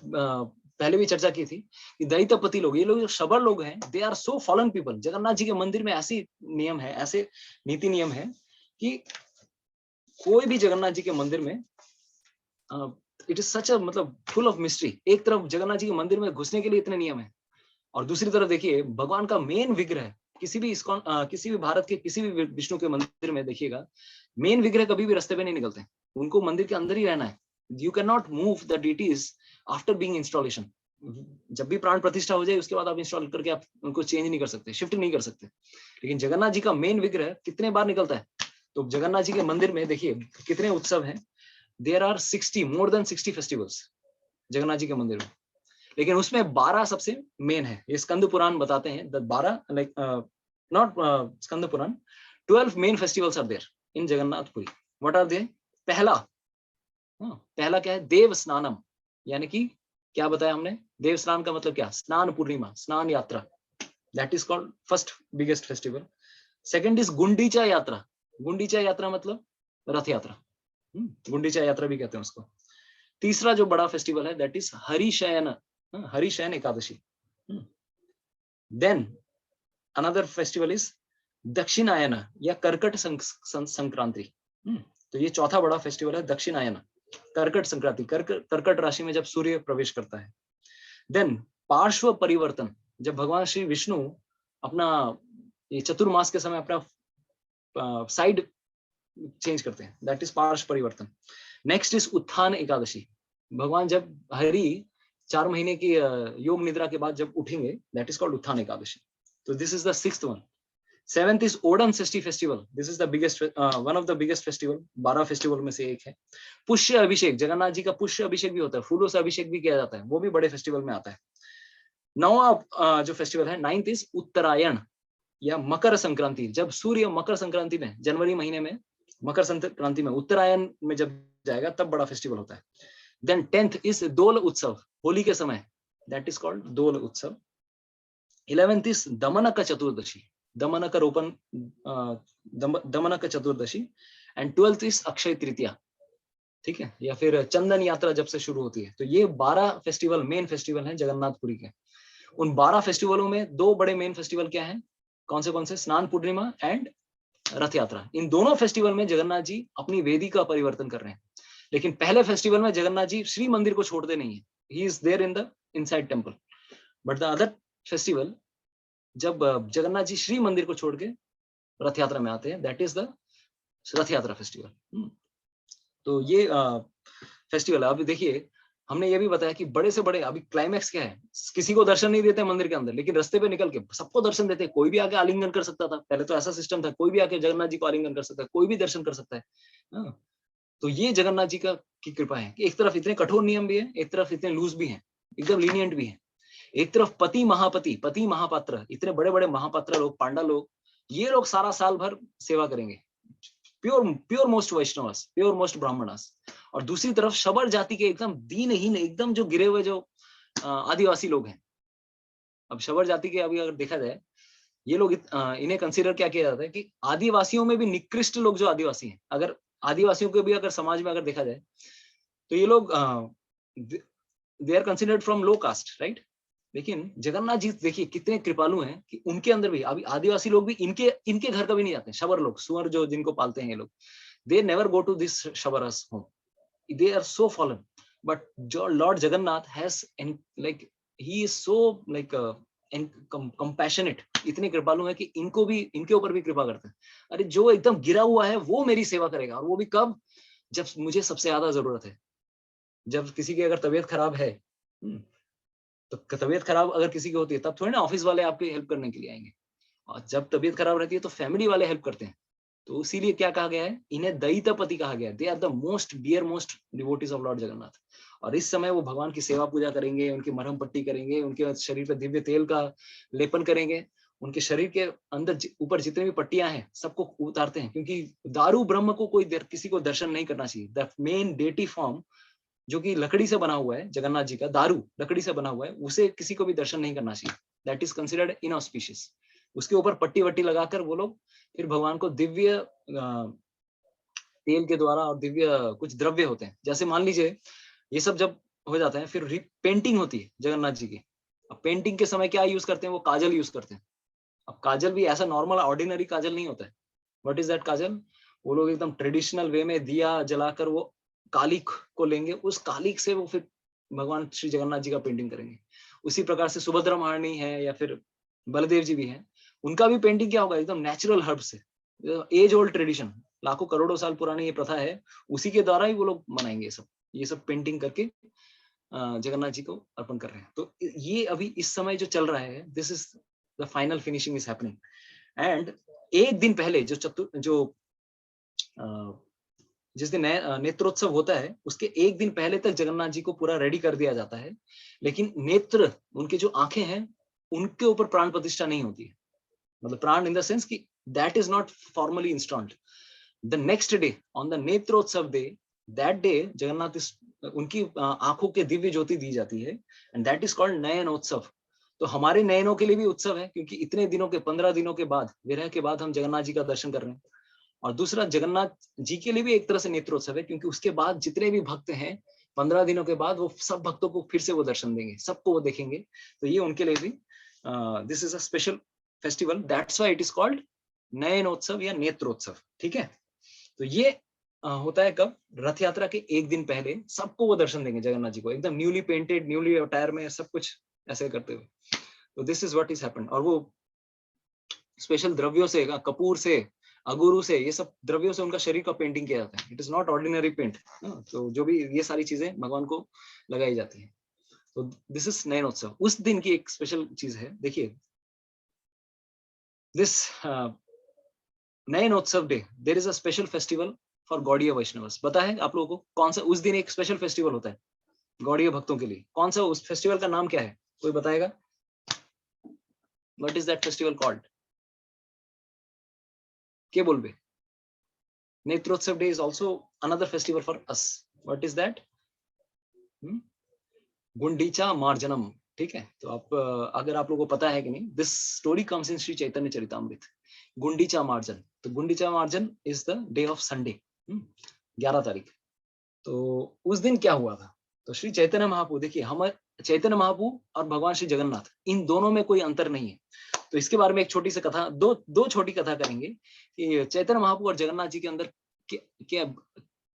पहले भी चर्चा की थी कि दैत्यपति लोग, ये लोग जो शबर लोग हैं, they are so fallen people. Jagannath ji के मंदिर में ऐसी नियम है, ऐसे नीति नियम है कि कोई भी जगन्नाथ जी के मंदिर में इट इज सच अ मतलब फुल ऑफ मिस्ट्री। एक तरफ जगन्नाथ जी के मंदिर में घुसने के लिए इतने नियम है, और दूसरी तरफ देखिए भगवान का मेन विग्रह, किसी भी इस्कॉन किसी भी भारत के किसी भी विष्णु के मंदिर में देखिएगा, मेन विग्रह कभी भी रास्ते पे नहीं निकलते, उनको मंदिर के अंदर ही रहना है। You can not move the deities after being installation. जब भी प्राण प्रतिष्ठा हो जाए उसके बाद आप इंस्टॉल करके आप उनको चेंज नहीं कर सकते, शिफ्ट नहीं कर सकते। लेकिन जगन्नाथ जी का मेन विग्रह कितने बार निकलता है। तो जगन्नाथ जी के मंदिर में देखिए कितने उत्सव हैं। There are 60, more than 60 festivals Jagannath ji के मंदिर में। लेकिन उसमें 12 सबसे मेन है। ये स्कंद पुराण बताते हैं, 12 like not Skanda Purana, 12 main festivals are there. In Jagannathpuri. What are they? पहला, पहला क्या है? देव स्नानम, यानी कि क्या बताया हमने? देव स्नान का मतलब क्या? स्नान पूर्णिमा, स्नान यात्रा. That is called first biggest festival. Second is Gundicha यात्रा. गुंडीचा यात्रा मतलब रथ यात्रा. गुंडीचा यात्रा भी कहते हैं उसको. तीसरा जो बड़ा फेस्टिवल है that is Harishayan, Harishayan Ekadashi. Then another festival is Dakshinayan या कर्कट संक्रांति. तो ये चौथा बड़ा फेस्टिवल है दक्षिणायन, कर्कट संक्रांति. कर्कट राशि में जब सूर्य प्रवेश करता है. देन पार्श्व परिवर्तन, जब भगवान श्री विष्णु अपना ये चतुर्मास के समय अपना साइड चेंज करते हैं, दैट इज पार्श्व परिवर्तन. नेक्स्ट इज उत्थान एकादशी. भगवान जब हरि 4 महीने की योग निद्रा के बाद जब उठेंगे, दैट इज कॉल्ड उत्थान एकादशी. तो this is the sixth one. Seventh is Odean Shashthi festival. This is the biggest, one of the biggest festival. 12 festival में से एक है. पुष्य अभिषेक, जगन्नाथ जी का पुष्य अभिषेक भी होता है, फूलों से अभिषेक भी किया जाता है, वो भी बड़े फेस्टिवल में आता है. नौवां जो फेस्टिवल है, नाइन्थ इज उत्तरायण या मकर संक्रांति. जब सूर्य मकर संक्रांति में, जनवरी महीने में मकर संक्रांति में, उत्तरायण में जब जाएगा तब बड़ा फेस्टिवल होता है. देन 10th इज दोल उत्सव, होली के समय, दैट इज कॉल्ड दोल उत्सव. 11th इज दमनक चतुर्दशी, दमनक रोपण, दमनक चतुर्दशी. And 12th is Akshaya Tritiya. ठीक है, या फिर चंदन यात्रा जब से शुरू होती है. तो ये 12 फेस्टिवल मेन फेस्टिवल हैं जगन्नाथपुरी के. उन 12 फेस्टिवलों में 2 बड़े मेन फेस्टिवल क्या हैं? कौन से? स्नान पूर्णिमा एंड रथ यात्रा. इन दोनों फेस्टिवल में जगन्नाथ जी अपनी वेदी का परिवर्तन कर रहे हैं. लेकिन पहले फेस्टिवल में जगन्नाथ जी श्री मंदिर को छोड़ते नहीं है. He is there in the inside temple. But the other festival, जब जगन्नाथ जी श्री मंदिर को छोड़ के रथ यात्रा में आते हैं, दैट इज द रथ यात्रा फेस्टिवल. तो ये फेस्टिवल है. अभी देखिए, हमने ये भी बताया कि बड़े से बड़े, अभी क्लाइमैक्स क्या है? किसी को दर्शन नहीं देते मंदिर के अंदर, लेकिन रास्ते पे निकल के सबको दर्शन देते हैं. कोई भी आके आलिंगन कर सकता था. पहले तो ऐसा सिस्टम था, कोई भी आके जगन्नाथ जी को आलिंगन कर सकता है, कोई भी दर्शन कर सकता है. तो ये जगन्नाथ जी की कृपा है कि एक तरफ इतने कठोर नियम भी है, एक तरफ इतने लूज भी है, एकदम लीनियंट भी है. एक तरफ पति महापात्र, इतने बड़े बड़े महापात्र लोग, पांडा लोग, ये लोग सारा साल भर सेवा करेंगे, pure most Vaishnavas, pure most Brahmanas. और दूसरी तरफ शबर जाति के एकदम दीनहीन, एकदम जो गिरे हुए जो आदिवासी लोग हैं. अब शबर जाति के अभी अगर देखा जाए, ये लोग इन्हें कंसीडर क्या किया जाता है कि आदिवासियों में भी निकृष्ट लोग जो आदिवासी हैं, अगर आदिवासियों को भी अगर समाज में अगर देखा जाए, तो ये लोग they are considered from low caste, right. लेकिन जगन्नाथ जी देखिए कितने कृपालु हैं कि उनके अंदर भी अभी आदिवासी लोग भी इनके घर कभी नहीं जाते. शबर लोग, सुअर जो जिनको पालते हैं ये लोग, they never go to this Shabars home. They are so fallen. But जो lord Jagannath has like, he is so like compassionate, इतने कृपालु है कि इनको भी, इनके ऊपर भी कृपा करते हैं. अरे जो एकदम गिरा हुआ है वो मेरी सेवा करेगा, और वो भी कब? जब मुझे सबसे ज्यादा जरूरत है. जब किसी की अगर तबीयत खराब है, तो तबीयत खराब अगर किसी की होती है, तब थोड़ी ना ऑफिस वाले आपकी हेल्प करने के लिए आएंगे. और जब तबीयत खराब रहती है तो फैमिली वाले हेल्प करते हैं. तो इसीलिए क्या कहा गया है, इन्हें दयितापति कहा गया है. They are the most dear most devotees of Lord Jagannath. और इस समय वो भगवान की सेवा पूजा करेंगे, उनकी मरहम पट्टी करेंगे, उनके शरीर पर दिव्य तेल का लेपन करेंगे, उनके शरीर के अंदर ऊपर जितने भी पट्टियां हैं सबको उतारते हैं. क्योंकि दारू ब्रह्म को कोई किसी को दर्शन नहीं करना चाहिए. द मेन डेटी फॉर्म जो कि लकड़ी से बना हुआ है, जगन्नाथ जी का दारू लकड़ी से बना हुआ है, उसे किसी को भी दर्शन नहीं करना चाहिए. That is considered inauspicious. उसके ऊपर पट्टी वट्टी लगाकर वो लोग फिर भगवान को दिव्य तेल के द्वारा और दिव्य कुछ द्रव्य होते हैं. जैसे मान लीजिए ये सब जब हो जाता है, फिर पेंटिंग होती है जगन्नाथ जी की. अब पेंटिंग के समय क्या यूज करते हैं? वो काजल यूज करते हैं. अब काजल भी ऐसा नॉर्मल ऑर्डिनरी काजल नहीं होता है. व्हाट इज दैट काजल? वो लोग एकदम ट्रेडिशनल वे में दिया जलाकर वो कालिक को लेंगे, उस कालिक से वो फिर भगवान श्री जगन्नाथ जी का पेंटिंग करेंगे. उसी प्रकार से सुभद्रा महारानी है या फिर बलदेव जी भी हैं, उनका भी पेंटिंग क्या होगा? एकदम नेचुरल हर्ब से, एज ओल्ड ट्रेडिशन, लाखों करोड़ों साल पुरानी ये प्रथा है, उसी के द्वारा ही वो लोग मनाएंगे ये सब पेंटिंग करके जगन्नाथ जी को अर्पण कर रहे हैं. तो ये अभी इस समय जो चल रहा है, this is the final finishing is happening. And एक दिन पहले जो जिस दिन नेत्रोत्सव होता है, उसके एक दिन पहले तक जगन्नाथ जी को पूरा रेडी कर दिया जाता है. लेकिन नेत्र, उनके जो आंखें हैं, उनके ऊपर प्राण प्रतिष्ठा नहीं होती है. मतलब प्राण इन द सेंस कि that is not formally installed. The next day on the Netrotsav day, that day Jagannath उनकी आंखों के दिव्य ज्योति दी जाती है, and that is called Nayanotsav. तो हमारे नयनों के लिए भी उत्सव है, क्योंकि इतने दिनों के 15 दिनों के बाद, विरह के बाद हम जगन्नाथ जी का दर्शन कर रहे हैं। और दूसरा, जगन्नाथ जी के लिए भी एक तरह से नेत्रोत्सव है, क्योंकि उसके बाद जितने भी भक्त हैं 15 दिनों के बाद वो सब भक्तों को फिर से वो दर्शन देंगे, सबको वो देखेंगे। तो ये उनके लिए भी this is a special festival, that's why it is called Nayanotsav या नेत्रोत्सव। ठीक है, तो ये होता है कब? रथ यात्रा के एक दिन पहले सबको वो दर्शन देंगे जगन्नाथ जी को, एकदम न्यूली पेंटेड, न्यूली अटायर में, सब कुछ ऐसे करते हुए। तो this is what is happened. और वो स्पेशल द्रव्यों से, कपूर से, अगुरु से, ये सब द्रव्यों से उनका शरीर का पेंटिंग किया जाता है। It is not ordinary paint. तो जो भी ये सारी चीजें भगवान को लगाई जाती है। तो दिस इज नयनोत्सव। उस दिन की एक स्पेशल चीज है, देखिए, this Nayanotsav day there is a special festival for Gaudiya Vaishnavas. पता है आप लोगों को कौन सा उस दिन एक स्पेशल फेस्टिवल होता है गौड़ीय भक्तों के लिए? कौन सा उस फेस्टिवल का नाम क्या है? कोई बताएगा? What is that festival called? के बोलबे? Netrotsav day is also another festival for us. What is that? Gundicha Marjanam. ठीक है, तो आप अगर आप लोगों को पता है कि नहीं, this story comes in Shri Chaitanya Charitamrita. Gundicha Marjan, तो Gundicha Marjan is the day of Sunday, 11 तारीख। तो उस दिन क्या हुआ था? तो श्री चैतन्य महाप्रभु, देखिए, हमारे चैतन्य महाप्रभु और भगवान श्री जगन्नाथ, इन दोनों में कोई अंतर नहीं है। तो इसके बारे में एक छोटी सी कथा, दो छोटी कथा करेंगे कि चैतन्य महाप्रभु और जगन्नाथ जी के अंदर क्या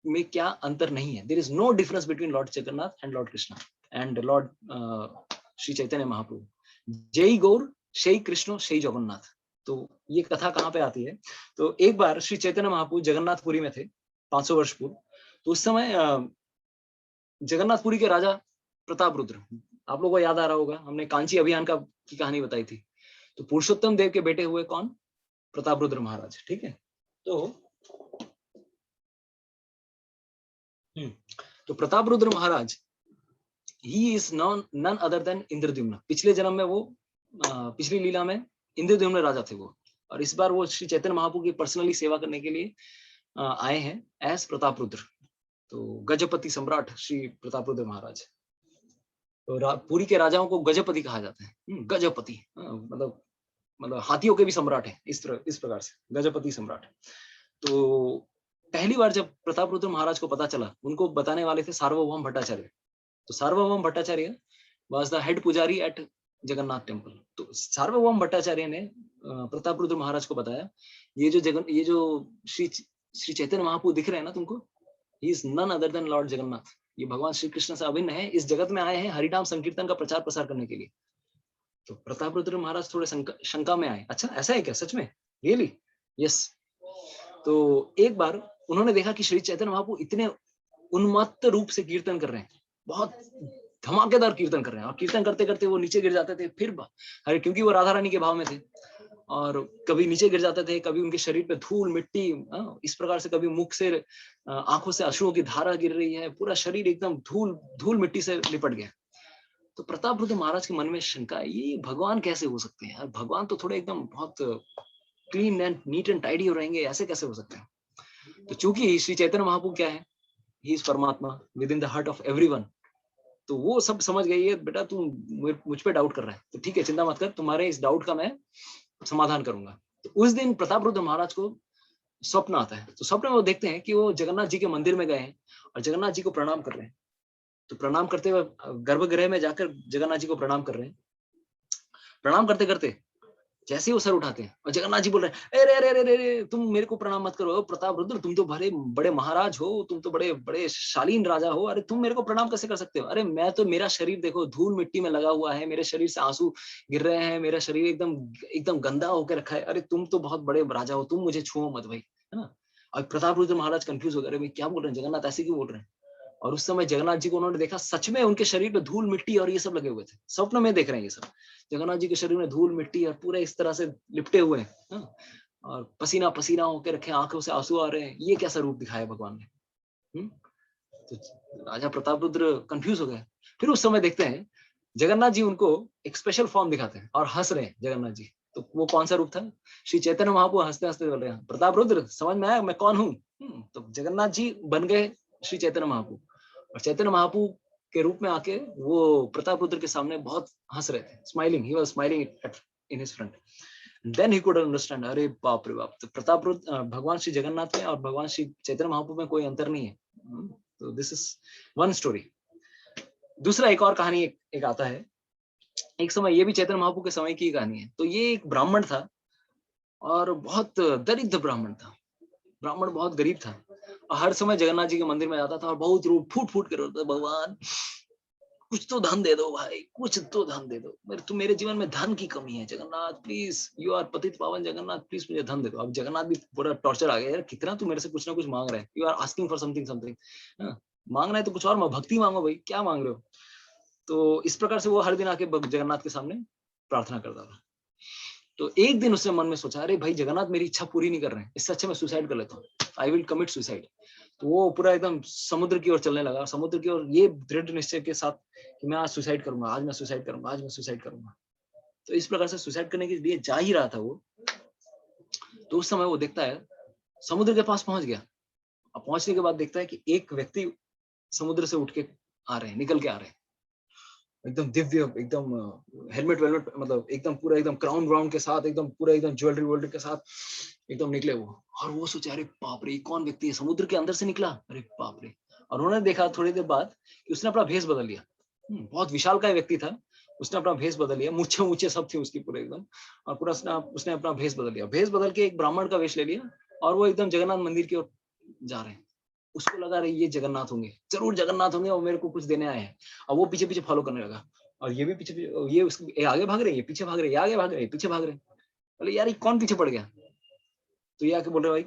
में क्या अंतर नहीं है। There is no difference between lord Jagannath and lord Krishna and lord Shri Chaitanya Mahaprabhu. जय गौर शई कृष्ण शई जगन्नाथ। तो ये कथा कहाँ पे आती है? तो एक बार श्री चैतन्य महाप्रभु जगन्नाथपुरी में थे 500 वर्ष पूर्व। तो उस समय जगन्नाथपुरी के राजा प्रतापरुद्र, आप लोगों को याद आ रहा होगा, हमने कांची अभियान की कहानी बताई थी। तो पुरुषोत्तम देव के बेटे हुए कौन? प्रतापरुद्र महाराज। ठीक है, तो Prataparudra Maharaj, he is none other than Indradyumna. पिछले जन्म में वो पिछली लीला में इंद्रद्युम्न राजा थे वो, और इस बार वो श्री चैतन्य महाप्रभु की पर्सनली सेवा करने के लिए आए हैं एज प्रतापरुद्र। तो गजपति सम्राट श्री प्रतापरुद्र महाराज। तो पुरी के राजाओं को गजपति कहा जाता है। गजपति मतलब हाथियों के भी सम्राट है, इस प्रकार से गजपति सम्राट। तो पहली बार जब प्रतापरुद्र महाराज को पता चला, उनको बताने वाले थे सार्वभौम भट्टाचार्य। तो सार्वभौम भट्टाचार्य वाज द हेड पुजारी एट जगन्नाथ टेम्पल। तो सार्वभौम भट्टाचार्य ने प्रतापरुद्र महाराज को बताया, ये जो श्री चैतन्य महाप्रभु दिख रहे हैं ना तुमको, he is none other than lord Jagannath. ये भगवान श्री कृष्ण से अभिन्न है, इस जगत में आए हैं हरिनाम संकीर्तन का प्रचार प्रसार करने के लिए। तो प्रतापरुद्र महाराज थोड़े शंका में आए, अच्छा ऐसा है क्या, सच में, रियली? यस। तो एक बार उन्होंने देखा कि श्री चैतन्य महाप्रभु इतने उन्मत्त रूप से कीर्तन कर रहे हैं, बहुत धमाकेदार कीर्तन कर रहे हैं, और कीर्तन करते करते वो नीचे गिर जाते थे, फिर अरे क्योंकि वो राधा रानी के भाव में थे, और कभी नीचे गिर जाते थे, कभी उनके शरीर पे धूल मिट्टी इस प्रकार से, कभी मुख से आंखों से अश्रुओं की धारा गिर रही है, पूरा शरीर एकदम धूल मिट्टी से लिपट गया। तो प्रतापरुद्र महाराज के मन में शंका, ये भगवान कैसे हो सकते हैं? भगवान तो थोड़े एकदम बहुत clean and neat and tidy हो रहेंगे, ऐसे कैसे हो सकते हैं? तो चूंकि श्री चैतन्य महाप्रभु क्या है, ही इज परमात्मा with in the heart of everyone. तो वो सब समझ गई है, बेटा तू मुझ पे डाउट कर रहा है, तो ठीक है, चिंता मत कर, तुम्हारे इस डाउट का मैं समाधान करूंगा। तो उस दिन प्रतापरुद्र महाराज को स्वप्न आता है। तो स्वप्न में वो देखते हैं कि वो जगन्नाथ जी के मंदिर में गए हैं और जगन्नाथ जी को प्रणाम कर रहे हैं। तो प्रणाम करते हुए गर्भगृह में जाकर जगन्नाथ जी को प्रणाम कर रहे हैं। प्रणाम करते करते जैसे ही वो सर उठाते हैं और जगन्नाथ जी बोल रहे हैं, अरे अरे अरे अरे तुम मेरे को प्रणाम मत करो, प्रतापरुद्र तुम तो बड़े महाराज हो, तुम तो बड़े शालीन राजा हो, अरे तुम मेरे को प्रणाम कैसे कर सकते हो? अरे मैं तो, मेरा शरीर देखो धूल मिट्टी में लगा हुआ है, मेरे शरीर से आंसू गिर रहे हैं, मेरा शरीर एकदम गंदा होकर रखा है, अरे तुम तो बहुत बड़े राजा हो, तुम मुझे छुओ मत भाई, है ना? और प्रतापरुद्र महाराज कंफ्यूज हो गए, अरे क्या बोल रहे हैं जगन्नाथ, ऐसे क्यों बोल रहे हैं? और उस समय जगन्नाथ जी को उन्होंने देखा, सच में उनके शरीर पे धूल मिट्टी और ये सब लगे हुए थे। स्वप्न में देख रहे हैं ये सब, जगन्नाथ जी के शरीर में धूल मिट्टी और पूरे इस तरह से लिपटे हुए हैं, और पसीना पसीना होकर रखे, आंखों से आंसू आ रहे हैं, ये कैसा रूप दिखाया भगवान ने? तो राजा प्रतापरुद्र कंफ्यूज हो गए। फिर उस समय देखते हैं जगन्नाथ जी उनको एक स्पेशल फॉर्म दिखाते हैं और हंस रहे हैं जगन्नाथ जी। तो वो कौन सा रूप था? श्री चैतन्य महाप्रभु हंसते हंसते बोल रहे हैं, प्रताप रुद्र समझ में आया मैं कौन हूँ? तो जगन्नाथ जी बन गए श्री चैतन्य महाप्रभु, और चैतन्य महाप्रभु के रूप में आके वो प्रताप रुद्र के सामने बहुत हंस रहे थे, smiling, he was smiling in his front. Then he could understand, अरे बाप रे बाप, तो प्रताप रुद्र भगवान श्री जगन्नाथ में और भगवान श्री चैतन्य महाप्रभु में कोई अंतर नहीं है। तो दिस इज वन स्टोरी। दूसरा एक और कहानी एक आता है, एक समय, ये भी चैतन्य महाप्रभु के समय की कहानी है। तो ये एक ब्राह्मण था और बहुत दरिद्र ब्राह्मण था, ब्राह्मण बहुत गरीब था, और हर समय जगन्नाथ जी के मंदिर में जाता था और बहुत रो फूट फूट कर रोता, भगवान कुछ तो धन दे दो भाई, कुछ तो धन दे दो, मेरे जीवन में धन की कमी है, जगन्नाथ प्लीज, यू आर पतित पावन जगन्नाथ, प्लीज मुझे धन दे दो। अब जगन्नाथ भी पूरा टॉर्चर आ गया, यार कितना तू मेरे से कुछ ना कुछ मांग रहा है, you are asking for something something, मांगना है तो कुछ और, भक्ति मांगो भाई, क्या मांग रहे हो? तो इस प्रकार से वो हर दिन आके जगन्नाथ के सामने प्रार्थना करता था। तो एक दिन उसने मन में सोचा, अरे भाई जगन्नाथ मेरी इच्छा पूरी नहीं कर रहे हैं, इससे अच्छा मैं सुसाइड कर लेता हूँ, आई विल कमिट सुसाइड। तो वो पूरा एकदम समुद्र की ओर चलने लगा, समुद्र की ओर ये दृढ़ निश्चय के साथ कि मैं आज सुसाइड करूंगा, आज मैं सुसाइड करूंगा, आज मैं सुसाइड करूंगा। तो इस प्रकार से सुसाइड करने के लिए जा ही रहा था वो, तो उस समय वो देखता है समुद्र के पास पहुंच गया, और पहुंचने के बाद देखता है कि एक व्यक्ति समुद्र से उठ के आ रहे हैं, निकल के आ रहे हैं, एकदम दिव्य, एकदम हेलमेट वेलमेट, मतलब एकदम पूरा एकदम क्राउन व्राउन के साथ, एकदम पूरा एकदम ज्वेलरी वोलरी के साथ एकदम निकले वो। और वो सोचा, अरे बाप रे, कौन व्यक्ति है, समुद्र के अंदर से निकला, अरे बाप रे। और उन्होंने देखा थोड़ी देर बाद कि उसने अपना भेष बदल लिया, बहुत विशाल का व्यक्ति था, उसने अपना भेष बदल लिया, मूछे मूछे सब थे उसकी पूरे एकदम, और पूरा उसने अपना भेष बदल लिया, भेष बदल के एक ब्राह्मण का वेश ले लिया, और वो एकदम जगन्नाथ मंदिर की ओर जा रहे हैं। उसको लगा रही ये जगन्नाथ होंगे, जरूर जगन्नाथ होंगे और मेरे को कुछ देने आए हैं, और वो पीछे पीछे फॉलो करने लगा, और ये भी पीछे पीछे, ये आगे भाग रहे, ये पीछे भाग रहे, ये आगे भाग रहे, पीछे भाग रहे। बोले यार ये कौन पीछे पड़ गया? तो ये आके बोल रहे,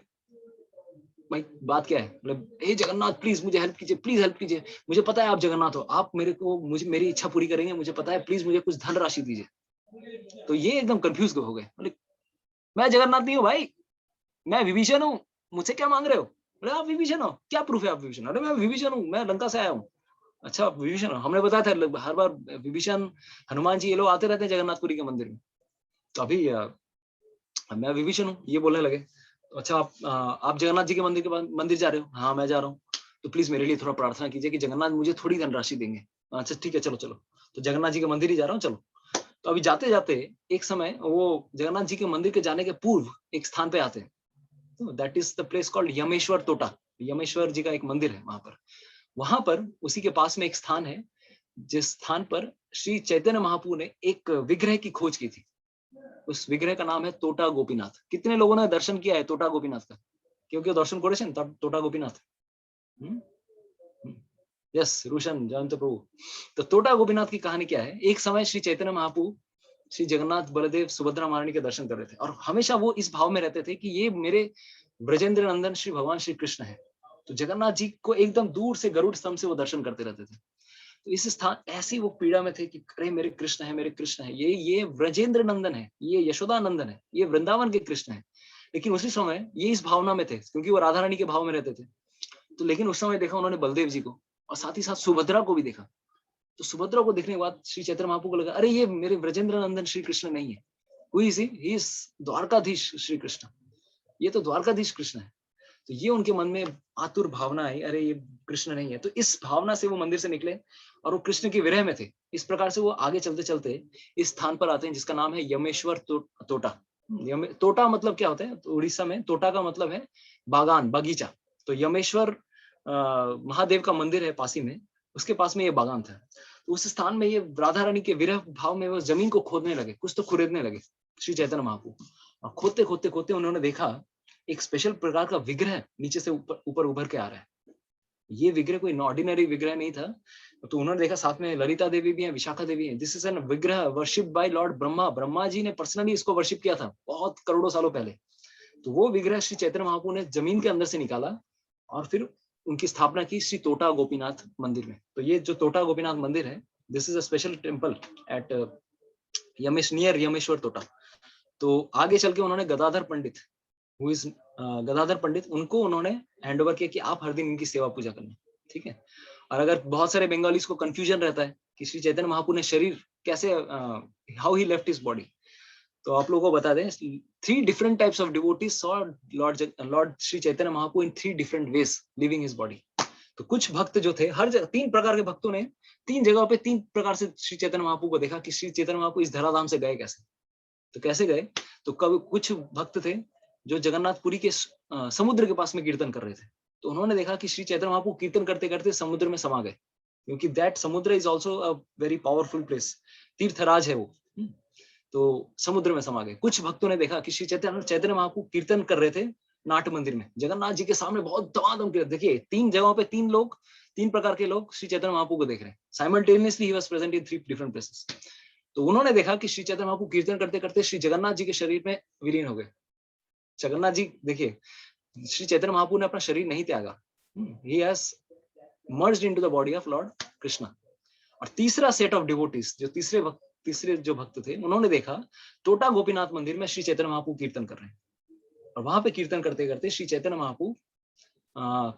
भाई बात क्या है? मतलब हे जगन्नाथ प्लीज मुझे हेल्प कीजिए, प्लीज हेल्प कीजिए, मुझे पता है आप जगन्नाथ हो, आप मेरे को, मुझे मेरी इच्छा पूरी करेंगे, मुझे पता है, प्लीज मुझे कुछ धन राशि दीजिए। तो ये एकदम कंफ्यूज हो गए, बोले मैं जगन्नाथ नहीं हूँ भाई, मैं विभीषण हूँ, मुझसे क्या मांग रहे हो? बोले आप विभीषण हो, क्या प्रूफ है आप विभीषण? अरे मैं विभीषण हूँ, मैं लंका से आया हूँ। अच्छा विभीषण, हमने बताया था हर बार विभीषण, हनुमान जी, ये लोग आते रहते हैं जगन्नाथपुरी के मंदिर में, तो अभी मैं विभीषण हूँ, ये बोलने लगे। तो अच्छा आप जगन्नाथ जी के मंदिर जा रहे हो? हाँ मैं जा रहा हूँ, तो प्लीज मेरे लिए थोड़ा प्रार्थना कीजिए कि जगन्नाथ मुझे थोड़ी धनराशि देंगे। अच्छा ठीक है, चलो चलो, तो जगन्नाथ जी के मंदिर ही जा रहा हूँ, चलो। तो अभी जाते जाते एक समय वो जगन्नाथ जी के मंदिर के जाने के पूर्व एक स्थान पे आते हैं, that is the place called Yameshwar Tota. Yameshwar जी का एक मंदिर है वहां पर उसी के पास में एक स्थान है, जिस स्थान पर श्री चैतन्य महाप्रभु ने एक विग्रह की खोज की थी। उस विग्रह का नाम है तोटा गोपीनाथ। कितने लोगों ने दर्शन किया है तोटा गोपीनाथ का? क्योंकि दर्शन करेছেন तोटा गोपीनाथ? यस, रोशन जयंत प्रभु। तो तोटा गोपीनाथ की कहानी क्या है, एक समय श्री चैतन्य महाप्रभु श्री जगन्नाथ, बलदेव, सुभद्रा महारानी के दर्शन कर रहे थे, और हमेशा वो इस भाव में रहते थे कि ये मेरे ब्रजेंद्र नंदन श्री भगवान श्री कृष्ण है। तो जगन्नाथ जी को एकदम दूर से गरुड़ स्तंभ से वो दर्शन करते रहते थे। तो इस स्थान ऐसी वो पीड़ा में थे कि अरे मेरे कृष्ण है, मेरे कृष्ण है, ये ब्रजेंद्र नंदन है, ये यशोदा नंदन है, ये वृंदावन के कृष्ण है। लेकिन उसी समय ये इस भावना में थे क्योंकि वो राधा रानी के भाव में रहते थे। तो लेकिन उस समय देखा उन्होंने बलदेव जी को, और साथ ही साथ सुभद्रा को भी देखा। तो सुभद्रा को देखने के बाद श्री चैतन्य महाप्रभु को लगा, अरे ये मेरे ब्रजेंद्र नंदन श्री कृष्ण नहीं है, हुई सी ही इज द्वारकाधीश श्री कृष्ण, ये तो द्वारकाधीश कृष्ण है। तो ये उनके मन में आतुर भावना आई, अरे ये कृष्ण नहीं है। तो इस भावना से वो मंदिर से निकले और वो कृष्ण के विरह में थे। इस प्रकार से वो आगे चलते चलते इस स्थान पर आते हैं जिसका नाम है यमेश्वर तोटा। तोटा मतलब क्या होता है? तो उड़ीसा में तोटा का मतलब है बागान, बगीचा। तो यमेश्वर महादेव का मंदिर है पासी में, उसके पास में ये बागान था। तो उस स्थान में ये राधा रानी के विरह भाव में वो जमीन को खोदने लगे, कुछ तो खुरेदने लगे श्री चैतन्य महाप्रभु। और खोदते खोदते खोदते उन्होंने देखा एक स्पेशल प्रकार का विग्रह नीचे से ऊपर उभर के आ रहा है। ये विग्रह कोई ऑर्डिनरी विग्रह नहीं था। तो उन्होंने देखा साथ में ललिता देवी भी है, विशाखा देवी है। This is an vigraha worship by lord Brahma. Brahma ji ने पर्सनली इसको वर्शिप किया था बहुत करोड़ों सालों पहले। तो वो विग्रह श्री चैतन्य महाप्रभु ने जमीन के अंदर से निकाला और फिर उनकी स्थापना की श्री तोटा गोपीनाथ मंदिर में। तो ये जो तोटा गोपीनाथ मंदिर है, this is a special temple at near Yameshwar Tota. तो आगे चल के उन्होंने गदाधर पंडित, गदाधर पंडित, उनको उन्होंने हैंड ओवर किया कि आप हर दिन इनकी सेवा पूजा करना, ठीक है। और अगर बहुत सारे बंगालीज को कंफ्यूजन रहता है कि श्री चैतन्य महाप्रभु ने शरीर कैसे, how he left his body, तो आप लोगों को बता दें, 3 different types of devotees saw Lord Shri Chaitanya Mahaprabhu in 3 different ways leaving his body. तो कुछ भक्त जो थे, हर जगह 3 प्रकार के भक्तों ने 3 जगहों पे 3 प्रकार से श्री चैतन्य महाप्रभु को देखा कि श्री चैतन्य महाप्रभु इस धराधाम से गए कैसे। तो कैसे गए, तो कभी कुछ भक्त थे जो जगन्नाथपुरी के समुद्र के पास में कीर्तन कर रहे थे, तो उन्होंने देखा कि श्री चैतन्य महाप्रभु कीर्तन करते करते समुद्र में समा गए, क्योंकि that samudra is also a very powerful place, तीर्थराज है वो। तो समुद्र में समा गए। कुछ भक्तों ने देखा कि श्री चैतन्य महाप्रभु कीर्तन कर रहे थे नाट्य मंदिर में, जगन्नाथ जी के सामने बहुत धमाधम कीर्तन। देखिए 3 जगहों पे 3 लोग, 3 प्रकार के लोग श्री चैतन्य महाप्रभु को देख रहे हैं। Simultaneously he was present in 3 different places. तो उन्होंने देखा कि श्री चैतन्य महाप्रभु कीर्तन करते करते श्री जगन्नाथ जी के शरीर में विलीन हो गए। जगन्नाथ जी, देखिए श्री चैतन्य महाप्रभु ने अपना शरीर नहीं त्यागा, he has merged into the body of lord Krishna. और तीसरा सेट ऑफ डिवोटीज, जो तीसरे जो भक्त थे, उन्होंने देखा टोटा गोपीनाथ मंदिर में श्री चैतन्य महाप्रभु कीर्तन कर रहे हैं, और वहां पे कीर्तन करते करते श्री चैतन्य महाप्रभु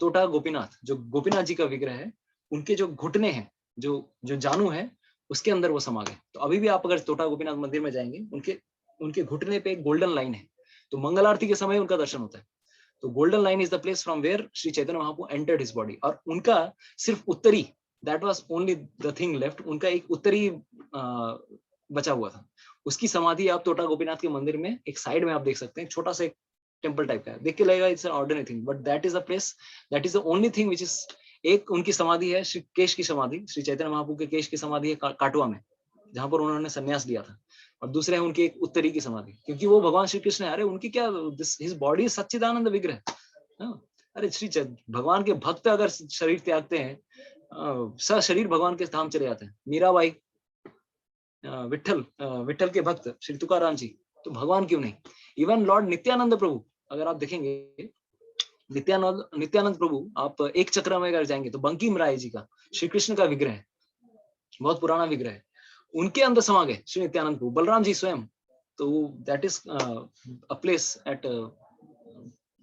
टोटा गोपीनाथ, जो गोपीनाथ जी का विग्रह है, उनके जो घुटने हैं, जो जानू है, उसके अंदर वो समा गए। तो अभी भी आप अगर टोटा गोपीनाथ मंदिर में जाएंगे, उनके घुटने पे एक गोल्डन लाइन है, तो मंगल आरती के समय उनका दर्शन होता है। तो golden line is the place from where Shri Chaitanya Mahaprabhu entered his body. और उनका सिर्फ उत्तरी, that was only the thing left, उनका एक उत्तरी बचा हुआ था। उसकी समाधि आप टोटा गोपीनाथ के मंदिर में एक साइड में आप देख सकते हैं, छोटा सा एक टेंपल टाइप का है, देख के लगेगा it's an ordinary thing, but that is a place, that is the only thing which is. एक उनकी समाधि है, श्री केश की समाधि, श्री चैतन्य महाप्रभु के केश की समाधि है काटवा में, जहां पर उन्होंने संन्यास लिया था। और दूसरे है उनकी एक उत्तरी की समाधि, क्योंकि वो भगवान श्री कृष्ण है। अरे उनकी क्या, हिज बॉडी सच्चिदानंद विग्रह। अरे श्री भगवान के भक्त अगर शरीर त्यागते हैं, शरीर भगवान के धाम चले जाते हैं। मीराबाई, विठल के भक्त श्री तुकाराम जी, तो भगवान क्यों नहीं। इवन लॉर्ड नित्यानंद प्रभु, अगर आप देखेंगे नित्यानंद प्रभु, आप एक चक्र में अगर जाएंगे तो बंकिम राय जी का, श्री कृष्ण का विग्रह है, बहुत पुराना विग्रह है, उनके अंदर समा गए श्री नित्यानंद प्रभु। बलराम जी स्वयं, तो that is a place at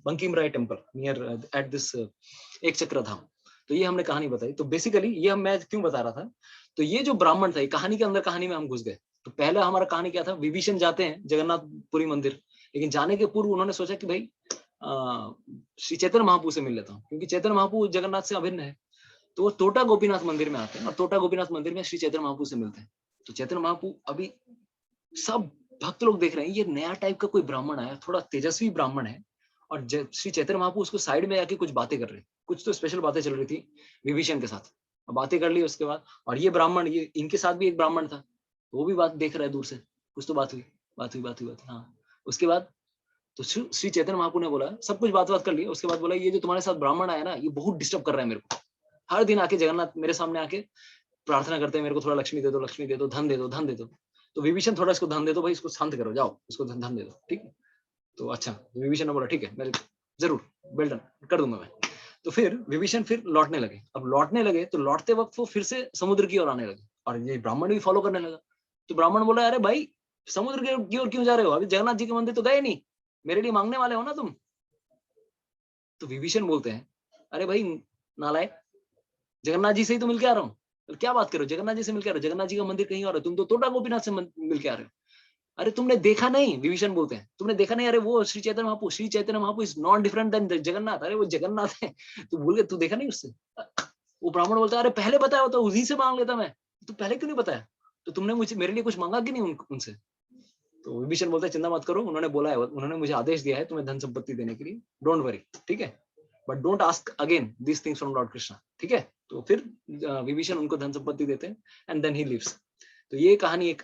Bankim Rai temple near at this Ekachakra धाम। तो ये हमने कहानी बताई। तो बेसिकली ये मैं क्यों बता रहा था, तो ये जो ब्राह्मण था, कहानी के अंदर कहानी में हम घुस गए। तो पहला हमारा कहानी क्या था, विभीषण जाते हैं जगन्नाथपुरी मंदिर, लेकिन जाने के पूर्व उन्होंने सोचा कि भाई श्री चैतन्य महाप्रभु से मिल लेता हूँ, क्योंकि चैतन्य महाप्रभु जगन्नाथ से अभिन्न है। तो वो टोटा गोपीनाथ मंदिर में आते हैं, और टोटा गोपीनाथ मंदिर में श्री चैतन्य महाप्रभु से मिलते हैं। तो चैतन्य महाप्रभु, अभी सब भक्त लोग देख रहे हैं, ये नया टाइप का कोई ब्राह्मण आया, थोड़ा तेजस्वी ब्राह्मण है, और श्री चैतन्य महाप्रभु उसको साइड में आके कुछ बातें कर रहे हैं, कुछ तो स्पेशल बातें चल रही थी विभीषण के साथ, बातें कर ली उसके बाद। और ये ब्राह्मण, ये इनके साथ भी एक ब्राह्मण था, वो भी बात देख रहा है दूर से, कुछ तो बात हुई। हाँ, उसके बाद तो श्री चैतन्य महाप्रभु ने बोला, सब कुछ बात कर लिया, उसके बाद बोला, ये जो तुम्हारे साथ ब्राह्मण आया ना, ये बहुत डिस्टर्ब कर रहा है मेरे को, हर दिन आके जगन्नाथ मेरे सामने आके प्रार्थना करते हैं, मेरे को थोड़ा लक्ष्मी दे दो, धन दे दो। तो विभीषण, थोड़ा इसको धन दे दो भाई, इसको शांत करो, जाओ इसको धन दे दो, ठीक है। तो अच्छा, विभीषण ने बोला ठीक है, मैं जरूर वेल डन कर दूंगा मैं। तो फिर विभीषण फिर लौटने लगे। अब लौटने लगे तो लौटते वक्त वो फिर से समुद्र की ओर आने लगे, और ये ब्राह्मण भी फॉलो करने लगा। तो ब्राह्मण बोला, अरे भाई समुद्र की ओर क्यों जा रहे हो, अभी जगन्नाथ जी के मंदिर तो गए नहीं, मेरे लिए मांगने वाले हो ना तुम। तो विभीषण बोलते हैं, अरे भाई नालायक, जगन्नाथ जी से ही तो मिलके आ रहा हूँ, तो क्या बात करो, जगन्नाथ जी से मिलके आ रहे हो, जगन्नाथ जी का मंदिर कहीं और है, तुम तो टोटा गोपीनाथ से मिलके आ रहे हो। अरे तुमने देखा नहीं, विभीषण बोलते हैं, तुमने देखा नहीं, अरे वो Shri Chaitanya Mahaprabhu is not different than Jagannath, अरे वो जगन्नाथ है, तू भूल गया, तू देखा नहीं उससे। वो ब्राह्मण बोलता है, अरे पहले बताया होता उसी से मांग लेता मैं, तू पहले क्यों नहीं बताया, तो तुमने मुझे मेरे लिए कुछ मांगा कि नहीं उनसे। तो विभीषण बोलता है, चिंता मत करो, उन्होंने बोला है, उन्होंने मुझे आदेश दिया है तुम्हें धन संपत्ति देने के लिए, डोंट वरी, ठीक है, but don't ask again this things from Lord Krishna, ठीक है। तो फिर विभीषण उनको धन संपत्ति देते हैं, एंड देन ही लिव्स। तो ये कहानी एक,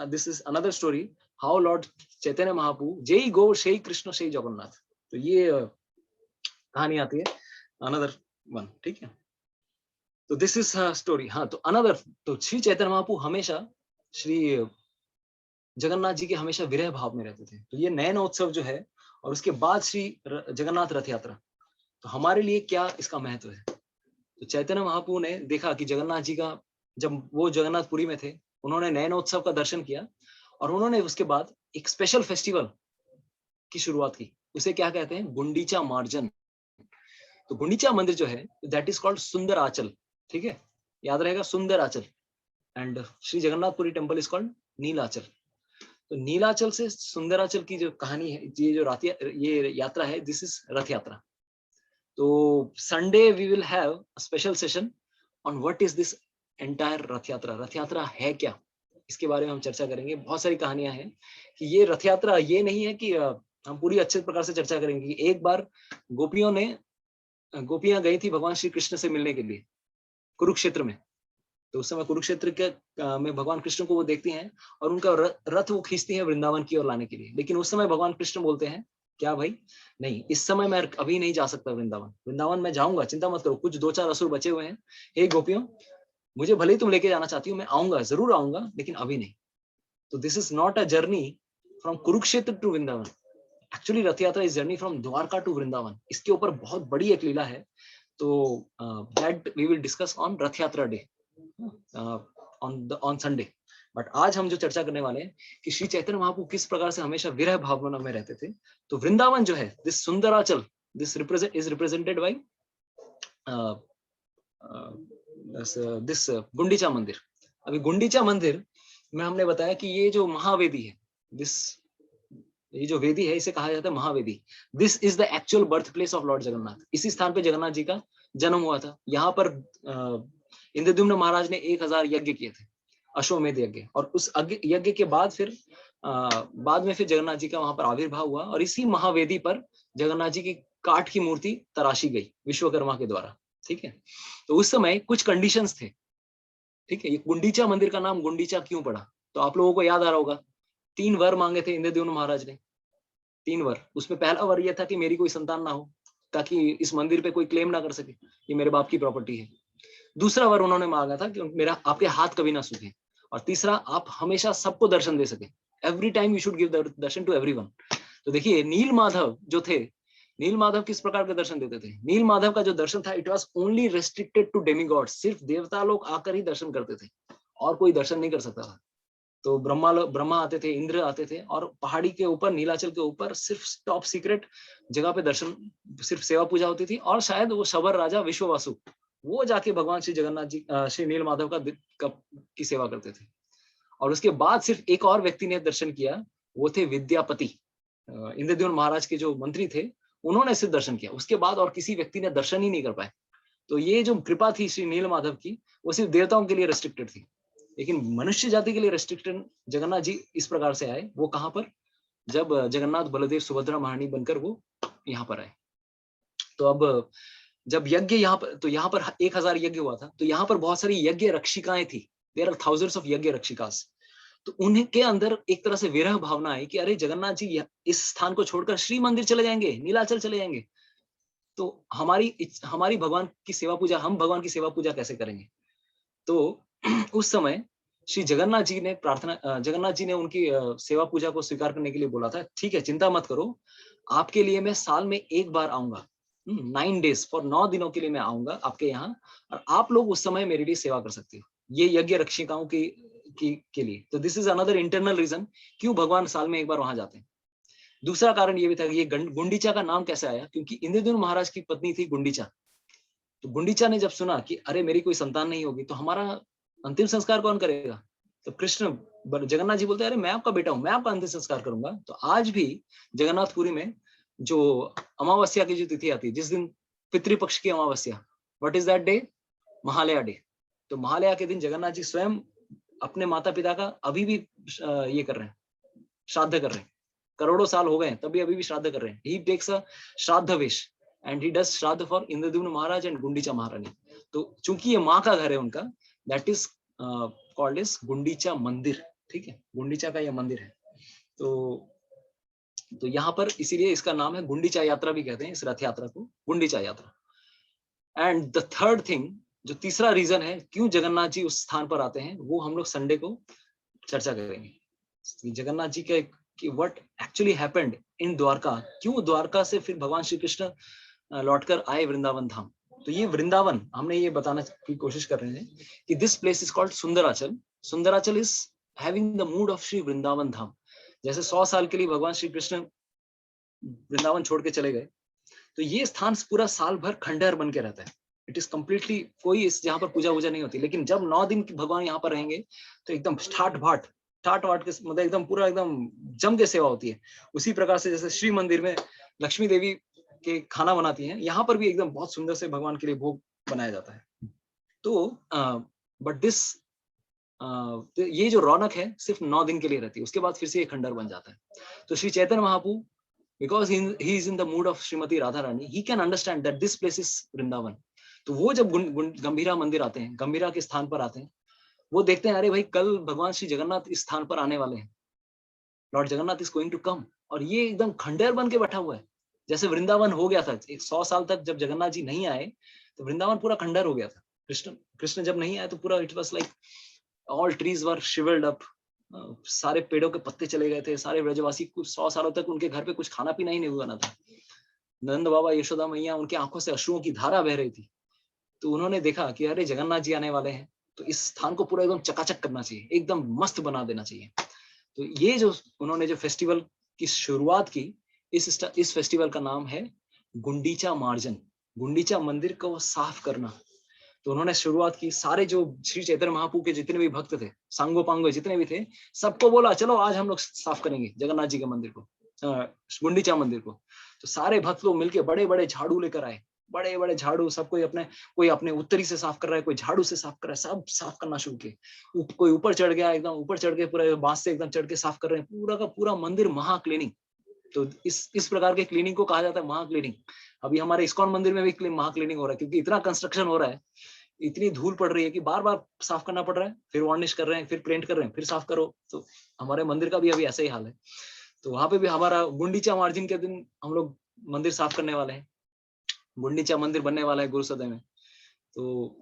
this is another story, how lord Chaitanya Mahaprabhu, जय गो श्री कृष्ण श्री जगन्नाथ। तो ये कहानी आती है, अनदर वन, ठीक है। तो दिस इज स्टोरी। हाँ, तो अनदर, तो श्री चैतन्य महाप्रभु हमेशा श्री जगन्नाथ जी के हमेशा विरह भाव में रहते थे। तो ये नयन उत्सव जो है, और उसके बाद श्री जगन्नाथ रथ यात्रा, तो हमारे लिए क्या इसका महत्व है। तो चैतन्य महाप्रभु ने देखा कि जगन्नाथ जी का, जब वो जगन्नाथपुरी में थे, उन्होंने नयनोत्सव का दर्शन किया, और उन्होंने उसके बाद एक स्पेशल फेस्टिवल की शुरुआत की, उसे क्या कहते हैं, गुंडीचा मार्जन। तो गुंडीचा मंदिर जो है, दैट इज कॉल्ड सुंदर आंचल, ठीक है, याद रहेगा, Sundarachal. And Shri Jagannathpuri temple is called Nilachal. तो नीलाचल से सुंदराचल की जो कहानी है, ये जो ये यात्रा है, दिस इज रथ यात्रा। तो Sunday we will have a special session on what is this entire Rath Yatra. रथ यात्रा है क्या, इसके बारे में हम चर्चा करेंगे। बहुत सारी कहानियां हैं कि ये रथ यात्रा ये नहीं है कि हम पूरी अच्छे प्रकार से चर्चा करेंगे कि एक बार गोपियां गई थी भगवान श्री कृष्ण से मिलने के लिए कुरुक्षेत्र में। तो उस समय कुरुक्षेत्र के में भगवान कृष्ण को वो देखती हैं और उनका रथ वो खींचती हैं वृंदावन की ओर लाने के लिए। लेकिन उस समय भगवान कृष्ण बोलते हैं, क्या भाई, नहीं, इस समय मैं अभी नहीं जा सकता वृंदावन। वृंदावन मैं जाऊंगा, चिंता मत करो, कुछ 2-4 असुर बचे हुए हैं। हे गोपियों, मुझे भले ही तुम लेके जाना चाहती हो, मैं आऊंगा, जरूर आऊंगा, लेकिन अभी नहीं। तो this is not a journey from Kurukshetra to Vrindavan. Actually Rath Yatra is journey from Dwarka to Vrindavan. इसके ऊपर बहुत बड़ी एक लीला है। तो that we will discuss on Rath Yatra day, on Sunday. But आज हम जो चर्चा करने वाले हैं कि श्री चैतन्य महाप्रभु किस प्रकार से हमेशा विरह भावना में रहते थे। तो वृंदावन जो है, this Sundarachal, this is represented by this Gundicha मंदिर। अभी गुंडीचा मंदिर में हमने बताया कि ये जो महावेदी है, ये जो वेदी है, इसे कहा जाता है Mahavedi. This is the actual birth place of Lord Jagannath. इसी स्थान पे जगन्नाथ जी का जन्म हुआ था। यहाँ पर इंद्रद्युम्न महाराज ने 1000 यज्ञ किए थे, अश्वमेध यज्ञ। और उस यज्ञ के बाद फिर बाद में फिर जगन्नाथ जी का वहां पर आविर्भाव हुआ और इसी महावेदी पर जगन्नाथ जी की काठ की मूर्ति तराशी गई विश्वकर्मा के द्वारा। ठीक है, तो उस समय कुछ कंडीशंस थे। ठीक है, ये गुंडीचा मंदिर का नाम गुंडीचा क्यों पड़ा, तो आप लोगों को याद आ रहा होगा, 3 वर मांगे थे इंद्रद्युम्न महाराज ने, 3 वर। उसमें पहला वर यह था कि मेरी कोई संतान ना हो, ताकि इस मंदिर पे कोई क्लेम ना कर सके, ये मेरे बाप की प्रॉपर्टी है। दूसरा वर उन्होंने मांगा था कि मेरा आपके हाथ कभी ना सूखे। और तीसरा, आप हमेशा सबको दर्शन दे सके, every time you should give darshan to everyone. तो देखिए, नील माधव जो थे, नील माधव किस प्रकार के दर्शन देते थे। नील माधव का जो दर्शन था, it was only restricted to demigod. सिर्फ देवता लोग आकर ही दर्शन करते थे और कोई दर्शन नहीं कर सकता था। तो ब्रह्मा आते थे, इंद्र आते थे, और पहाड़ी के ऊपर, नीलाचल के ऊपर सिर्फ टॉप सीक्रेट जगह पे दर्शन, सिर्फ सेवा पूजा होती थी। और शायद वो शबर राजा विश्ववासु, वो जाके भगवान श्री जगन्नाथ जी, श्री नील माधव की सेवा करते थे। और उसके बाद सिर्फ एक और व्यक्ति ने दर्शन किया, वो थे विद्यापति, इंद्रद्युम्न महाराज के जो मंत्री थे, उन्होंने सिर्फ दर्शन किया। उसके बाद और किसी व्यक्ति ने दर्शन ही नहीं कर पाए। तो ये जो कृपा थी श्री नील माधव की, वो सिर्फ देवताओं के लिए रेस्ट्रिक्टेड थी, लेकिन मनुष्य जाति के लिए रेस्ट्रिक्टेड जगन्नाथ जी इस प्रकार से आए। वो कहां पर, जब जगन्नाथ बलदेव सुभद्रा महारानी बनकर वो यहाँ पर आए। तो अब जब यज्ञ यहाँ पर, तो यहाँ पर 1000 यज्ञ हुआ था। तो यहाँ पर बहुत सारी यज्ञ रक्षिकाएं थी, देयर आर थाउजेंड्स ऑफ यज्ञ रक्षिकास। तो उनके अंदर एक तरह से विरह भावना आई कि अरे जगन्नाथ जी इस स्थान को छोड़कर श्री मंदिर चले जाएंगे, नीलाचल चले जाएंगे, तो हमारी भगवान की सेवा पूजा, हम भगवान की सेवा पूजा कैसे करेंगे। तो उस समय श्री जगन्नाथ जी ने उनकी सेवा पूजा को स्वीकार करने के लिए बोला था, ठीक है, चिंता मत करो, आपके लिए मैं साल में एक बार आऊंगा, 9 days, फॉर 9 दिनों के लिए मैं आऊंगा आपके यहाँ, और आप लोग उस समय मेरे लिए सेवा कर सकते हो, ये यज्ञ रक्षिकाओं के लिए। तो this is another internal reason क्यों भगवान साल में एक बार वहां जाते हैं। दूसरा कारण ये भी था कि ये गुंडीचा का नाम कैसे आया, क्योंकि इंद्रद्युम्न महाराज की पत्नी थी गुंडीचा। तो गुंडीचा ने जब सुना कि अरे मेरी कोई संतान नहीं होगी, तो हमारा अंतिम संस्कार कौन करेगा। तो जगन्नाथ जी बोलते हैं, अरे मैं आपका बेटा हूं, मैं आपका अंतिम संस्कार करूंगा। तो आज भी जगन्नाथपुरी में जो अमावस्या की जो तिथि आती है, जिस दिन पितृपक्ष की अमावस्या, what is that day, Mahalaya day. तो महालया के दिन जगन्नाथ जी स्वयं अपने माता पिता का अभी भी ये कर रहे हैं, श्राद्ध कर रहे हैं। करोड़ों साल हो गए तभी अभी भी श्राद्ध कर रहे हैं। ही टेक्स अ श्राद्ध वेश एंड ही डज श्राद्ध for Indradyumna Maharaj and Gundicha महारानी। तो चूंकि ये माँ का घर है उनका, that is called is Gundicha मंदिर। ठीक है, गुंडीचा का यह मंदिर है। तो यहाँ पर इसीलिए इसका नाम है गुंडीचा यात्रा भी कहते हैं इस रथ यात्रा को, गुंडीचा यात्रा। एंड द थर्ड थिंग, जो तीसरा रीजन है क्यों जगन्नाथ जी उस स्थान पर आते हैं, वो हम लोग संडे को चर्चा करेंगे। जगन्नाथ जी का what actually happened in Dwarka, क्यों द्वारका से फिर भगवान श्री कृष्ण लौटकर आए वृंदावन धाम। तो ये वृंदावन, हमने ये बताने की कोशिश कर रहे हैं कि this place is called Sundarachal. Sundarachal is having the mood of Shri Vrindavan Dham. जैसे 100 साल के लिए भगवान श्री कृष्ण वृंदावन छोड़ के चले गए, तो ये स्थान पूरा साल भर खंडहर बन के रहता है। इट इज कंप्लीटली, कोई जहाँ पर पूजा वूजा नहीं होती। लेकिन जब 9 दिन भगवान यहाँ पर रहेंगे, तो एकदम ठाट भाट ठाट वाट के मतलब एकदम पूरा एकदम जम के सेवा होती है। उसी प्रकार से जैसे श्री मंदिर में लक्ष्मी देवी के खाना बनाती हैं, यहाँ पर भी एकदम बहुत सुंदर से भगवान के लिए भोग बनाया जाता है। तो बट दिस ये जो रौनक है सिर्फ 9 दिन के लिए रहती है, उसके बाद फिर से ये खंडर बन जाता है। तो श्री चैतन्य महाप्रभु, because he is in the mood of Shrimati Radha Rani, he can understand that this place is Vrindavan. तो वो जब गंभीरा मंदिर आते हैं, गंभीरा के स्थान पर आते हैं, वो देखते हैं अरे भाई कल भगवान श्री जगन्नाथ इस स्थान पर आने वाले हैं, lord Jagannath is going to come, और ये एकदम खंडेर बन के बैठा हुआ है। जैसे वृंदावन हो गया था 100 साल तक, जब जगन्नाथ जी नहीं आए तो वृंदावन पूरा खंडर हो गया था। कृष्ण जब नहीं आए तो पूरा it was like all trees were shrivelled up, सारे पेड़ों के पत्ते चले गए थे, सारे ब्रजवासी कुछ 100 सालों तक उनके घर पे कुछ खाना पीना ही नहीं हुआ ना था। नंद बाबा यशोदा मैया, उनके आंखों से अश्रुओं की धारा बह रही थी। तो उन्होंने देखा कि अरे जगन्नाथ जी आने वाले हैं, तो इस स्थान को पूरा एकदम चकाचक करना चाहिए, एकदम मस्त बना देना चाहिए। तो ये जो उन्होंने जो फेस्टिवल की शुरुआत की, इस फेस्टिवल का नाम है गुंडीचा मार्जन, गुंडीचा मंदिर को साफ करना। तो उन्होंने शुरुआत की, सारे जो श्री चैतन्य महाप्रभु के जितने भी भक्त थे, सांगो पांगो जितने भी थे, सबको बोला चलो आज हम लोग साफ करेंगे जगन्नाथ जी के मंदिर को, गुंडीचा मंदिर को। तो सारे भक्त लोग मिलके बड़े बड़े झाड़ू लेकर आए, बड़े बड़े झाड़ू, सब कोई अपने उत्तरी से साफ कर रहा है, कोई झाड़ू से साफ कर रहा है, सब साफ करना शुरू किए। कोई ऊपर चढ़ गया, एकदम ऊपर चढ़ के पूरा बांस से एकदम चढ़ के साफ कर रहे हैं, पूरा का पूरा मंदिर महा क्लीनिंग। तो इस प्रकार के क्लीनिंग को कहा जाता है महा क्लीनिंग। अभी हमारे इस्कॉन मंदिर में भी महा क्लीनिंग हो रहा है, क्योंकि इतना कंस्ट्रक्शन हो रहा है, इतनी धूल पड़ रही है कि बार बार साफ करना पड़ रहा है, फिर वार्निश कर रहे हैं, फिर पेंट कर रहे हैं, फिर साफ करो। तो हमारे मंदिर का भी अभी ऐसा ही हाल है। तो वहां पे भी हमारा गुंडीचा मार्जिन के दिन हम लोग मंदिर साफ करने वाले हैं, गुंडीचा मंदिर बनने वाला है गुरु सदय में। तो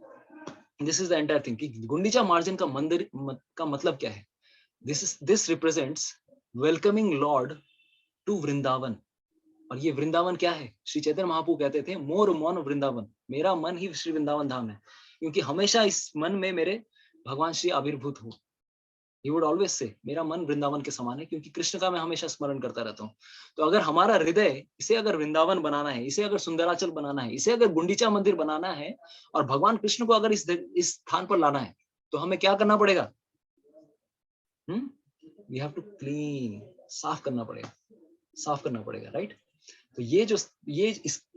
this is the entire thing कि गुंडीचा मार्जिन का मंदिर का मतलब क्या है। This represents welcoming lord to Vrindavan. और ये वृंदावन क्या है, श्री चैतन्य महाप्रभु कहते थे मोर मन वृंदावन, मेरा मन ही श्री वृंदावन धाम है, क्योंकि हमेशा इस मन में मेरे भगवान श्री आविर्भूत हो। He would always say, मेरा मन वृंदावन के समान है, क्योंकि कृष्ण का मैं हमेशा स्मरण करता रहता हूँ। तो अगर हमारा हृदय, इसे अगर वृंदावन बनाना है, इसे अगर सुंदराचल बनाना है, इसे अगर गुंडीचा मंदिर बनाना है, और भगवान कृष्ण को अगर इस स्थान पर लाना है, तो हमें क्या करना पड़ेगा? We have to clean, साफ करना पड़ेगा, राइट? तो ये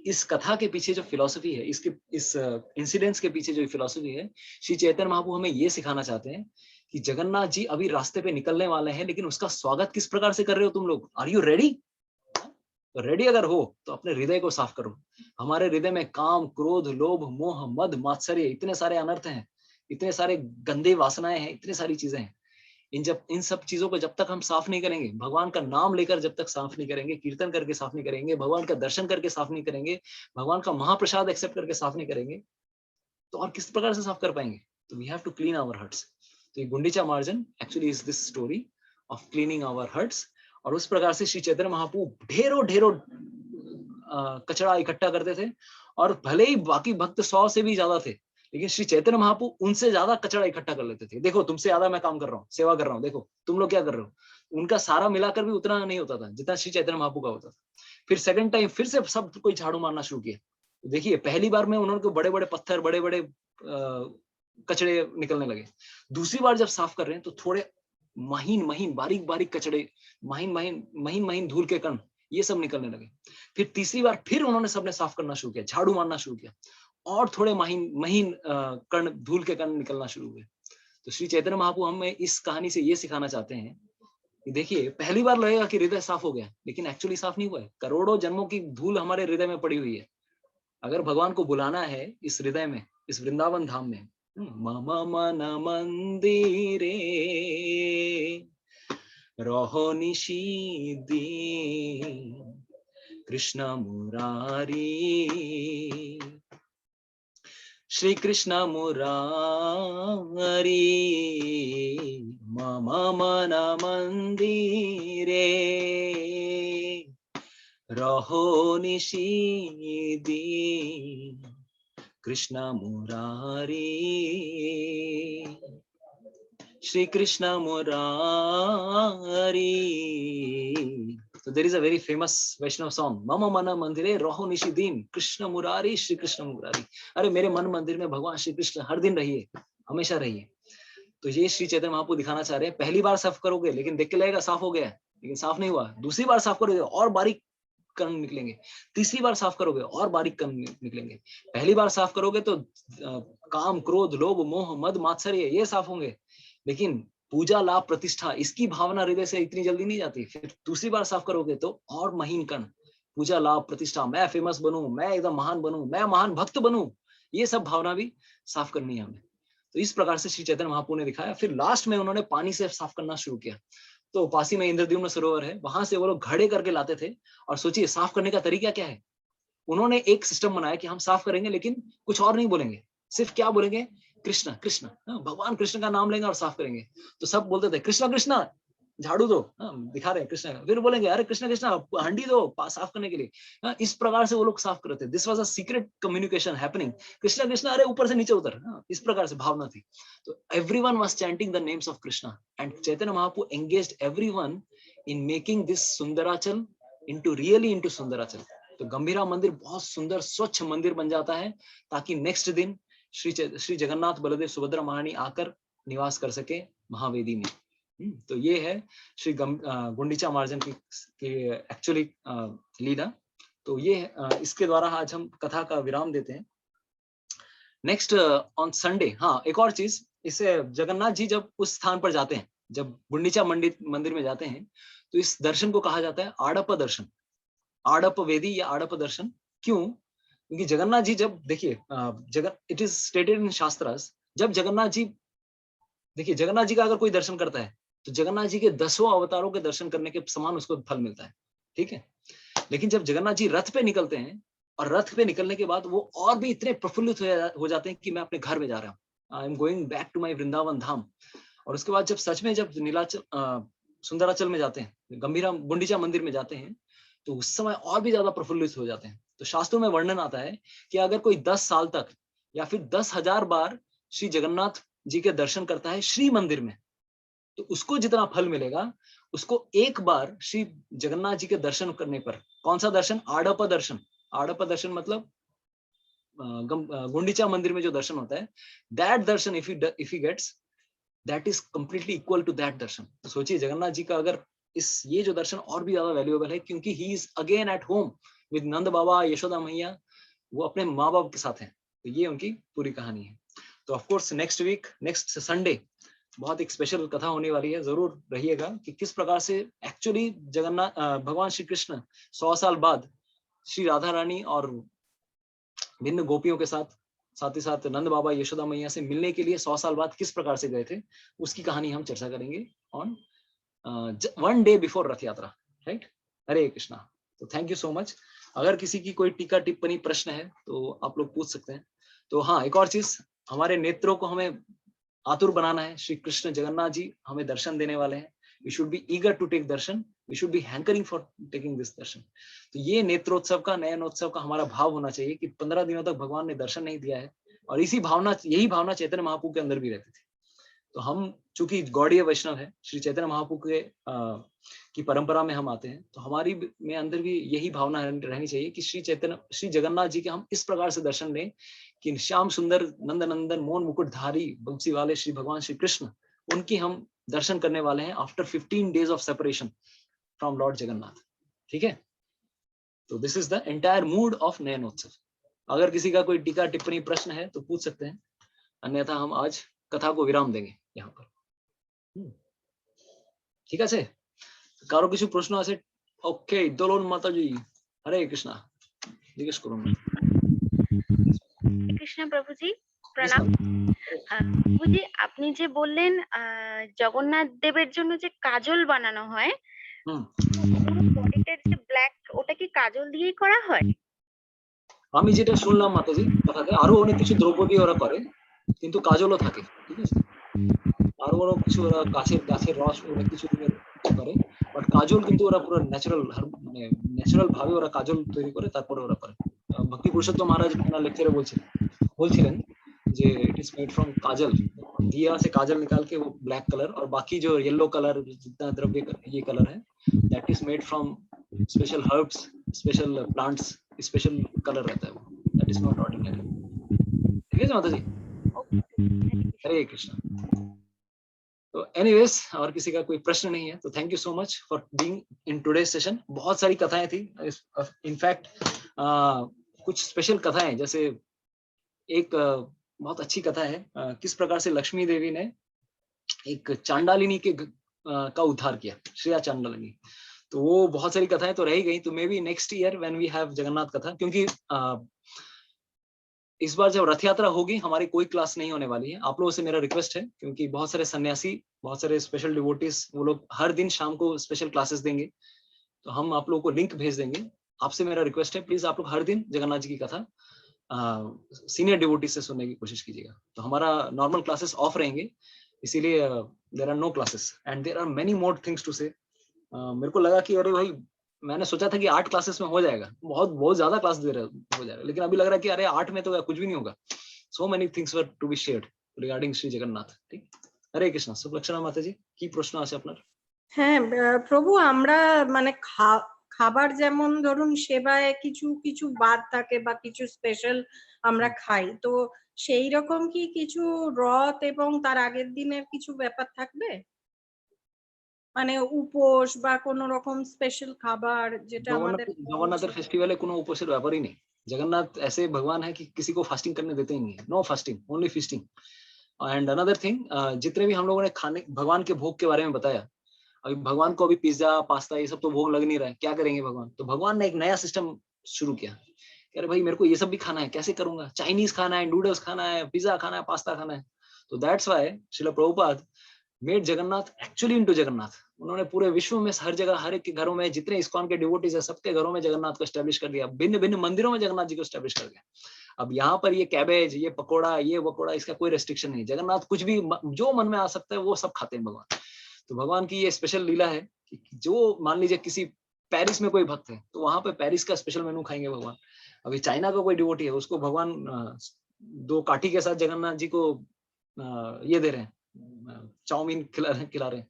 इस कथा के पीछे जो फिलॉसफी है, इस इंसिडेंट्स के पीछे जो फिलॉसफी है, श्री चैतन्य महाप्रभु हमें ये सिखाना चाहते हैं कि जगन्नाथ जी अभी रास्ते पे निकलने वाले हैं, लेकिन उसका स्वागत किस प्रकार से कर रहे हो तुम लोग? Are you ready? तो रेडी अगर हो तो अपने हृदय को साफ करो। हमारे हृदय में काम, क्रोध, लोभ, मोह, मद, मात्सर्य, इतने सारे अनर्थ हैं, इतने सारे गंदे वासनाएं हैं, इतनी सारी चीजें हैं। इन सब चीजों को जब तक हम साफ नहीं करेंगे, भगवान का नाम लेकर जब तक साफ नहीं करेंगे, कीर्तन करके साफ नहीं करेंगे, भगवान का दर्शन करके साफ नहीं करेंगे, भगवान का महाप्रसाद एक्सेप्ट करके साफ नहीं करेंगे, तो और किस प्रकार से साफ कर पाएंगे? तो we have to clean our hearts. तो ये Gundicha Marjan actually is this story of cleaning our hearts. और उस प्रकार से श्री चैतन्य महाप्रभु ढेरों कचरा इकट्ठा करते थे, और भले ही बाकी भक्त 100 से भी ज्यादा थे, लेकिन श्री चैतन्य महाप्रभु उनसे ज्यादा कचरा इकट्ठा कर लेते थे। देखो तुमसे ज्यादा मैं काम कर रहा हूँ, सेवा कर रहा हूँ, देखो तुम लोग क्या कर रहे हो। उनका सारा मिलाकर भी उतना नहीं होता था जितना श्री चैतन्य महाप्रभु का होता था। फिर सेकंड टाइम फिर से सब कोई झाड़ू मारना शुरू किया। देखिए पहली बार में उन्होंने बड़े बड़े पत्थर, बड़े बड़े कचड़े निकलने लगे। दूसरी बार जब साफ कर रहे हैं तो थोड़े महीन बारीक बारीक कचड़े, महीन धूल के कण, ये सब निकलने लगे। फिर तीसरी बार फिर उन्होंने सबने साफ करना शुरू किया, झाड़ू मारना शुरू किया, और थोड़े महीन कण, धूल के कण निकलना शुरू हुए। तो श्री चैतन्य महाप्रभु हमें इस कहानी से ये सिखाना चाहते हैं कि देखिए पहली बार लगेगा कि हृदय साफ हो गया, लेकिन एक्चुअली साफ नहीं हुआ है। करोड़ों जन्मों की धूल हमारे हृदय में पड़ी हुई है। अगर भगवान को बुलाना है इस हृदय में, इस वृंदावन धाम में, मम मन मंदिरे रहो निषिद्धि कृष्ण मुरारी, श्री कृष्ण मुरारी मम मन मंदिरे रहो निषिद्धि Krishna Murari, Shri Krishna Murari. So there is a very famous Vaishnava song, मम मन मंदिरे रहो निषिद्धि कृष्ण मुरारी, श्री कृष्ण मुरारी। अरे मेरे मन मंदिर में भगवान श्री कृष्ण हर दिन रहिए, हमेशा रहिए। तो ये श्री चैतन्य महाप्रभु दिखाना चाह रहे हैं, पहली बार साफ करोगे लेकिन देख के लगेगा साफ हो गया है, लेकिन साफ नहीं हुआ। दूसरी बार साफ करोगे और बारीक कण निकलेंगे, तीसरी बार साफ करोगे और बारीक कण निकलेंगे। पहली बार साफ करोगे तो काम, क्रोध, लोभ, मोह, मद, मात्सर्य ये साफ होंगे, लेकिन पूजा, लाभ, प्रतिष्ठा इसकी भावना हृदय से इतनी जल्दी नहीं जाती। फिर दूसरी बार साफ करोगे तो और महीन कण, पूजा, लाभ, प्रतिष्ठा, मैं फेमस बनूं, मैं एकदम महान बनूं, मैं महान भक्त बनूं, ये सब भावना भी साफ करनी है हमें। तो इस प्रकार से श्री चैतन्य महाप्रभु ने दिखाया। फिर लास्ट में उन्होंने पानी से साफ करना शुरू किया। तो पासी में इंद्रद्युम्न सरोवर है, वहां से वो लोग घड़े करके लाते थे। और सोचिए साफ करने का तरीका क्या है। उन्होंने एक सिस्टम बनाया कि हम साफ करेंगे लेकिन कुछ और नहीं बोलेंगे, सिर्फ क्या बोलेंगे, कृष्ण कृष्ण, भगवान कृष्ण का नाम लेंगे और साफ करेंगे। तो सब बोलते थे कृष्णा कृष्णा, झाड़ू दो, दिखा रहे हैं कृष्ण। फिर बोलेंगे अरे कृष्णा कृष्णा, हंडी दो साफ करने के लिए। इस प्रकार से वो लोग साफ करते थे। This was a secret communication happening. Krishna Krishna, अरे ऊपर से नीचे उतर, इस प्रकार से भावना थी। तो everyone was chanting the names of Krishna and Chaitanya Mahaprabhu engaged everyone in making this Sundarachal into Sundarachal. तो गंभीरा मंदिर बहुत सुंदर स्वच्छ मंदिर बन जाता है, ताकि नेक्स्ट दिन श्री जगन्नाथ, बलदेव, सुभद्रा महारानी आकर निवास कर सके महावेदी में। तो ये है श्री गुंडीचा मार्जन की एक्चुअली लीला। तो ये इसके द्वारा आज हम कथा का विराम देते हैं। नेक्स्ट ऑन संडे, हाँ एक और चीज, इससे जगन्नाथ जी जब उस स्थान पर जाते हैं, जब गुंडीचा मंदिर में जाते हैं, तो इस दर्शन को कहा जाता है आड़प दर्शन, आड़प वेदी या आड़प दर्शन। क्यों? क्योंकि जगन्नाथ जी जब, देखिए it is stated in shastras, जब जगन्नाथ जी, देखिए जगन्नाथ जी का अगर कोई दर्शन करता है तो जगन्नाथ जी के 10 अवतारों के दर्शन करने के समान उसको फल मिलता है, ठीक है। लेकिन जब जगन्नाथ जी रथ पे निकलते हैं, और रथ पे निकलने के बाद वो और भी इतने प्रफुल्लित हो जाते हैं कि मैं अपने घर में जा रहा हूँ, I am going back to my Vrindavan Dham. और उसके बाद जब सच में जब नीलाचल सुंदराचल में जाते हैं, गंभीरा गुंडीचा मंदिर में जाते हैं, तो उस समय और भी ज्यादा प्रफुल्लित हो जाते हैं। तो शास्त्रों में वर्णन आता है कि अगर कोई 10 साल तक या फिर 10,000 बार श्री जगन्नाथ जी के दर्शन करता है श्री मंदिर में, तो उसको जितना फल मिलेगा, उसको एक बार श्री जगन्नाथ जी के दर्शन करने पर, कौन सा दर्शन, आड़प दर्शन। आड़प दर्शन मतलब गुंडीचा मंदिर में जो दर्शन होता है, that darshan if he gets, that is completely equal to that darshan. तो सोचिए जगन्नाथ जी का अगर ये जो दर्शन और भी ज्यादा वैल्यूएबल है, क्योंकि he is again at home with Nand Baba, Yashoda Maiya, वो अपने माँ बाप के साथ हैं। तो ये उनकी पूरी कहानी है। तो of course next week, next Sunday बहुत एक स्पेशल कथा होने वाली है, जरूर रहिएगा कि किस प्रकार से एक्चुअली जगन्नाथ भगवान श्री कृष्ण 100 साल बाद श्री राधा रानी और भिन्न गोपियों के साथ, साथ ही साथ नंद बाबा, यशोदा मैया से मिलने के लिए 100 साल बाद किस प्रकार से गए थे, उसकी कहानी हम चर्चा करेंगे ऑन वन डे बिफोर रथ यात्रा, राइट। हरे कृष्णा। तो थैंक यू सो मच। अगर किसी की कोई टीका टिप्पणी प्रश्न है तो आप लोग पूछ सकते हैं। तो हाँ, एक और चीज, हमारे नेत्रों को हमें आतुर बनाना है। श्री कृष्ण जगन्नाथ जी हमें दर्शन देने वाले हैं। We should be eager to take darshan, we should be hankering for taking this darshan. तो ये नेत्रोत्सव का, नयनोत्सव का हमारा भाव होना चाहिए कि 15 दिनों तक भगवान ने दर्शन नहीं दिया है, और यही भावना चैतन्य महाप्रभु के अंदर भी रहती थी। तो हम चूंकि गौड़ीय वैष्णव है, श्री चैतन्य महाप्रभु के की परंपरा में हम आते हैं, तो हमारी में अंदर भी यही भावना रहनी चाहिए कि श्री जगन्नाथ जी के हम इस प्रकार से दर्शन लें कि श्याम सुंदर, नंद नंदन, मोहन मुकुटधारी, बंसी वाले श्री भगवान श्री कृष्ण, उनकी हम दर्शन करने वाले हैं after 15 days of separation from lord Jagannath, ठीक है। तो this is the entire mood of Nayanotsav. अगर किसी का कोई टीका टिप्पणी प्रश्न है तो पूछ सकते हैं, अन्यथा हम आज कथा को विराम देंगे यहाँ पर, ঠিক আছে। কারো কিছু প্রশ্ন আছে? ওকে, দোলন মাতাজি, হরে কৃষ্ণা, জিজ্ঞেস করুন। কৃষ্ণ প্রভুজি প্রণাম। প্রভুজি আপনি যে বললেন জগন্নাথ দেবের জন্য যে কাজল বানানো হয়, বডিটার যে ব্ল্যাক, ওটা কি কাজল দিয়েই করা হয়? আমি যেটা শুনলাম মাতাজি কথাতে, আরো অনেক কিছু দ্রব্য দিয়ে ওরা করে, কিন্তু কাজলও থাকে, ঠিক আছে। আরো ওরা কিছু ওরা গাছের রস অনেক কিছু দিয়ে করে, বাট কাজল কিন্তু ওরা পুরো মানে ন্যাচারাল ভাবে ওরা কাজল তৈরি করে, তারপরে ওরা করে। ভক্তি পুরুষোত্তম মহারাজ ওনার লেকচারে बोलছিলেন যে इट इज मेड फ्रॉम काजल, दिया से काजल निकाल के वो ब्लैक कलर, और बाकी जो येलो कलर जितना द्रव्य ये कलर है, that is made from special herbs, special plants, special colour रहता है वो, दैट इज नॉट ऑर्डिनरी। ठीक है माता जी, हरे कृष्ण। तो एनीवेज, और किसी का कोई प्रश्न नहीं है तो thank you so much for being in today session. बहुत सारी कथाएं थी, इनफैक्ट कुछ स्पेशल कथाएं, जैसे एक बहुत अच्छी कथा है किस प्रकार से लक्ष्मी देवी ने एक चांडालिनी के का उद्धार किया, श्रेया चांडालिनी। तो वो बहुत सारी कथाएं तो रह ही गई। तो maybe next year when we have Jagannath katha, क्योंकि इस बार जब रथ यात्रा होगी हमारी कोई क्लास नहीं होने वाली है। आप लोगों से मेरा रिक्वेस्ट है, क्योंकि बहुत सारे सन्यासी, बहुत सारे स्पेशल डिवोटीज, वो लोग हर दिन शाम को स्पेशल क्लासेस देंगे, तो हम आप लोगों को लिंक भेज देंगे। आपसे मेरा रिक्वेस्ट है, प्लीज आप लोग हर दिन जगन्नाथ जी की कथा सीनियर डिवोटी से सुनने की कोशिश कीजिएगा। तो हमारा नॉर्मल क्लासेस ऑफ रहेंगे, इसीलिए there are no classes and there are many more things to say. मेरे को लगा कि अरे भाई, मैंने सोचा था कि 8 क्लासेस में हो जाएगा, बहुत ज्यादा क्लास दे रहे हो जाएगा, लेकिन अभी लग रहा है कि अरे 8 में तो कुछ भी नहीं होगा। So many things were to be shared regarding Shri Jagannath. ठीक, हरे कृष्ण। सुलक्षणा माता जी की प्रश्न আছে আপনার? হ্যাঁ প্রভু, আমরা মানে খাবার যেমন ধরুন সেবায় কিছু কিছু বাদ থাকে বা কিছু স্পেশাল আমরা খাই, তো সেই রকম কি কিছু রথ এবং তার আগের দিনের কিছু ব্যাপার থাকবে, মানে উপোস বা কোনো রকম স্পেশাল খাবার যেটা আমাদের? জগন্নাথের ফেস্টিভ্যালে কোনো উপোসের ব্যাপারই নেই। जगन्नाथ ऐसे भगवान है कि किसी को फास्टिंग करने देते ही नहीं है। No fasting, only feasting. And another thing, जितने भी हम लोगों ने खाने भगवान के भोग के बारे में बताया, अभी भगवान को अभी पिज्जा पास्ता ये सब तो भोग लग नहीं रहा है, क्या करेंगे भगवान? तो भगवान ने एक नया सिस्टम शुरू किया, अरे भाई मेरे को ये सब भी खाना है, कैसे करूंगा? चाइनीज खाना है, नूडल्स खाना है, पिज्जा खाना है, पास्ता खाना है। तो that's why Srila Prabhupada made Jagannath actually into Jagannath. उन्होंने पूरे विश्व में हर जगह, हर एक के घरों में, जितने इस्कॉन के डिवोटीज है सबके घरों में जगन्नाथ को एस्टेब्लिश कर दिया, भिन्न भिन्न मंदिरों में जगन्नाथ जी को एस्टेब्लिश कर दिया। अब यहाँ पर ये कैबेज, ये पकोड़ा, ये वकोड़ा, इसका कोई रेस्ट्रिक्शन नहीं। जगन्नाथ कुछ भी जो मन में आ सकता है वो सब खाते हैं भगवान। तो भगवान की ये स्पेशल लीला है कि जो मान लीजिए किसी पेरिस में कोई भक्त है तो वहां पे पेरिस का स्पेशल मेनू खाएंगे भगवान। अभी चाइना का कोई डिवोटी है, उसको भगवान 2 काठी के साथ जगन्नाथ जी को ये दे रहे हैं, चाउमीन खिला रहे हैं।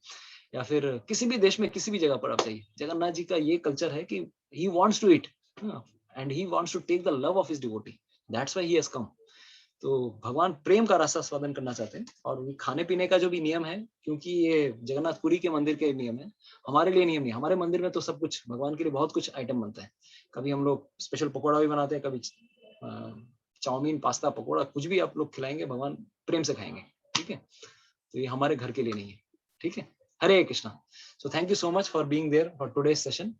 या फिर किसी भी देश में किसी भी जगह पर आप जाइए, जगन्नाथ जी का ये कल्चर है कि he wants to eat and he wants to take the love of his devotee, that's why he has come. तो भगवान प्रेम का रस स्वादन करना चाहते हैं। और खाने पीने का जो भी नियम है, क्योंकि ये जगन्नाथपुरी के मंदिर के नियम है, हमारे लिए नियम नहीं। हमारे मंदिर में तो सब कुछ भगवान के लिए बहुत कुछ आइटम बनता है। कभी हम लोग स्पेशल पकौड़ा भी बनाते हैं, कभी चाउमीन पास्ता पकौड़ा, कुछ भी आप लोग खिलाएंगे भगवान प्रेम से खाएंगे। ठीक है, तो ये हमारे घर के लिए नहीं है। ठीक है, Hare Krishna. So thank you so much for being there for today's session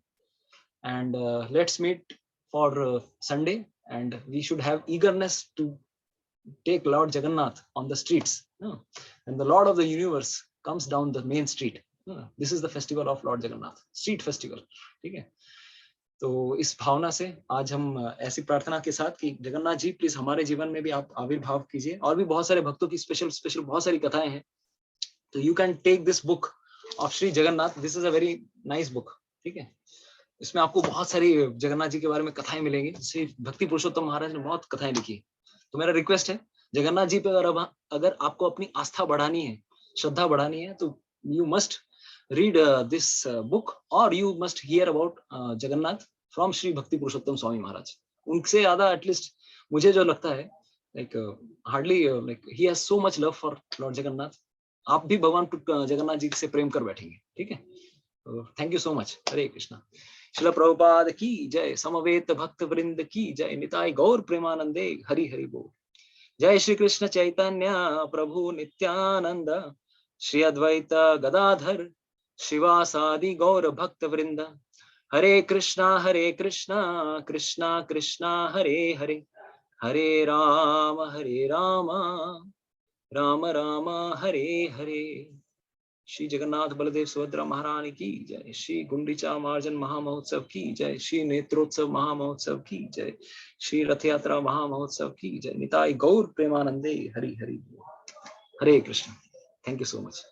and let's meet for Sunday and we should have eagerness to take Lord Jagannath on the streets, and the Lord of the universe comes down the main street. This is the festival of Lord Jagannath, street festival. ठीक है, तो इस भावना से आज हम ऐसी प्रार्थना के साथ कि जगन्नाथ जी प्लीज हमारे जीवन में भी आप आविर्भाव कीजिए। और भी बहुत सारे भक्तों की स्पेशल बहुत सारी कथाएं हैं, तो you can take this book of Shri Jagannath. This is a very nice book. ठीक है, इसमें आपको बहुत सारी जगन्नाथ जी के बारे में कथाएं मिलेंगी। श्री भक्ति पुरुषोत्तम महाराज ने बहुत कथाएं लिखी। तो मेरा रिक्वेस्ट है, जगन्नाथ जी पे अगर आपको अपनी आस्था बढ़ानी है, श्रद्धा बढ़ानी है, तो you must read this book और you must hear about Jagannath from Shri Bhakti Purushottam Swami Maharaj. उनसे ज्यादा एटलीस्ट मुझे जो लगता है, like hardly, like he has so much love for lord Jagannath. आप भी भगवान जगन्नाथ जी से प्रेम कर बैठेंगे। ठीक है, थैंक यू सो मच। हरे कृष्णा। श्रील प्रभुपाद की जय, समवेत भक्त वृंद की जय, निताय गौर प्रेमानंदे, हरि हरि बोल। जय श्री कृष्ण चैतन्य प्रभु नित्यानंद, श्री अद्वैत गदाधर शिवासादि गौर भक्त वृंद। हरे कृष्णा कृष्णा कृष्णा हरे हरे, हरे राम राम राम हरे हरे। श्री जगन्नाथ बलदेव सुभद्रा महारानी की जय, श्री गुंडीचा मार्जन महामहोत्सव की जय, श्री नेत्रोत्सव महामहोत्सव की जय, श्री रथ यात्रा महामहोत्सव की जय, निताई गौर प्रेमानंदे, Hari Hari. Hare Krishna. Thank you so much.